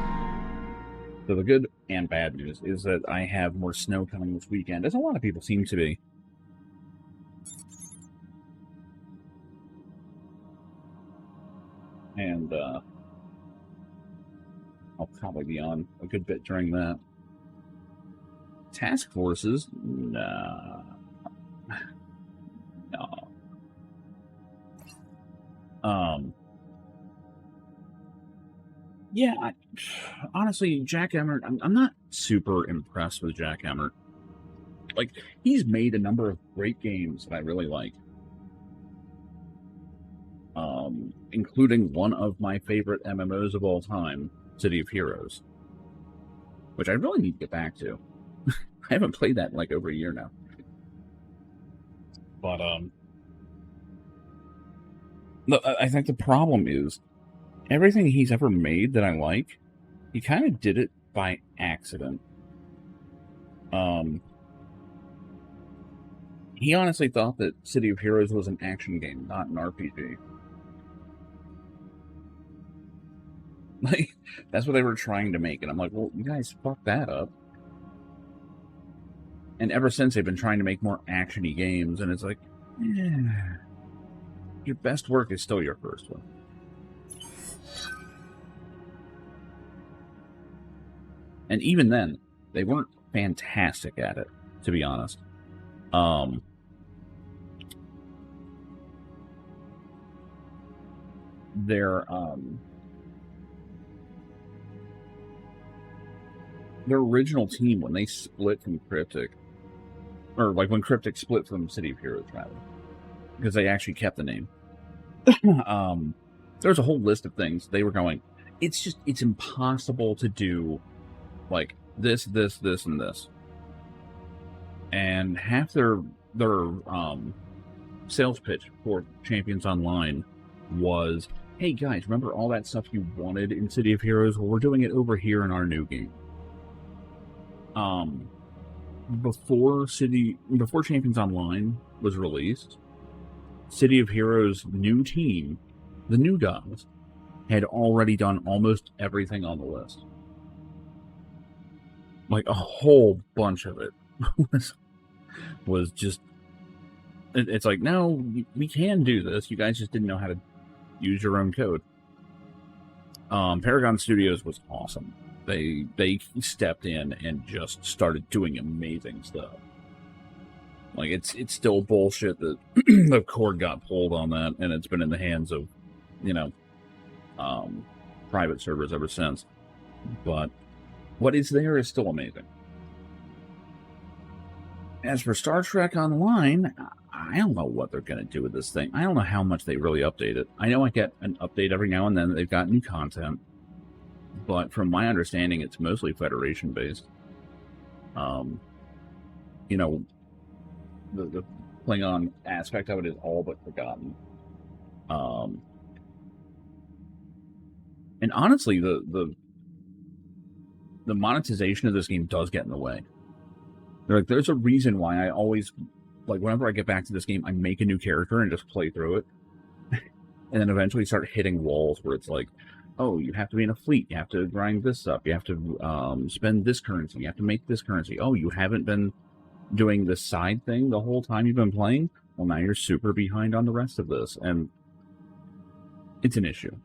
So the good and bad news is that I have more snow coming this weekend, as a lot of people seem to be. And I'll probably be on a good bit during that. Task forces? Nah. No. Yeah, honestly, Jack Emmert, I'm not super impressed with Jack Emmert. Like, he's made a number of great games that I really like. Including one of my favorite MMOs of all time, City of Heroes. Which I really need to get back to. I haven't played that in like over a year now. But, look, I think the problem is, everything he's ever made that I like, he kind of did it by accident. He honestly thought that City of Heroes was an action game, not an RPG. Like, that's what they were trying to make, and I'm like, well, you guys fucked that up. And ever since, they've been trying to make more action-y games, and it's like, your best work is still your first one. And even then, they weren't fantastic at it, to be honest. Their original team, when they split from Cryptic, or like when Cryptic split from City of Heroes, rather, because they actually kept the name. There's a whole list of things they were going. It's impossible to do like this, and this. And half their sales pitch for Champions Online was, hey guys, remember all that stuff you wanted in City of Heroes? Well, we're doing it over here in our new game. Before Champions Online was released, City of Heroes' new team, the new guys, had already done almost everything on the list. Like a whole bunch of it was just. It's like, no, we can do this. You guys just didn't know how to use your own code. Paragon Studios was awesome. They stepped in and just started doing amazing stuff. Like it's still bullshit that the cord got pulled on that, and it's been in the hands of, private servers ever since. But what is there is still amazing. As for Star Trek Online, I don't know what they're going to do with this thing. I don't know how much they really update it. I know I get an update every now and then. They've got new content. But from my understanding, it's mostly Federation-based. The Klingon aspect of it is all but forgotten. And honestly, the monetization of this game does get in the way. There's a reason why I always, whenever I get back to this game, I make a new character and just play through it. And then eventually start hitting walls where it's like, oh, you have to be in a fleet, you have to grind this up, you have to spend this currency, you have to make this currency. Oh, you haven't been doing this side thing the whole time you've been playing? Well, now you're super behind on the rest of this. And it's an issue.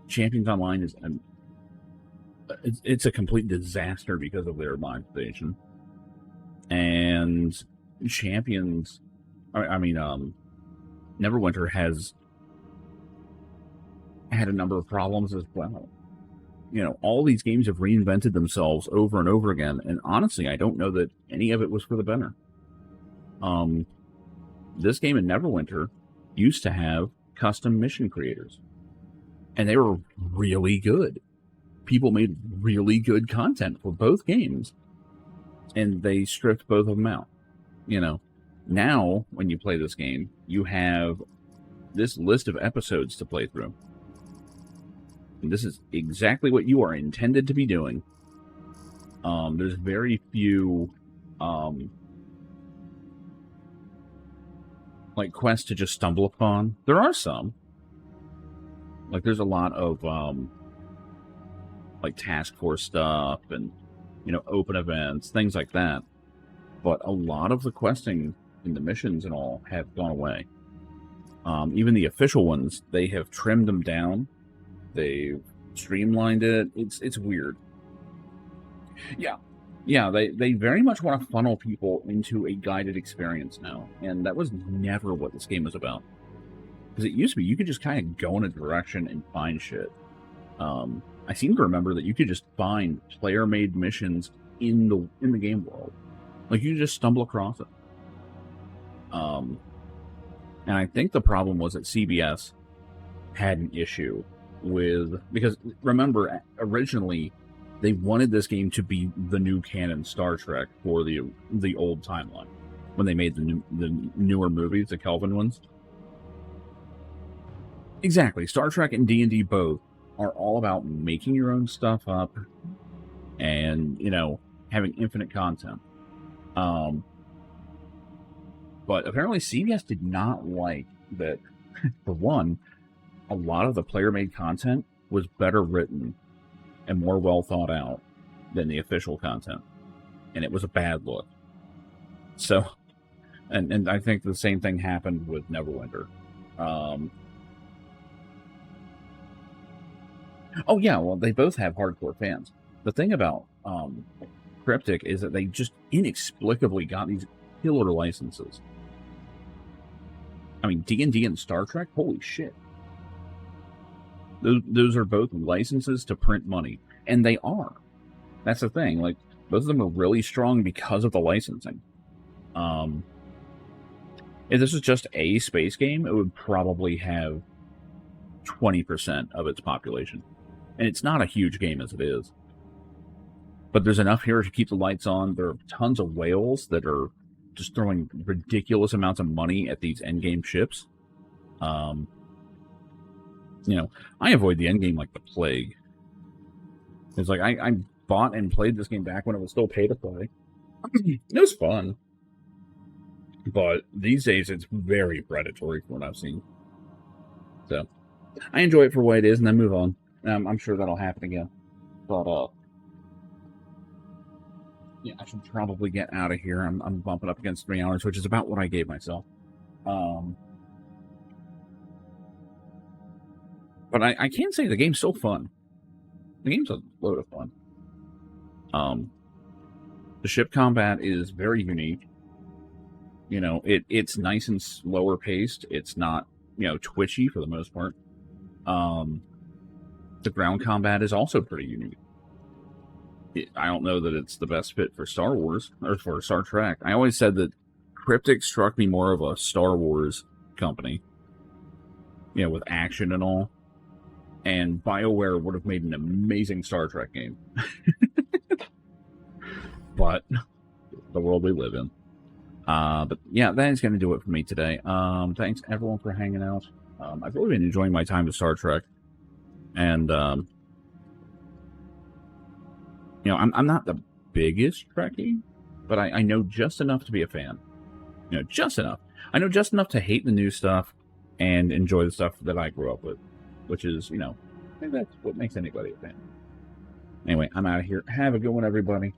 Champions Online is it's a complete disaster because of their monetization. And Champions, Neverwinter has had a number of problems as well. All these games have reinvented themselves over and over again, and honestly, I don't know that any of it was for the better. This game in Neverwinter used to have custom mission creators, and they were really good. People made really good content for both games, and they stripped both of them out. Now, when you play this game, you have this list of episodes to play through. And this is exactly what you are intended to be doing. There's very few quests to just stumble upon. There are some. There's a lot of task force stuff and open events, things like that. But a lot of the questing and the missions and all have gone away. Even the official ones, they have trimmed them down. They've streamlined it. It's weird. Yeah, they very much want to funnel people into a guided experience now, and that was never what this game was about. Because it used to be you could just kind of go in a direction and find shit. I seem to remember that you could just find player-made missions in the game world. You just stumble across it. And I think the problem was that CBS had an issue because remember, originally they wanted this game to be the new canon Star Trek for the old timeline when they made the newer movies, the Kelvin ones. Exactly. Star Trek and D&D both are all about making your own stuff up and, having infinite content. But apparently CBS did not like that. For one, a lot of the player-made content was better written and more well thought out than the official content. And it was a bad look. So, and I think the same thing happened with Neverwinter. Oh yeah, well, they both have hardcore fans. The thing about Cryptic is that they just inexplicably got these killer licenses. D&D and Star Trek, holy shit. Those are both licenses to print money, and they are. That's the thing. Both of them are really strong because of the licensing. If this was just a space game, it would probably have 20% of its population. And it's not a huge game as it is. But there's enough here to keep the lights on. There are tons of whales that are just throwing ridiculous amounts of money at these endgame ships. You know, I avoid the endgame like the plague. It's like, I bought and played this game back when it was still pay to play. It was fun. But these days, it's very predatory from what I've seen. So, I enjoy it for what it is and then move on. I'm sure that'll happen again. But, yeah, I should probably get out of here. I'm bumping up against 3 hours, which is about what I gave myself. But I can say the game's still fun. The game's a load of fun. The ship combat is very unique. You know, it's nice and slower paced. It's not, you know, twitchy for the most part. The ground combat is also pretty unique. I don't know that it's the best fit for Star Wars or for Star Trek. I always said that Cryptic struck me more of a Star Wars company, you know, with action and all. And BioWare would have made an amazing Star Trek game. But the world we live in. But yeah, that is going to do it for me today. Thanks everyone for hanging out. I've really been enjoying my time with Star Trek. And, you know, I'm not the biggest Trekkie, but I know just enough to be a fan. You know, just enough. I know just enough to hate the new stuff and enjoy the stuff that I grew up with, which is, you know, I think that's what makes anybody a fan. Anyway, I'm out of here. Have a good one, everybody.